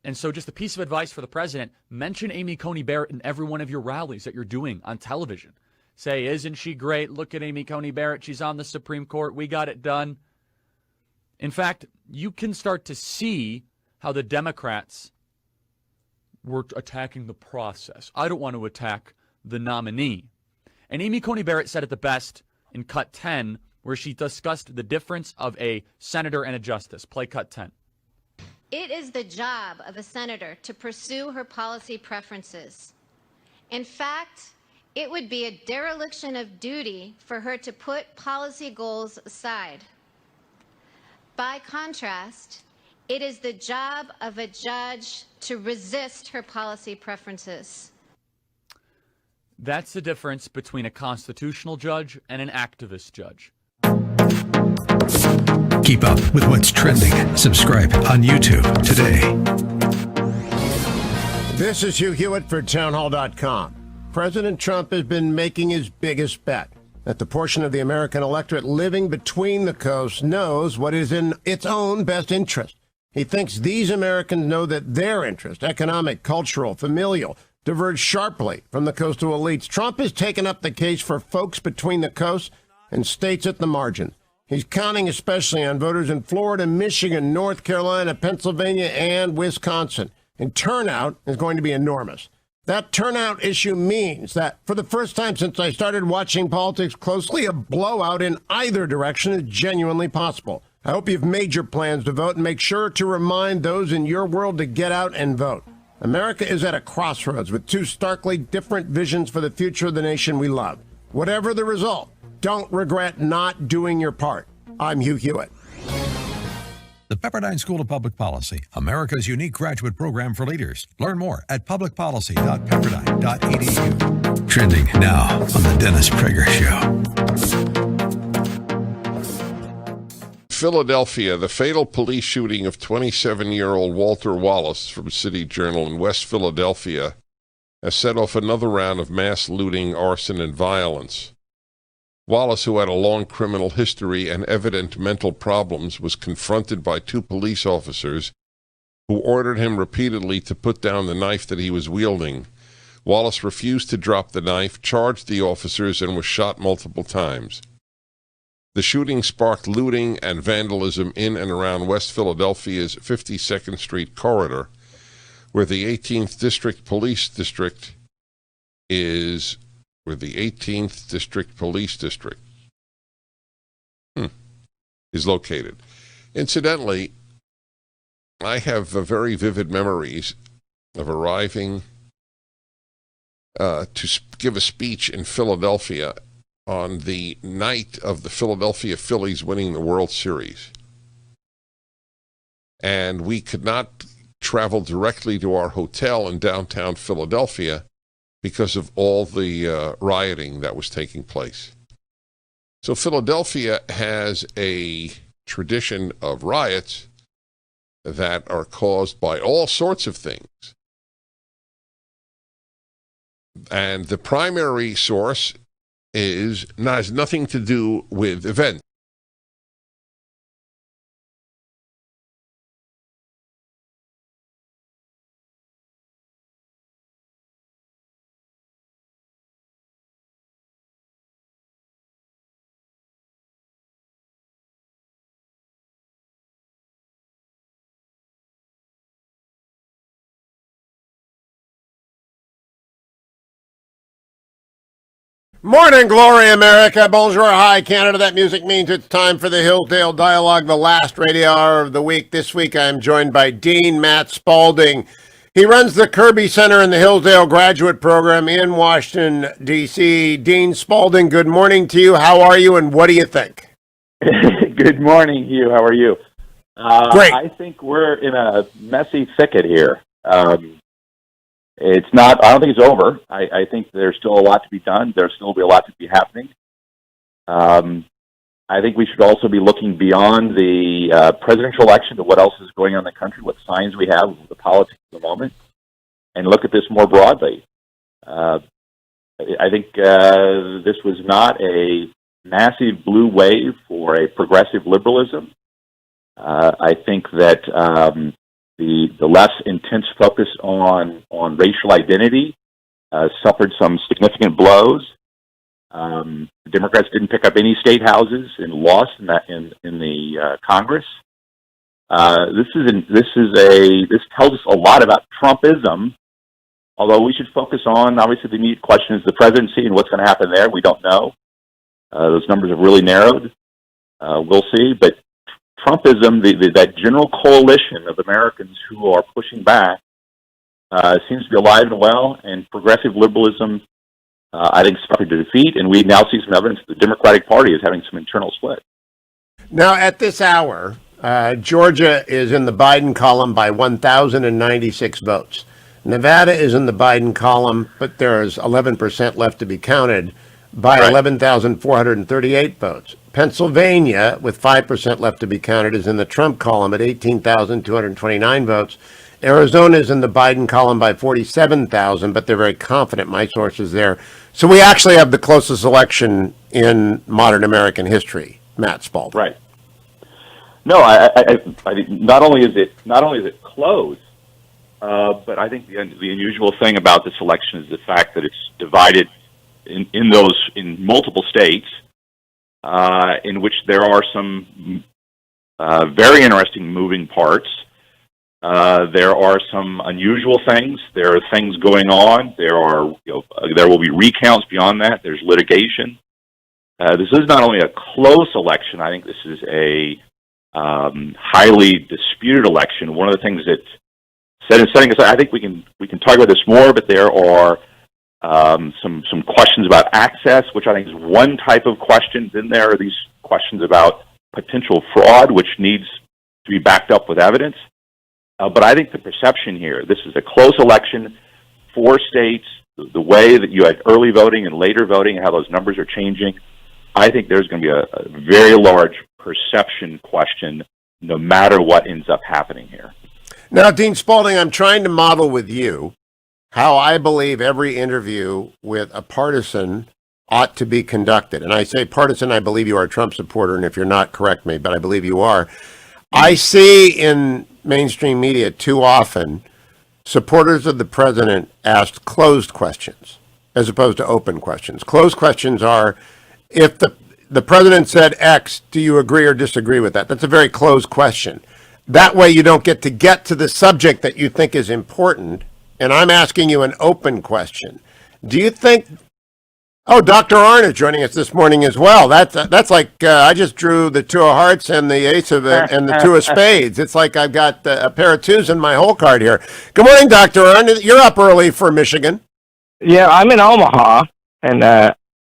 And so just a piece of advice for the president, mention Amy Coney Barrett in every one of your rallies that you're doing on television. Say, isn't she great? Look at Amy Coney Barrett. She's on the Supreme Court. We got it done. In fact, you can start to see how the Democrats were attacking the process. I don't want to attack the nominee. And Amy Coney Barrett said it the best in Cut 10, where she discussed the difference of a senator and a justice. Play Cut 10. It is the job of a senator to pursue her policy preferences. In fact, it would be a dereliction of duty for her to put policy goals aside. By contrast, it is the job of a judge to resist her policy preferences. That's the difference between a constitutional judge and an activist judge. Keep up with what's trending. Subscribe on YouTube today. This is Hugh Hewitt for townhall.com. President Trump has been making his biggest bet that the portion of the American electorate living between the coasts knows what is in its own best interest. He thinks these Americans know that their interest, economic, cultural, familial, diverge sharply from the coastal elites. Trump has taken up the case for folks between the coasts and states at the margin. He's counting especially on voters in Florida, Michigan, North Carolina, Pennsylvania, and Wisconsin. And turnout is going to be enormous. That turnout issue means that for the first time since I started watching politics closely, a blowout in either direction is genuinely possible. I hope you've made your plans to vote and make sure to remind those in your world to get out and vote. America is at a crossroads with 2 starkly different visions for the future of the nation we love. Whatever the result, don't regret not doing your part. I'm Hugh Hewitt. The Pepperdine School of Public Policy, America's unique graduate program for leaders. Learn more at publicpolicy.pepperdine.edu. Trending now on the Dennis Prager Show. Philadelphia, the fatal police shooting of 27-year-old Walter Wallace from City Journal in West Philadelphia has set off another round of mass looting, arson, and violence. Wallace, who had a long criminal history and evident mental problems, was confronted by 2 police officers who ordered him repeatedly to put down the knife that he was wielding. Wallace refused to drop the knife, charged the officers, and was shot multiple times. The shooting sparked looting and vandalism in and around West Philadelphia's 52nd Street corridor, where the 18th District Police District is located. Incidentally, I have very vivid memories of arriving to give a speech in Philadelphia on the night of the Philadelphia Phillies winning the World Series. And we could not travel directly to our hotel in downtown Philadelphia because of all the rioting that was taking place. So Philadelphia has a tradition of riots that are caused by all sorts of things. And the primary source has nothing to do with events. Morning, glory, America. Bonjour, hi, Canada. That music means it's time for the Hillsdale Dialogue, the last radio hour of the week. This week, I am joined by Dean Matt Spalding. He runs the Kirby Center in the Hillsdale Graduate Program in Washington, D.C. Dean Spalding, good morning to you. How are you, and what do you think? Good morning, Hugh. How are you? Great. I think we're in a messy thicket here. It's not. I don't think it's over. I think there's still a lot to be done. There's still be a lot to be happening. I think we should also be looking beyond the presidential election to what else is going on in the country, what signs we have of the politics of the moment, and look at this more broadly. I think this was not a massive blue wave for a progressive liberalism. I think that the less intense focus on racial identity suffered some significant blows. The Democrats didn't pick up any state houses and lost in the Congress. This tells us a lot about Trumpism. Although we should focus on, obviously, the immediate question is the presidency and what's going to happen there. We don't know. Those numbers have really narrowed. We'll see, but Trumpism, that general coalition of Americans who are pushing back, seems to be alive and well, and progressive liberalism, I think, suffered to defeat, and we now see some evidence that the Democratic Party is having some internal split. Now, at this hour, Georgia is in the Biden column by 1,096 votes. Nevada is in the Biden column, but there's 11% left to be counted, by 11,438 votes. Pennsylvania, with 5% left to be counted, is in the Trump column at 18,229 votes. Arizona is in the Biden column by 47,000, but they're very confident, my sources there. So we actually have the closest election in modern American history, Matt Spalding. Right. No, I think not only is it close, but I think the unusual thing about this election is the fact that it's divided in multiple states, in which there are some very interesting moving parts. There are some unusual things. There are things going on. There will be recounts beyond that. There's litigation. This is not only a close election. I think this is a highly disputed election. One of the things that setting aside, I think we can talk about this more, but there are some questions about access, which I think is one type of question. Then there are these questions about potential fraud, which needs to be backed up with evidence. But I think the perception here, this is a close election, 4 states, the way that you had early voting and later voting and how those numbers are changing, I think there's going to be a very large perception question no matter what ends up happening here. Now, Dean Spalding, I'm trying to model with you how I believe every interview with a partisan ought to be conducted. And I say partisan, I believe you are a Trump supporter, and if you're not, correct me, but I believe you are. I see in mainstream media too often supporters of the president asked closed questions as opposed to open questions. Closed questions are, if the president said X, do you agree or disagree with that? That's a very closed question. That way you don't get to the subject that you think is important. And I'm asking you an open question. Do you think... Oh, Dr. Arnn is joining us this morning as well. That's like I just drew the 2 of hearts and the ace of and the 2 of spades. It's like I've got a pair of 2s in my hole card here. Good morning, Dr. Arnn. You're up early for Michigan. Yeah, I'm in Omaha, and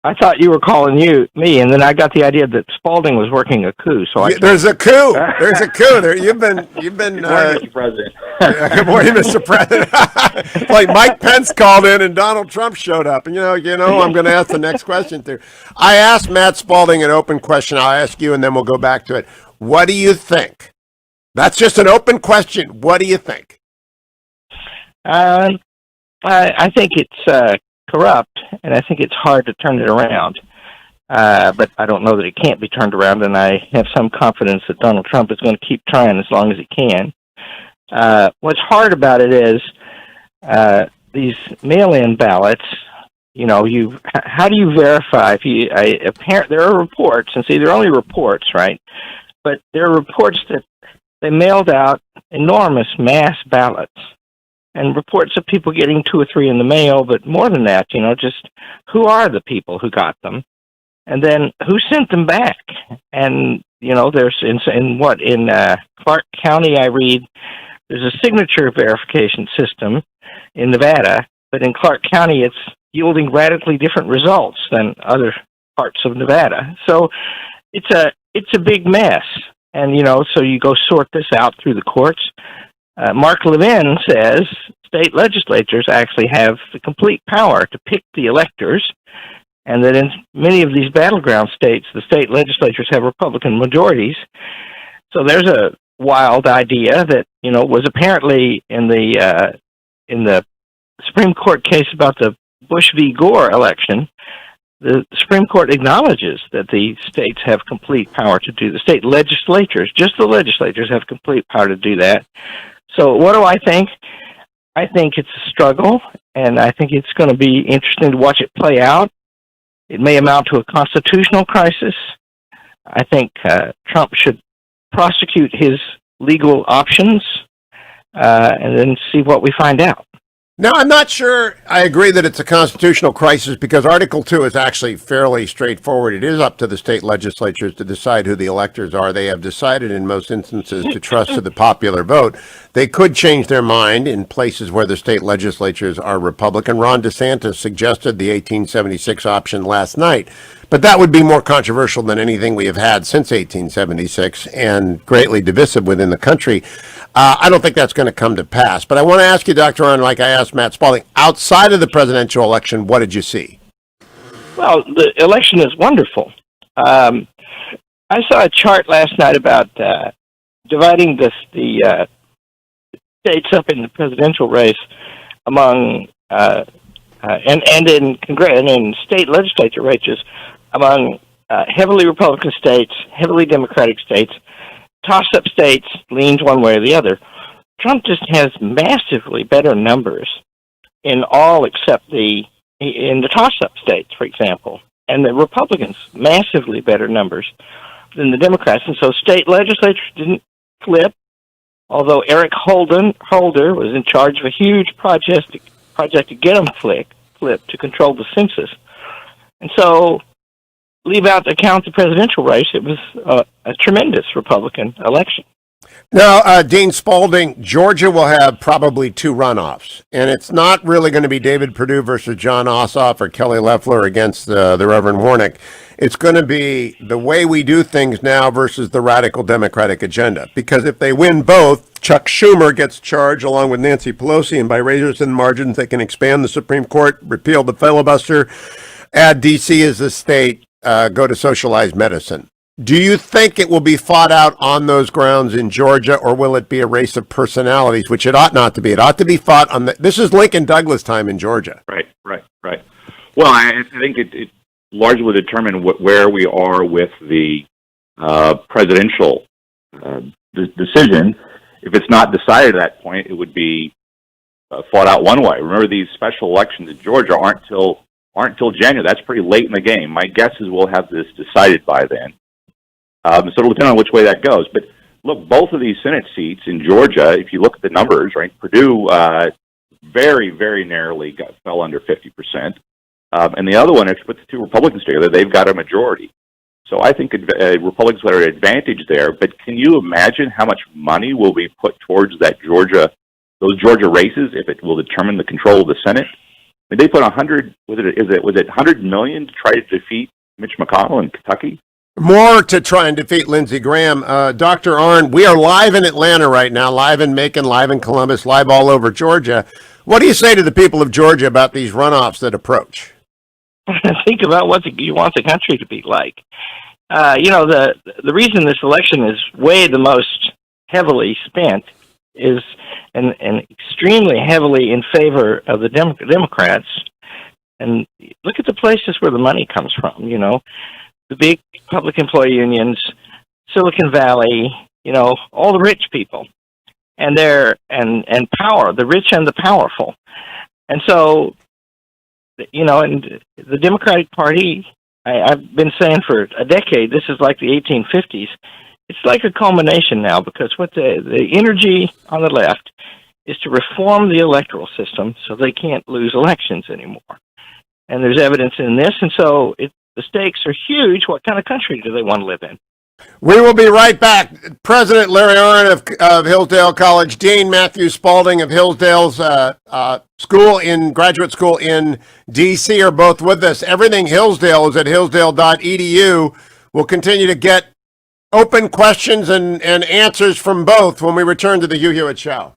I thought you were calling me, and then I got the idea that Spalding was working a coup. So there's a coup. There's a coup. There, you've been. Good morning, Mr. President. Good morning, Mr. President. Like Mike Pence called in and Donald Trump showed up, and you know, I'm going to ask the next question too. I asked Matt Spalding an open question. I'll ask you, and then we'll go back to it. What do you think That's just an open question. What do you think? I think it's corrupt, and I think it's hard to turn it around. But I don't know that it can't be turned around, and I have some confidence that Donald Trump is going to keep trying as long as he can. What's hard about it is these mail-in ballots. You know, how do you verify if there are reports, and see, they're only reports, right? But there are reports that they mailed out enormous mass ballots, and reports of people getting 2 or 3 in the mail, but more than that, you know, just who are the people who got them, and then who sent them back. And you know, there's in Clark County, I read there's a signature verification system in Nevada, but in Clark County, it's yielding radically different results than other parts of Nevada. So it's a big mess, and you know, so you go sort this out through the courts. Mark Levin says state legislatures actually have the complete power to pick the electors, and that in many of these battleground states, the state legislatures have Republican majorities. So there's a wild idea that, you know, was apparently in the Supreme Court case about the Bush v. Gore election. The Supreme Court acknowledges that the states have complete power to do the state legislatures, just the legislatures have complete power to do that. So what do I think? I think it's a struggle, and I think it's going to be interesting to watch it play out. It may amount to a constitutional crisis. I think Trump should prosecute his legal options and then see what we find out. No, I'm not sure I agree that it's a constitutional crisis, because Article 2 is actually fairly straightforward. It is up to the state legislatures to decide who the electors are. They have decided in most instances to trust to the popular vote. They could change their mind in places where the state legislatures are Republican. Ron DeSantis suggested the 1876 option last night, but that would be more controversial than anything we have had since 1876 and greatly divisive within the country. I don't think that's going to come to pass. But I want to ask you, Dr. Arnn, like I asked Matt Spalding, outside of the presidential election, what did you see? Well, the election is wonderful. I saw a chart last night about dividing the states up in the presidential race among and in state legislature races among heavily Republican states, heavily Democratic states. Toss-up states leans one way or the other. Trump just has massively better numbers in all except in the toss-up states, for example. And the Republicans, massively better numbers than the Democrats. And so state legislatures didn't flip, although Eric Holder was in charge of a huge project to get them flipped to control the census. And so leave out the count the presidential race, it was a tremendous Republican election. Now, Dean Spalding, Georgia will have probably 2 runoffs, and it's not really going to be David Perdue versus John Ossoff or Kelly Loeffler against the Reverend Warnock. It's going to be the way we do things now versus the radical Democratic agenda, because if they win both, Chuck Schumer gets charged along with Nancy Pelosi, and by razors and margins, they can expand the Supreme Court, repeal the filibuster, add D.C. as a state, go to socialized medicine. Do you think it will be fought out on those grounds in Georgia, or will it be a race of personalities, which it ought not to be? It ought to be fought on this is Lincoln Douglas time in Georgia. Right. Well, I think it largely will determine where we are with the presidential decision. If it's not decided at that point, it would be fought out one way. Remember, these special elections in Georgia aren't till January. That's pretty late in the game. My guess is we'll have this decided by then. So it'll depend on which way that goes. But look, both of these Senate seats in Georgia, if you look at the numbers, right, Purdue very, very narrowly fell under 50%. And the other one, if you put the 2 Republicans together, they've got a majority. So I think Republicans are at an advantage there. But can you imagine how much money will be put towards those Georgia races if it will determine the control of the Senate? I mean, they put was it $100 million to try to defeat Mitch McConnell in Kentucky? More to try and defeat Lindsey Graham. Dr. Arnn, we are live in Atlanta right now, live in Macon, live in Columbus, live all over Georgia. What do you say to the people of Georgia about these runoffs that approach? Think about what you want the country to be like. The reason this election is way the most heavily spent is and extremely heavily in favor of the Democrats. And look at the places where the money comes from, you know, the big public employee unions, Silicon Valley, you know, all the rich people and power, the rich and the powerful. And so, you know, and the Democratic Party, I've been saying for a decade, this is like the 1850s. It's like a culmination now, because what the energy on the left is to reform the electoral system so they can't lose elections anymore. And there's evidence in this, and so the stakes are huge. What kind of country do they want to live in? We will be right back. President Larry Arnn of Hillsdale College, Dean Matthew Spalding of Hillsdale's graduate school in D.C. are both with us. Everything Hillsdale is at hillsdale.edu. We'll continue to get open questions and answers from both when we return to the Hugh Hewitt Show.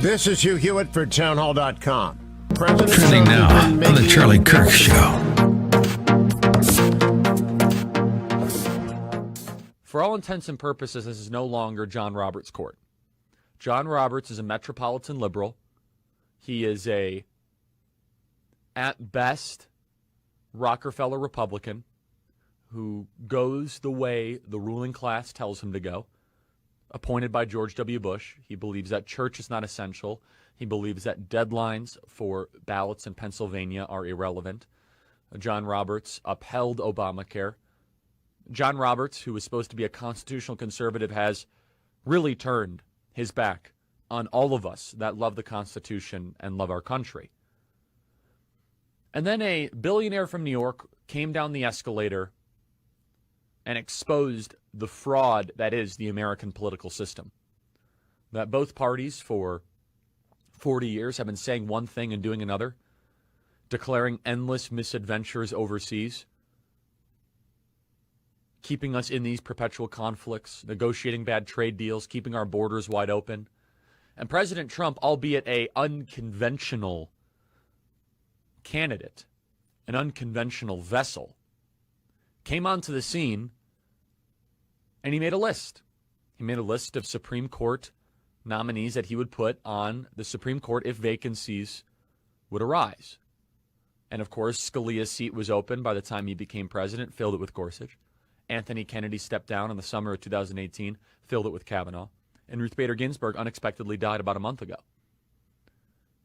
This is Hugh Hewitt for townhall.com. Trending now on the Charlie Kirk Show. For all intents and purposes, this is no longer John Roberts' court. John Roberts is a metropolitan liberal. He is at best, Rockefeller Republican who goes the way the ruling class tells him to go. Appointed by George W. Bush. He believes that church is not essential. He believes that deadlines for ballots in Pennsylvania are irrelevant. John Roberts upheld Obamacare. John Roberts, who was supposed to be a constitutional conservative, has really turned his back on all of us that love the Constitution and love our country. And then a billionaire from New York came down the escalator and exposed the fraud that is the American political system. That both parties for 40 years have been saying one thing and doing another, declaring endless misadventures overseas, keeping us in these perpetual conflicts, negotiating bad trade deals, keeping our borders wide open. And President Trump, albeit an unconventional candidate, an unconventional vessel, came onto the scene and he made a list. He made a list of Supreme Court nominees that he would put on the Supreme Court if vacancies would arise. And of course, Scalia's seat was open by the time he became president, filled it with Gorsuch. Anthony Kennedy stepped down in the summer of 2018, filled it with Kavanaugh. And Ruth Bader Ginsburg unexpectedly died about a month ago.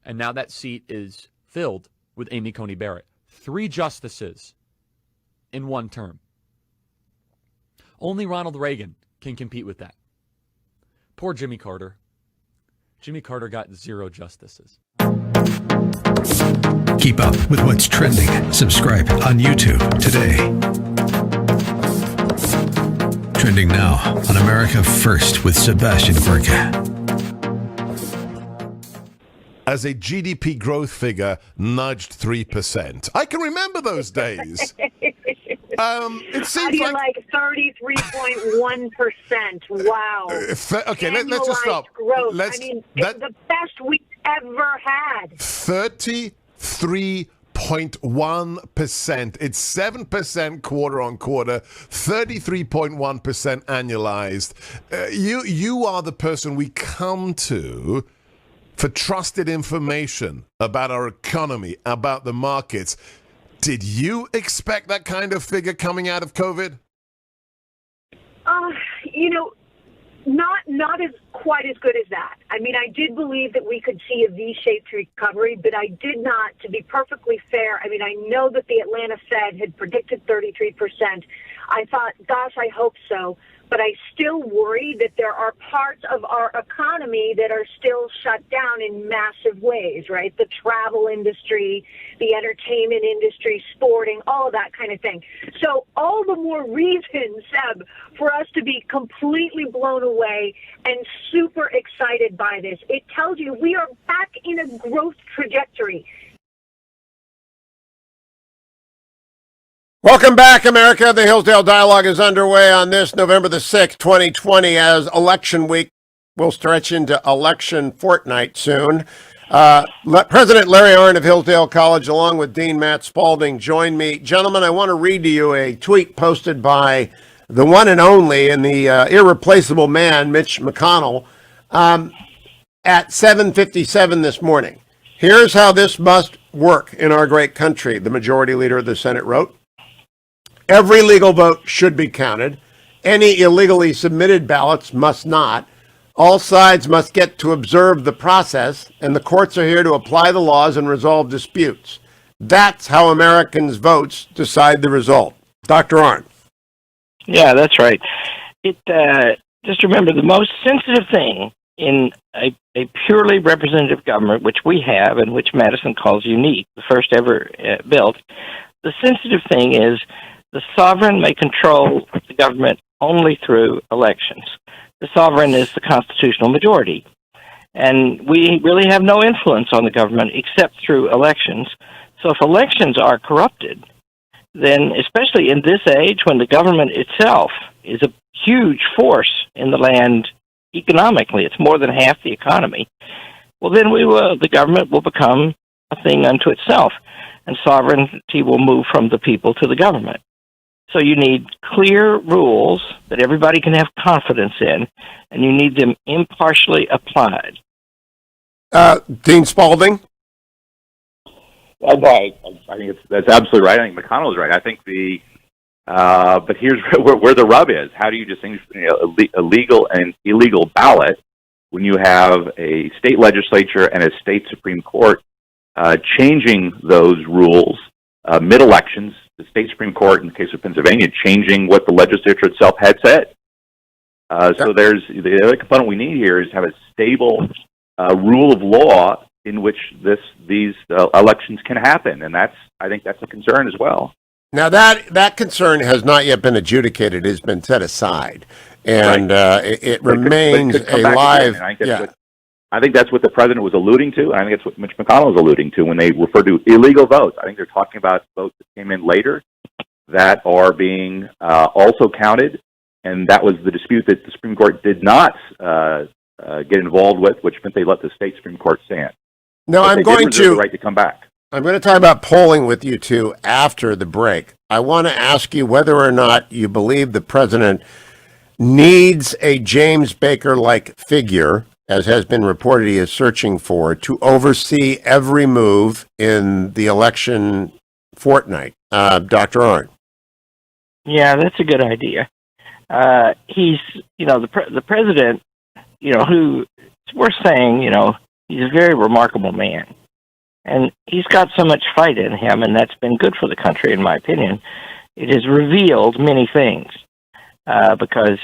And now that seat is filled with Amy Coney Barrett. 3 justices in one term. Only Ronald Reagan can compete with that. Poor Jimmy Carter. Jimmy Carter got 0 justices. Keep up with what's trending. Subscribe on YouTube today. Trending now on America First with Sebastian Gorka. As a GDP growth figure nudged 3%. I can remember those days. It seems like 33.1%. Wow. Okay, let's just stop. Growth. The best we've ever had. 33.1%. It's 7% quarter on quarter, 33.1% annualized. You are the person we come to for trusted information about our economy, about the markets. Did you expect that kind of figure coming out of COVID? Not as quite as good as that. I mean, I did believe that we could see a V-shaped recovery, but I did not, to be perfectly fair. I mean, I know that the Atlanta Fed had predicted 33%. I thought, gosh, I hope so. But I still worry that there are parts of our economy that are still shut down in massive ways, right? The travel industry, the entertainment industry, sporting, all of that kind of thing. So all the more reason, Seb, for us to be completely blown away and super excited by this. It tells you we are back in a growth trajectory. Welcome back, America. The Hillsdale Dialogue is underway on this November the 6th, 2020, as election week will stretch into election fortnight soon. President Larry Arnn of Hillsdale College, along with Dean Matt Spalding, join me. Gentlemen, I want to read to you a tweet posted by the one and only and the irreplaceable man, Mitch McConnell, at 7:57 this morning. Here's how this must work in our great country, the majority leader of the Senate wrote. Every legal vote should be counted. Any illegally submitted ballots must not. All sides must get to observe the process, and the courts are here to apply the laws and resolve disputes. That's how Americans' votes decide the result. Dr. Arnn. Yeah, that's right. Just remember, the most sensitive thing in a purely representative government, which we have and which Madison calls unique, the first ever built, the sensitive thing is the sovereign may control the government only through elections. The sovereign is the constitutional majority. And we really have no influence on the government except through elections. So if elections are corrupted, then especially in this age when the government itself is a huge force in the land economically, it's more than half the economy, well then the government will become a thing unto itself, and sovereignty will move from the people to the government. So you need clear rules that everybody can have confidence in, and you need them impartially applied. Dean Spalding? I think that's absolutely right. I think McConnell is right. I think but here's where the rub is. How do you distinguish between a legal and illegal ballot when you have a state legislature and a state Supreme Court changing those rules mid-elections? The state Supreme Court, in the case of Pennsylvania, changing what the legislature itself had said. So there's the other component we need here is have a stable rule of law in which these elections can happen, and I think that's a concern as well. Now that concern has not yet been adjudicated; it's been set aside, and it remains a live. I think that's what the president was alluding to, and I think that's what Mitch McConnell was alluding to when they refer to illegal votes. I think they're talking about votes that came in later that are being also counted, and that was the dispute that the Supreme Court did not get involved with, which meant they let the state Supreme Court stand. Now I'm going to the right to come back. I'm going to talk about polling with you two after the break. I want to ask you whether or not you believe the president needs a James Baker-like figure, as has been reported he is searching for, to oversee every move in the election fortnight. Dr. Arnn. Yeah, that's a good idea. He's, the president, who, it's worth saying, he's a very remarkable man. And he's got so much fight in him, and that's been good for the country, in my opinion. It has revealed many things. Because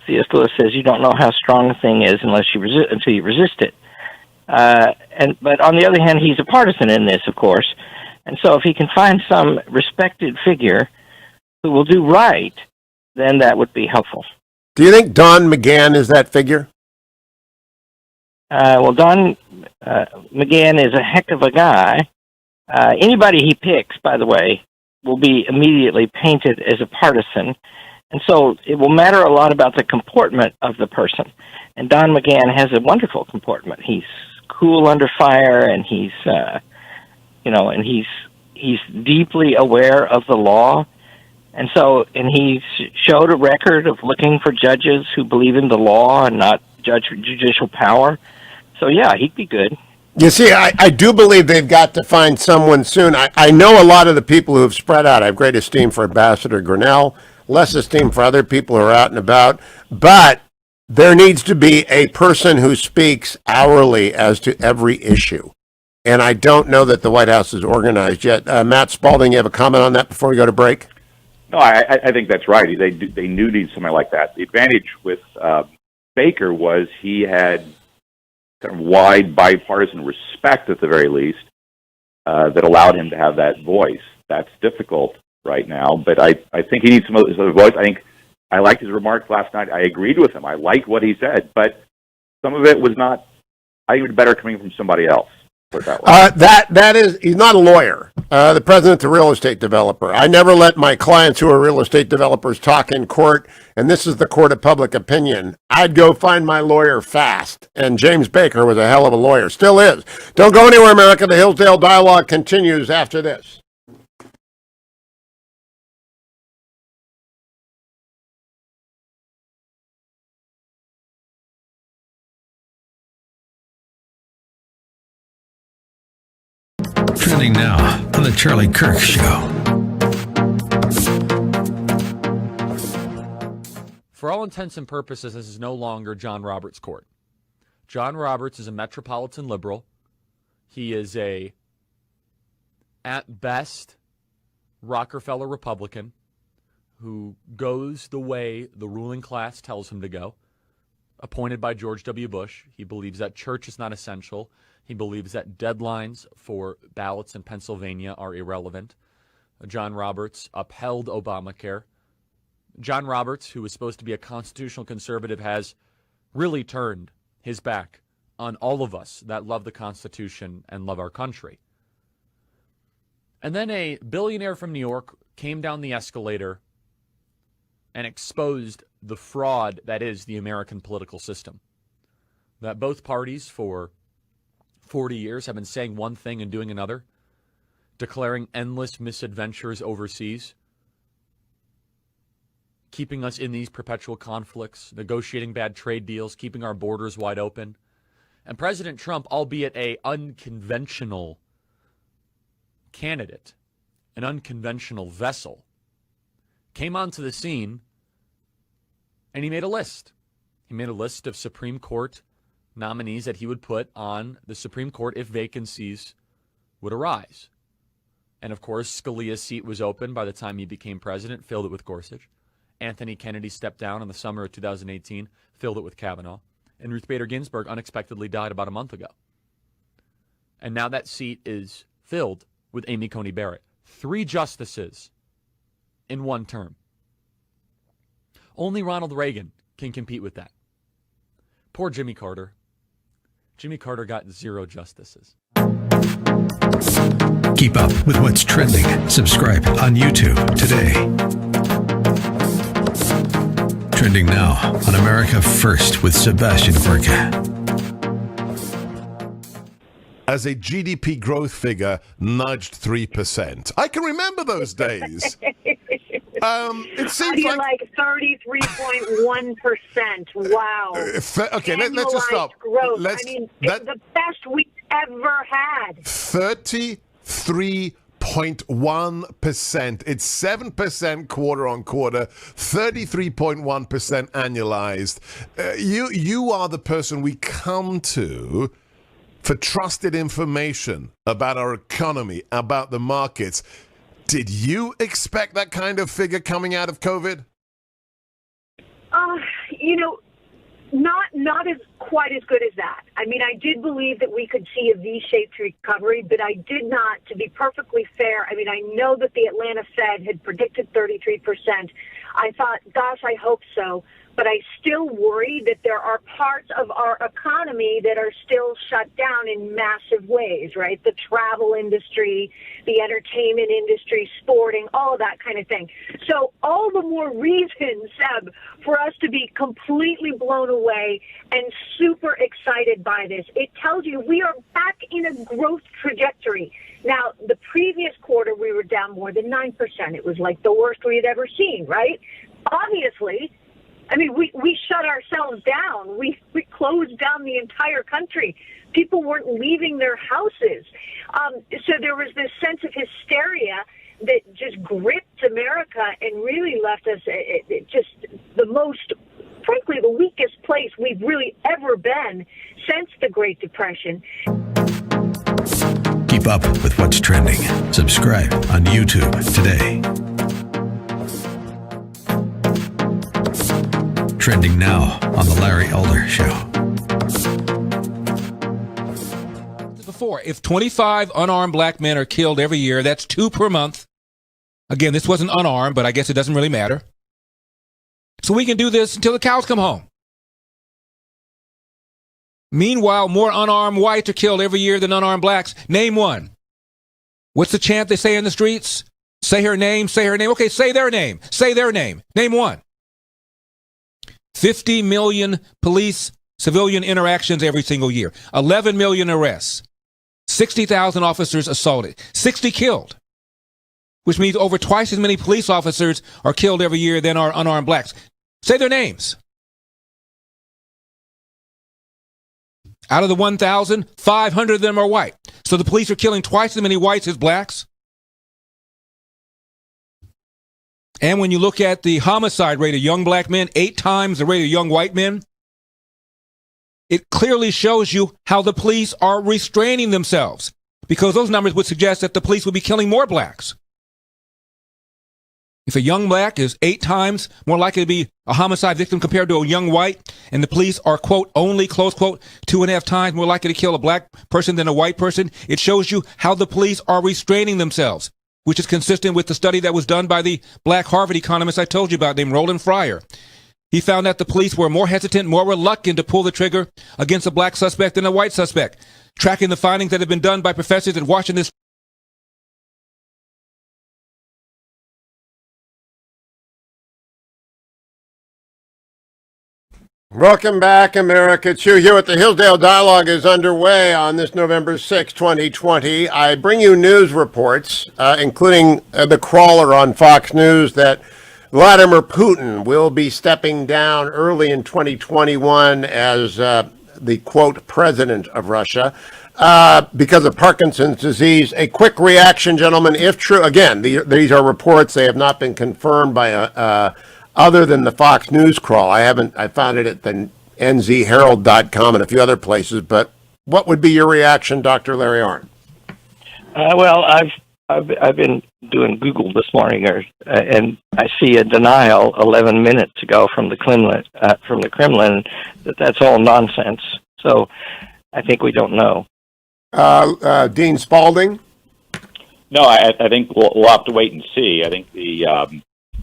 C.S. Lewis says you don't know how strong a thing is until you resist it. But on the other hand, he's a partisan in this, of course. And so if he can find some respected figure who will do right, then that would be helpful. Do you think Don McGahn is that figure? Well, Don McGahn is a heck of a guy. Anybody he picks, by the way, will be immediately painted as a partisan. And so it will matter a lot about the comportment of the person. And Don McGahn has a wonderful comportment. He's cool under fire, and he's, and he's deeply aware of the law. And he's showed a record of looking for judges who believe in the law and not judicial power. So, yeah, he'd be good. You see, I do believe they've got to find someone soon. I know a lot of the people who have spread out. I have great esteem for Ambassador Grinnell, less esteem for other people who are out and about. But there needs to be a person who speaks hourly as to every issue. And I don't know that the White House is organized yet. Matt Spalding, you have a comment on that before we go to break? No, I think that's right. They knew needed somebody like that. The advantage with Baker was he had kind of wide bipartisan respect, at the very least, that allowed him to have that voice. That's difficult right now, but I think he needs some other voice. I think I liked his remarks last night. I agreed with him. I liked what he said, but some of it was not. I think it was better coming from somebody else. Put it that way. That is, he's not a lawyer. The president's a real estate developer. I never let my clients who are real estate developers talk in court, and this is the court of public opinion. I'd go find my lawyer fast, and James Baker was a hell of a lawyer. Still is. Don't go anywhere, America. The Hillsdale Dialogue continues after this. Trending now on the Charlie Kirk Show. For all intents and purposes, this is no longer John Roberts' court. John Roberts is a metropolitan liberal. He is at best, Rockefeller Republican who goes the way the ruling class tells him to go. Appointed by George W. Bush. He believes that church is not essential. He believes that deadlines for ballots in Pennsylvania are irrelevant. John Roberts upheld Obamacare. John Roberts, who was supposed to be a constitutional conservative, has really turned his back on all of us that love the Constitution and love our country. And then a billionaire from New York came down the escalator and exposed the fraud that is the American political system. That both parties for 40 years have been saying one thing and doing another, declaring endless misadventures overseas, keeping us in these perpetual conflicts, negotiating bad trade deals, keeping our borders wide open. And President Trump, albeit an unconventional candidate, an unconventional vessel, came onto the scene and he made a list. He made a list of Supreme Court nominees that he would put on the Supreme Court if vacancies would arise. And of course, Scalia's seat was open by the time he became president, filled it with Gorsuch. Anthony Kennedy stepped down in the summer of 2018, filled it with Kavanaugh. And Ruth Bader Ginsburg unexpectedly died about a month ago. And now that seat is filled with Amy Coney Barrett. 3 justices in one term. Only Ronald Reagan can compete with that. Poor Jimmy Carter. Jimmy Carter got 0 justices. Keep up with what's trending. Subscribe on YouTube today. Trending now on America First with Sebastian Gorka. As a GDP growth figure nudged 3%. I can remember those days. It seems like 33.1%. Wow. Okay, let's just stop. Growth. It's the best we've ever had. 33.1%. It's 7% quarter on quarter, 33.1% annualized. You are the person we come to for trusted information about our economy, about the markets. Did you expect that kind of figure coming out of COVID? Not as quite as good as that. I mean, I did believe that we could see a V-shaped recovery, but I did not, to be perfectly fair. I mean, I know that the Atlanta Fed had predicted 33%. I thought, gosh, I hope so. But I still worry that there are parts of our economy that are still shut down in massive ways, right? The travel industry, the entertainment industry, sporting, all of that kind of thing. So all the more reason, Seb, for us to be completely blown away and super excited by this. It tells you we are back in a growth trajectory. Now, the previous quarter, we were down more than 9%. It was like the worst we had ever seen, right? Obviously, I mean, we shut ourselves down. We closed down the entire country. People weren't leaving their houses. So there was this sense of hysteria that just gripped America and really left us just the most, frankly, the weakest place we've really ever been since the Great Depression. Keep up with what's trending. Subscribe on YouTube today. Trending now on The Larry Elder Show. Before, if 25 unarmed black men are killed every year, that's 2 per month. Again, this wasn't unarmed, but I guess it doesn't really matter. So we can do this until the cows come home. Meanwhile, more unarmed whites are killed every year than unarmed blacks. Name one. What's the chant they say in the streets? Say her name, say her name. Okay, say their name. Say their name. Name one. 50 million police-civilian interactions every single year. 11 million arrests. 60,000 officers assaulted. 60 killed. Which means over twice as many police officers are killed every year than are unarmed blacks. Say their names. Out of the 1,000, 500 of them are white. So the police are killing twice as many whites as blacks. And when you look at the homicide rate of young black men, 8 times the rate of young white men, it clearly shows you how the police are restraining themselves, because those numbers would suggest that the police would be killing more blacks. If a young black is 8 times more likely to be a homicide victim compared to a young white, and the police are, quote, only, close quote, 2.5 times more likely to kill a black person than a white person, it shows you how the police are restraining themselves, which is consistent with the study that was done by the black Harvard economist I told you about named Roland Fryer. He found that the police were more hesitant, more reluctant to pull the trigger against a black suspect than a white suspect, tracking the findings that have been done by professors at Washington. Welcome back, America. It's Hugh Hewitt. The Hillsdale Dialogue is underway on this November 6, 2020. I bring you news reports, including the crawler on Fox News that Vladimir Putin will be stepping down early in 2021 as the, quote, president of Russia because of Parkinson's disease. A quick reaction, gentlemen, if true. Again, these are reports. They have not been confirmed by other than the Fox News crawl. I found it at the nzherald.com and a few other places, but what would be your reaction, Dr. Larry Arnn? Well, I've been doing Google this morning, and I see a denial 11 minutes ago from the Kremlin that that's all nonsense. So I think we don't know. Dean Spalding? No, I think we'll have to wait and see. I think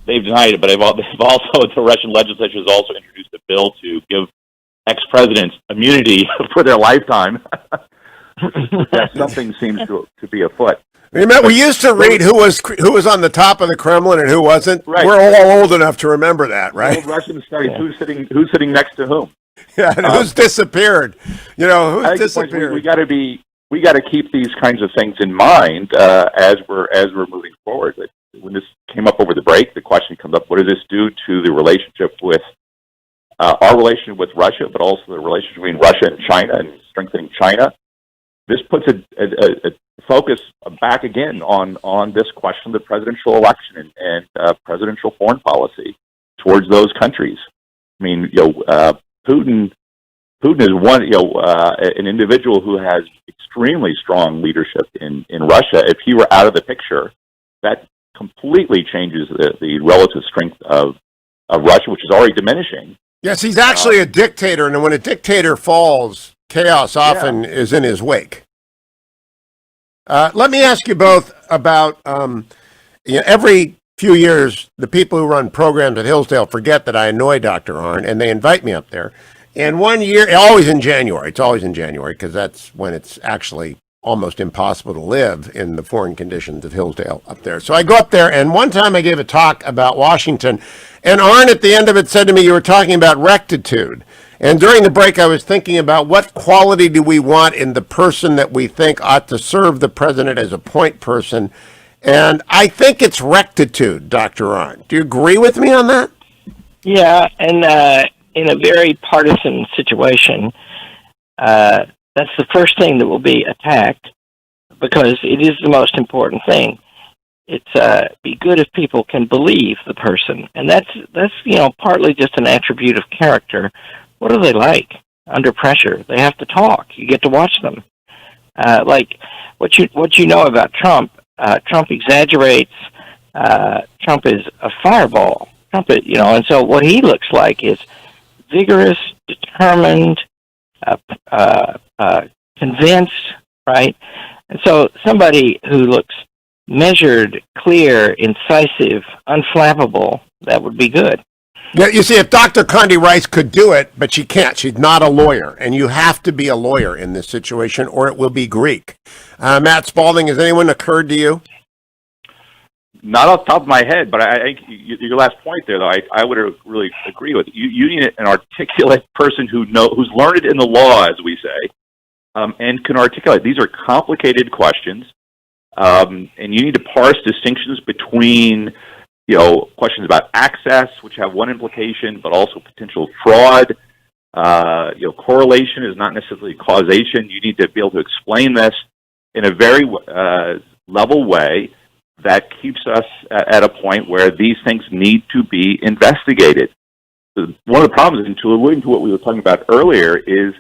they've denied it, but they've also, the Russian legislature has also introduced a bill to give ex-presidents immunity for their lifetime. Something seems to be afoot. Remember, we used to read who was on the top of the Kremlin and who wasn't. Right. We're all old enough to remember that, right? Old Russian studies. Yeah. Who's sitting next to whom? Yeah, and who's disappeared? Who's disappeared? We got to keep these kinds of things in mind as we're moving forward. When this came up over the break, the question comes up: what does this do to the relationship with our relationship with Russia, but also the relationship between Russia and China and strengthening China? This puts a focus back again on this question of the presidential election and presidential foreign policy towards those countries. I mean, Putin is an individual who has extremely strong leadership in Russia. If he were out of the picture, that completely changes the relative strength of Russia, which is already diminishing. Yes, he's actually a dictator, and when a dictator falls, chaos often is in his wake. Let me ask you both about, every few years, the people who run programs at Hillsdale forget that I annoy Dr. Arnn, and they invite me up there. And one year, always in January, it's always in January, because that's when it's actually almost impossible to live in the foreign conditions of Hillsdale up there. So I go up there, and one time I gave a talk about Washington, and Arnn at the end of it said to me, you were talking about rectitude. And during the break, I was thinking about what quality do we want in the person that we think ought to serve the president as a point person. And I think it's rectitude, Dr. Arnn. Do you agree with me on that? Yeah, and in a very partisan situation, that's the first thing that will be attacked because it is the most important thing. It's be good if people can believe the person, and that's partly just an attribute of character. What are they like under pressure? They have to talk. You get to watch them. Like what you know about Trump. Trump exaggerates. Trump is a fireball. Trump, and so what he looks like is vigorous, determined, convinced, right? And so somebody who looks measured, clear, incisive, unflappable, that would be good. Yeah, you see, if Dr. Condi Rice could do it, but she can't. She's not a lawyer, and you have to be a lawyer in this situation, or it will be Greek. Matt Spalding, has anyone occurred to you? Not off the top of my head, but I think your last point there, though, I would really agree with. You need an articulate person who's learned in the law, as we say, and can articulate. These are complicated questions, and you need to parse distinctions between questions about access, which have one implication, but also potential fraud. Correlation is not necessarily causation. You need to be able to explain this in a very level way that keeps us at a point where these things need to be investigated. One of the problems, and to alluding to what we were talking about earlier, is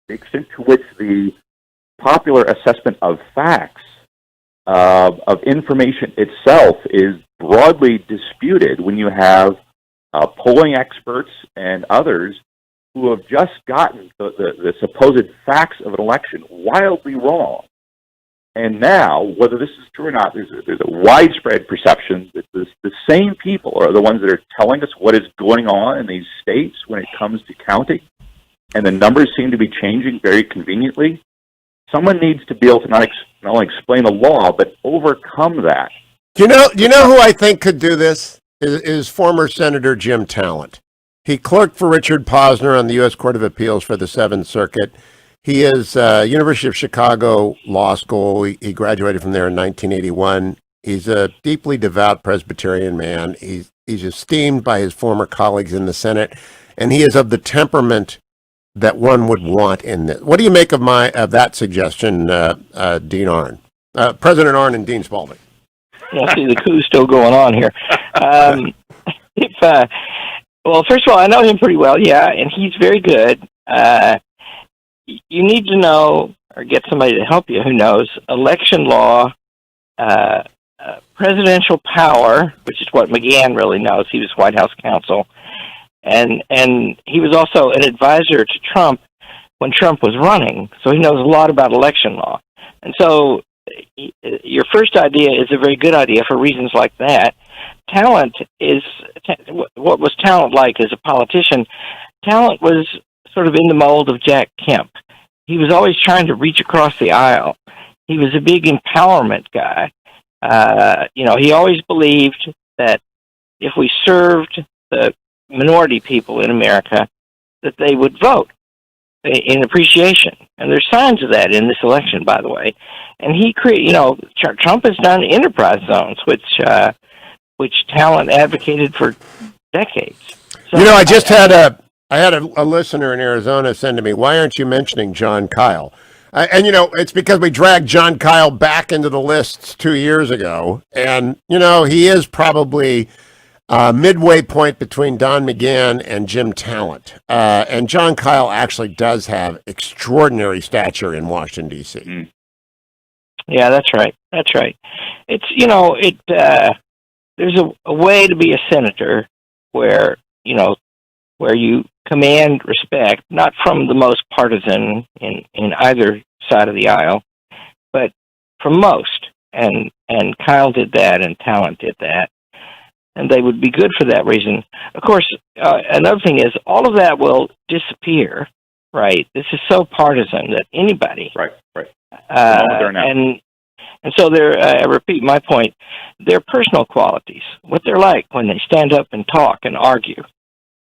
the extent to which the popular assessment of facts, of information itself, is broadly disputed when you have polling experts and others who have just gotten the supposed facts of an election wildly wrong. And now, whether this is true or not, there's a widespread perception that the same people are the ones that are telling us what is going on in these states when it comes to counting, and the numbers seem to be changing very conveniently. Someone needs to be able to not only explain the law, but overcome that. You know who I think could do this is former Senator Jim Talent. He clerked for Richard Posner on the U.S. Court of Appeals for the Seventh Circuit. He is University of Chicago Law School. He graduated from there in 1981. He's a deeply devout Presbyterian man. He's esteemed by his former colleagues in the Senate, and he is of the temperament that one would want in this. What do you make of that suggestion, Dean Arnn, President Arnn, and Dean Spalding? I see the coup's still going on here. Well, first of all, I know him pretty well, yeah, and he's very good. You need to know, or get somebody to help you who knows, election law, presidential power, which is what McGahn really knows. He was White House counsel. And he was also an advisor to Trump when Trump was running, so he knows a lot about election law. And so your first idea is a very good idea for reasons like that. Talent is, what was Talent like as a politician? Talent was sort of in the mold of Jack Kemp. He was always trying to reach across the aisle. He was a big empowerment guy. He always believed that if we served the minority people in America, that they would vote in appreciation. And there's signs of that in this election, by the way. And Trump has done enterprise zones, which Talent advocated for decades. So, I had a listener in Arizona send to me, why aren't you mentioning John Kyle? It's because we dragged John Kyle back into the lists 2 years ago. And, he is probably midway point between Don McGahn and Jim Talent. And John Kyle actually does have extraordinary stature in Washington, D.C. Mm. Yeah, that's right. That's right. It's, there's a way to be a senator where you command respect, not from the most partisan in either side of the aisle, but from most. And Kyle did that, and Talent did that. And they would be good for that reason. Of course, another thing is all of that will disappear, right? This is so partisan that anybody... Right. And so I repeat my point, their personal qualities, what they're like when they stand up and talk and argue.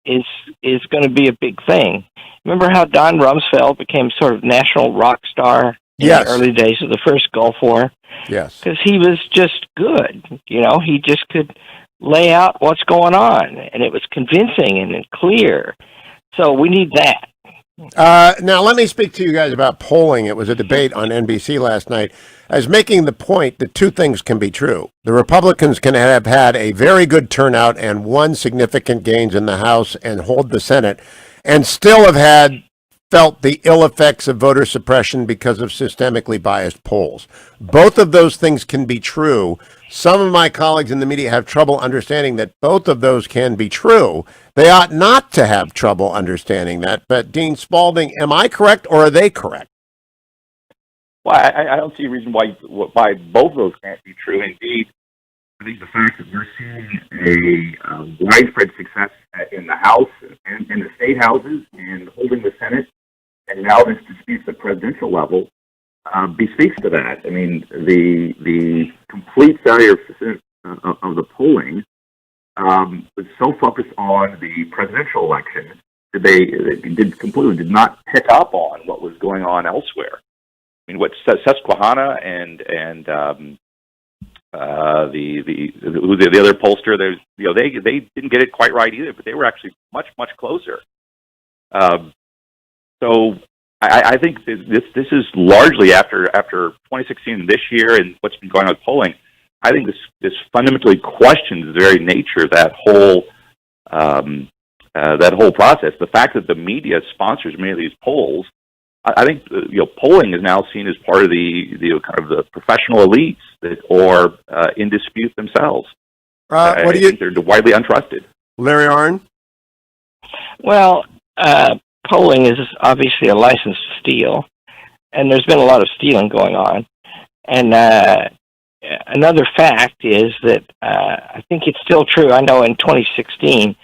is going to be a big thing. Remember how Don Rumsfeld became sort of national rock star in Yes. the early days of the first Gulf War? Yes. Because he was just good. He just could lay out what's going on, and it was convincing and clear. So we need that. Now, let me speak to you guys about polling. It was a debate on NBC last night. I was making the point that two things can be true. The Republicans can have had a very good turnout and won significant gains in the House and hold the Senate, and still have felt the ill effects of voter suppression because of systemically biased polls. Both of those things can be true. Some of my colleagues in the media have trouble understanding that both of those can be true. They ought not to have trouble understanding that. But Dean Spalding, am I correct or are they correct? Well, I don't see a reason why both of those can't be true. Indeed, I think the fact that we're seeing a widespread success in the House and in the state houses and holding the Senate, and now this dispute at the presidential level, bespeaks to that. I mean, the complete failure of the polling was so focused on the presidential election that they did not pick up on what was going on elsewhere. I mean, what Susquehanna and the other pollster, they didn't get it quite right either, but they were actually much closer. So I think this is largely after 2016 and this year and what's been going on with polling. I think this fundamentally questions the very nature of that whole process. The fact that the media sponsors many of these polls, I think polling is now seen as part of the kind of the professional elites or in dispute themselves. What do you think they're widely untrusted. Larry Arnn? Well, polling is obviously a license to steal, and there's been a lot of stealing going on. And another fact is that I think it's still true. I know in 2016,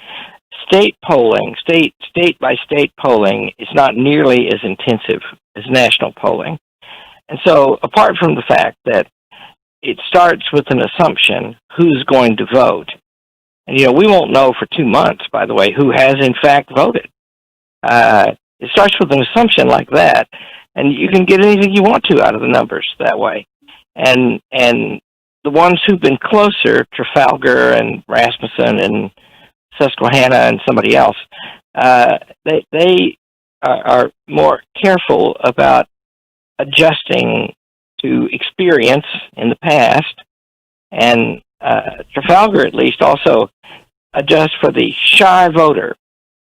state polling, state by state polling, is not nearly as intensive as national polling. And so, apart from the fact that it starts with an assumption who's going to vote, and we won't know for 2 months, by the way, who has in fact voted. It starts with an assumption like that, and you can get anything you want to out of the numbers that way. And the ones who've been closer, Trafalgar and Rasmussen and Susquehanna and somebody else, they are more careful about adjusting to experience in the past, and Trafalgar at least also adjusts for the shy voter.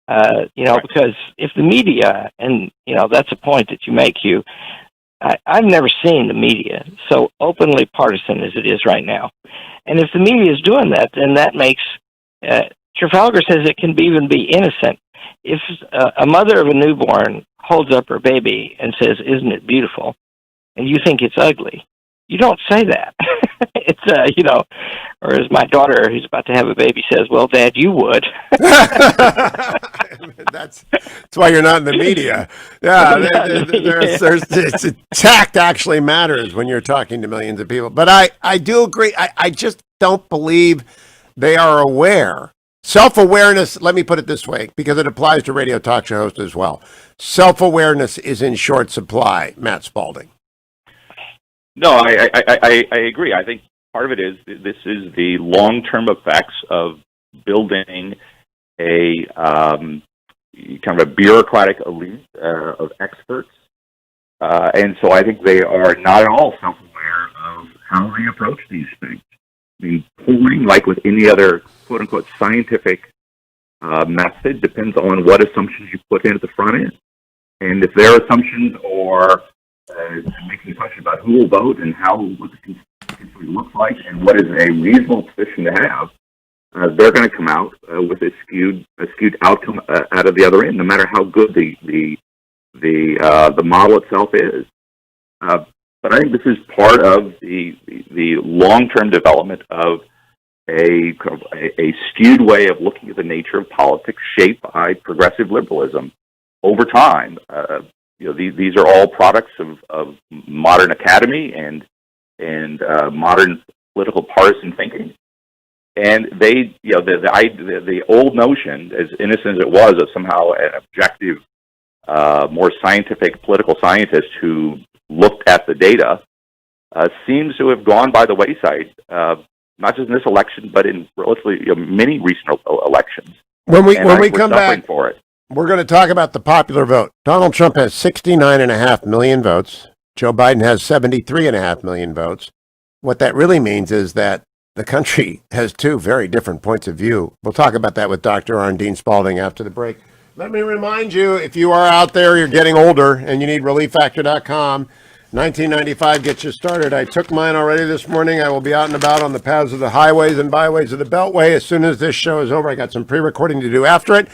Because if the media, and that's a point that you make, Hugh, I've never seen the media so openly partisan as it is right now. And if the media is doing that, then that makes, Trafalgar says it can even be innocent. If a mother of a newborn holds up her baby and says, "Isn't it beautiful?" and you think it's ugly, you don't say that. It's, or as my daughter, who's about to have a baby, says, "Well, Dad, you would." That's why you're not in the media. Yeah, it's tact actually matters when you're talking to millions of people. But I do agree. I just don't believe they are aware. Self-awareness, let me put it this way, because it applies to radio talk show hosts as well. Self-awareness is in short supply, Matt Spalding. No, I agree. I think part of it is this is the long-term effects of building a kind of a bureaucratic elite of experts. And so I think they are not at all self-aware of how they approach these things. I mean, polling, like with any other quote-unquote scientific method, depends on what assumptions you put in at the front end. And if their assumptions are making assumptions about who will vote and what the constituency looks like and what is a reasonable position to have, they're going to come out with a skewed outcome out of the other end, no matter how good the model itself is. But I think this is part of the long-term development of a skewed way of looking at the nature of politics, shaped by progressive liberalism over time. These are all products of modern academy and modern political partisan thinking. And they, the old notion, as innocent as it was, of somehow an objective, more scientific political scientist who looked at the data, seems to have gone by the wayside, not just in this election, but in relatively many recent elections. When we we're come suffering back, for it. we're going to talk about the popular vote. Donald Trump has 69.5 million votes. Joe Biden has 73.5 million votes. What that really means is that the country has two very different points of view. We'll talk about that with Dr. Arndine Spalding after the break. Let me remind you, if you are out there, you're getting older, and you need ReliefFactor.com, 1995 gets you started. I took mine already this morning. I will be out and about on the paths of the highways and byways of the Beltway as soon as this show is over. I got some pre-recording to do after it.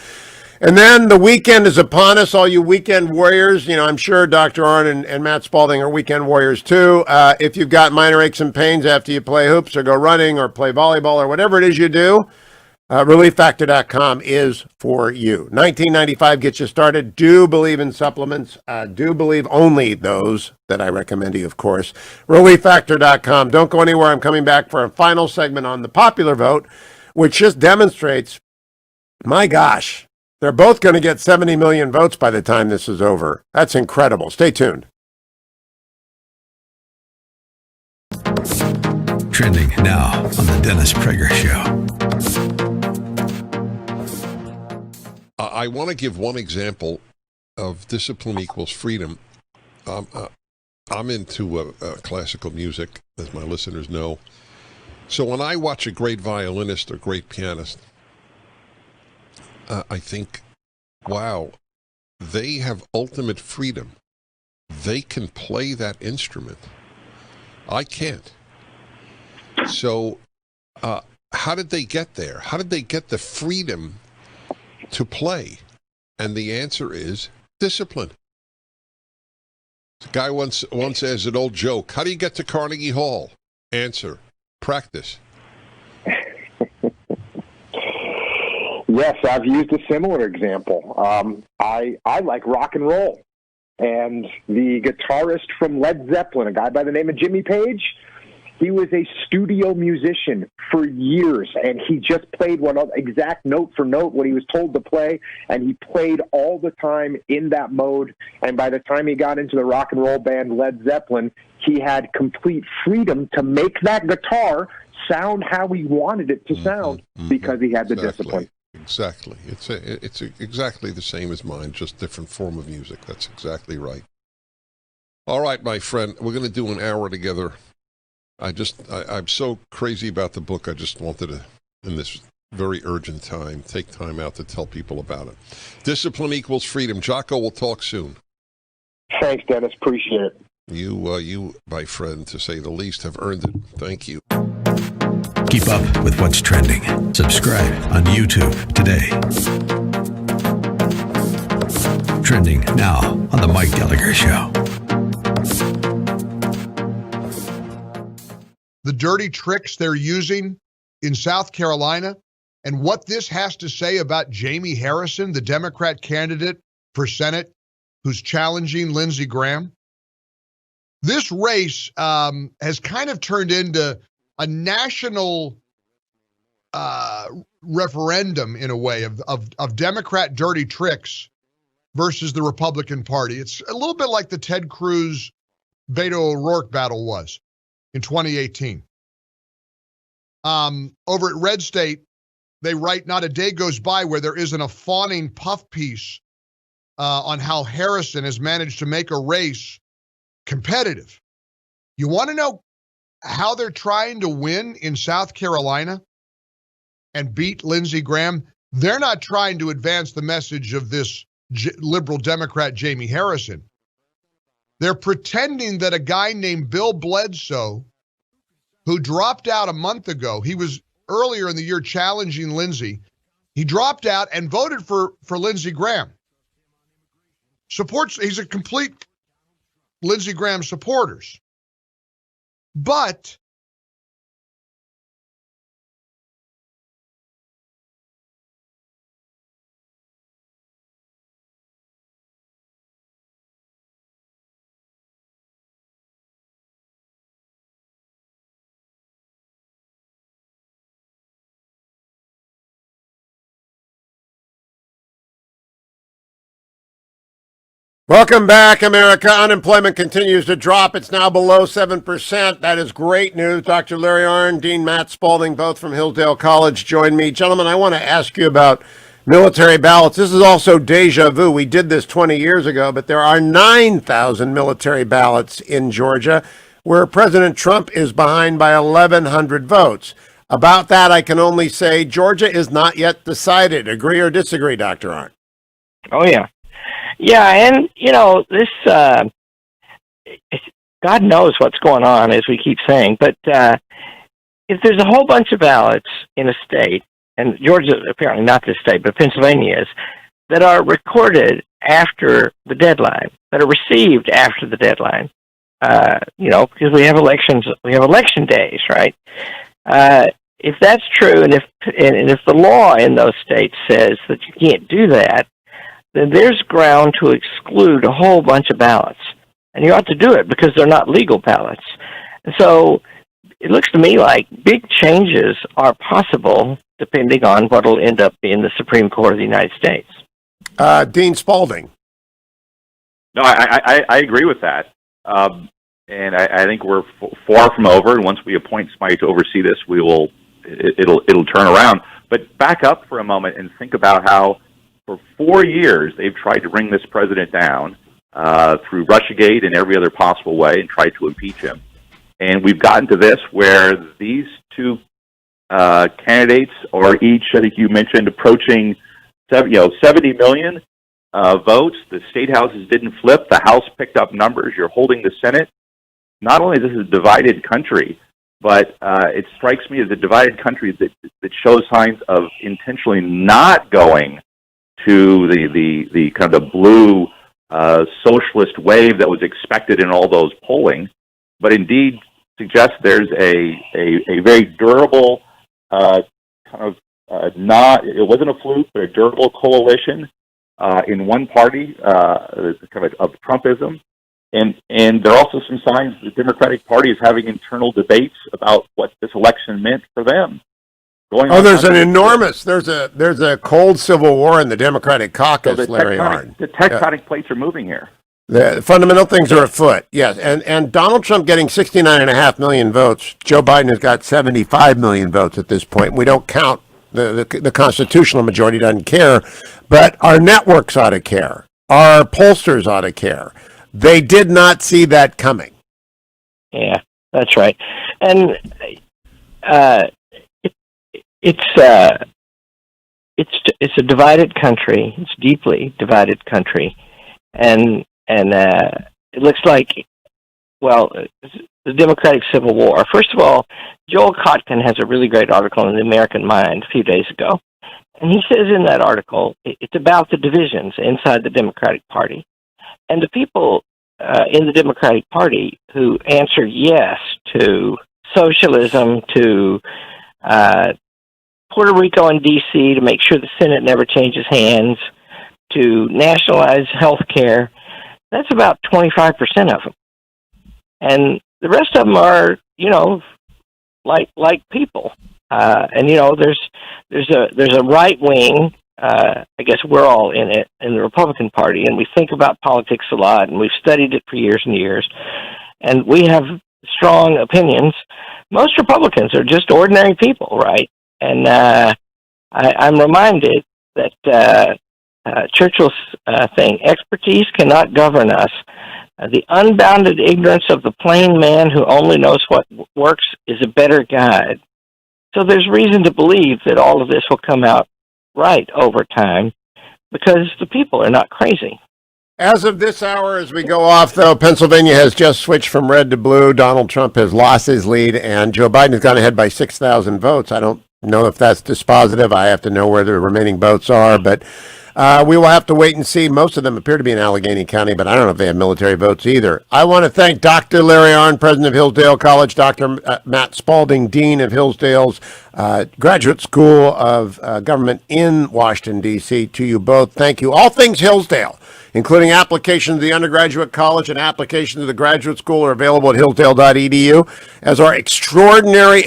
And then the weekend is upon us, all you weekend warriors. I'm sure Dr. Arn and Matt Spalding are weekend warriors too. If you've got minor aches and pains after you play hoops or go running or play volleyball or whatever it is you do, ReliefFactor.com is for you. 1995 gets you started. Do believe in supplements. Do believe only those that I recommend to you, of course. ReliefFactor.com. Don't go anywhere. I'm coming back for a final segment on the popular vote, which just demonstrates, my gosh, they're both going to get 70 million votes by the time this is over. That's incredible. Stay tuned. Trending now on the Dennis Prager Show. I want to give one example of discipline equals freedom. I'm into classical music, as my listeners know. So when I watch a great violinist or great pianist, I think, wow, they have ultimate freedom. They can play that instrument. I can't. So how did they get there? How did they get the freedom to play? And the answer is discipline. The guy once says an old joke, how do you get to Carnegie Hall? Answer, practice. Yes, I've used a similar example. I like rock and roll. And the guitarist from Led Zeppelin, a guy by the name of Jimmy Page, he was a studio musician for years, and he just played one exact note for note what he was told to play, and he played all the time in that mode. And by the time he got into the rock and roll band Led Zeppelin, he had complete freedom to make that guitar sound how he wanted it to sound because he had the discipline. Exactly. It's exactly the same as mine, just different form of music. That's exactly right. All right, my friend, we're going to do an hour together. I'm so crazy about the book. I just wanted to, in this very urgent time, take time out to tell people about it. Discipline equals freedom. Jocko, we'll talk soon. Thanks, Dennis. Appreciate it. You, my friend, to say the least, have earned it. Thank you. Keep up with what's trending. Subscribe on YouTube today. Trending now on The Mike Gallagher Show. The dirty tricks they're using in South Carolina and what this has to say about Jamie Harrison, the Democrat candidate for Senate who's challenging Lindsey Graham. This race has kind of turned into a national referendum, in a way, of Democrat dirty tricks versus the Republican Party. It's a little bit like the Ted Cruz Beto O'Rourke battle was in 2018. Over at Red State, they write, not a day goes by where there isn't a fawning puff piece on how Harrison has managed to make a race competitive. You want to know how they're trying to win in South Carolina and beat Lindsey Graham? They're not trying to advance the message of this liberal Democrat, Jamie Harrison. They're pretending that a guy named Bill Bledsoe, who dropped out a month ago, he was earlier in the year challenging Lindsey, he dropped out and voted for Lindsey Graham. He's a complete Lindsey Graham supporters. But Welcome back, America. Unemployment continues to drop. It's now below 7%. That is great news. Dr. Larry Arnn, Dean Matt Spalding, both from Hillsdale College, join me. Gentlemen, I want to ask you about military ballots. This is also deja vu. We did this 20 years ago, but there are 9,000 military ballots in Georgia, where President Trump is behind by 1,100 votes. About that, I can only say Georgia is not yet decided. Agree or disagree, Dr. Arnn? Oh, yeah. Yeah, and, this, God knows what's going on, as we keep saying, but if there's a whole bunch of ballots in a state, and Georgia, apparently not this state, but Pennsylvania is, that are recorded after the deadline, that are received after the deadline, because we have elections, we have election days, right? If that's true, and if the law in those states says that you can't do that, then there's ground to exclude a whole bunch of ballots. And you ought to do it because they're not legal ballots. And so it looks to me like big changes are possible depending on what will end up being the Supreme Court of the United States. Dean Spalding. No, I agree with that. And I think we're far from over. And once we appoint somebody to oversee this, it'll turn around. But back up for a moment and think about how for 4 years they've tried to bring this president down through Russiagate and every other possible way and tried to impeach him. And we've gotten to this where these two candidates are each, I think you mentioned, approaching 70 million votes. The state houses didn't flip. The House picked up numbers. You're holding the Senate. Not only this is a divided country, but it strikes me as a divided country that shows signs of intentionally not going to the kind of the blue socialist wave that was expected in all those polling, but indeed suggests there's a very durable it wasn't a fluke, but a durable coalition in one party, kind of Trumpism. And there are also some signs the Democratic Party is having internal debates about what this election meant for them. There's a cold civil war in the Democratic caucus, so Larry Arnn. The tectonic plates are moving here. The fundamental things are afoot, yes. And Donald Trump getting 69.5 million votes. Joe Biden has got 75 million votes at this point. We don't count the constitutional majority, doesn't care. But our networks ought to care. Our pollsters ought to care. They did not see that coming. Yeah, that's right. And it's a divided country. It's deeply divided country, and it looks like, the Democratic Civil War. First of all, Joel Kotkin has a really great article in the American Mind a few days ago, and he says in that article it's about the divisions inside the Democratic Party, and the people in the Democratic Party who answer yes to socialism, to Puerto Rico and D.C. to make sure the Senate never changes hands, to nationalize health care. That's about 25% of them. And the rest of them are, like people. There's a right wing, I guess we're all in it, in the Republican Party, and we think about politics a lot, and we've studied it for years and years, and we have strong opinions. Most Republicans are just ordinary people, right? And I'm reminded that Churchill's thing, expertise cannot govern us. The unbounded ignorance of the plain man who only knows what works is a better guide. So there's reason to believe that all of this will come out right over time because the people are not crazy. As of this hour, as we go off, though, Pennsylvania has just switched from red to blue. Donald Trump has lost his lead, and Joe Biden has gone ahead by 6,000 votes. I don't know if that's dispositive. I have to know where the remaining votes are, but we will have to wait and see. Most of them appear to be in Allegheny County, but I don't know if they have military votes either. I want to thank Dr. Larry Arnn, president of Hillsdale College, Dr. Matt Spalding, dean of Hillsdale's Graduate School of Government in Washington, D.C. To you both, thank you. All things Hillsdale. including applications to the undergraduate college and applications to the graduate school, are available at hillsdale.edu, as our extraordinary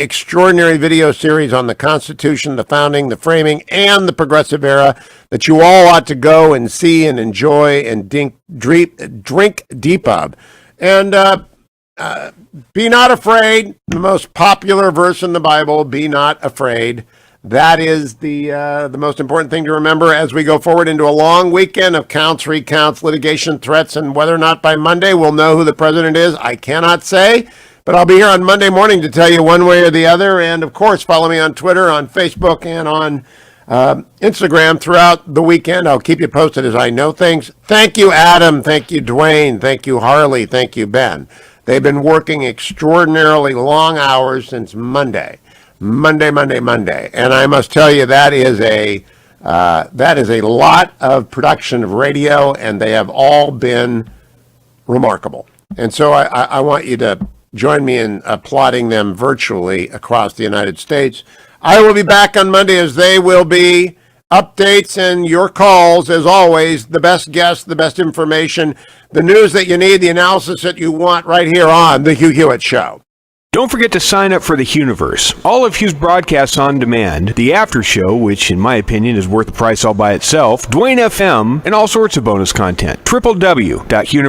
video series on the Constitution, the founding, the framing, and the progressive era that you all ought to go and see and enjoy and drink deep of. And be not afraid, the most popular verse in the Bible, be not afraid. That is the most important thing to remember as we go forward into a long weekend of counts, recounts, litigation, threats, and whether or not by Monday we'll know who the president is, I cannot say. But I'll be here on Monday morning to tell you one way or the other. And, of course, follow me on Twitter, on Facebook, and on Instagram throughout the weekend. I'll keep you posted as I know things. Thank you, Adam. Thank you, Dwayne. Thank you, Harley. Thank you, Ben. They've been working extraordinarily long hours since Monday. And I must tell you, that is a lot of production of radio, and they have all been remarkable. And so I want you to join me in applauding them virtually across the United States. I will be back on Monday, as they will be. Updates and your calls, as always, the best guests, the best information, the news that you need, the analysis that you want, right here on The Hugh Hewitt Show. Don't forget to sign up for the Hughiverse. All of Hugh's broadcasts on demand, the after show, which in my opinion is worth the price all by itself, Dwayne FM, and all sorts of bonus content. www.hughiverse.com.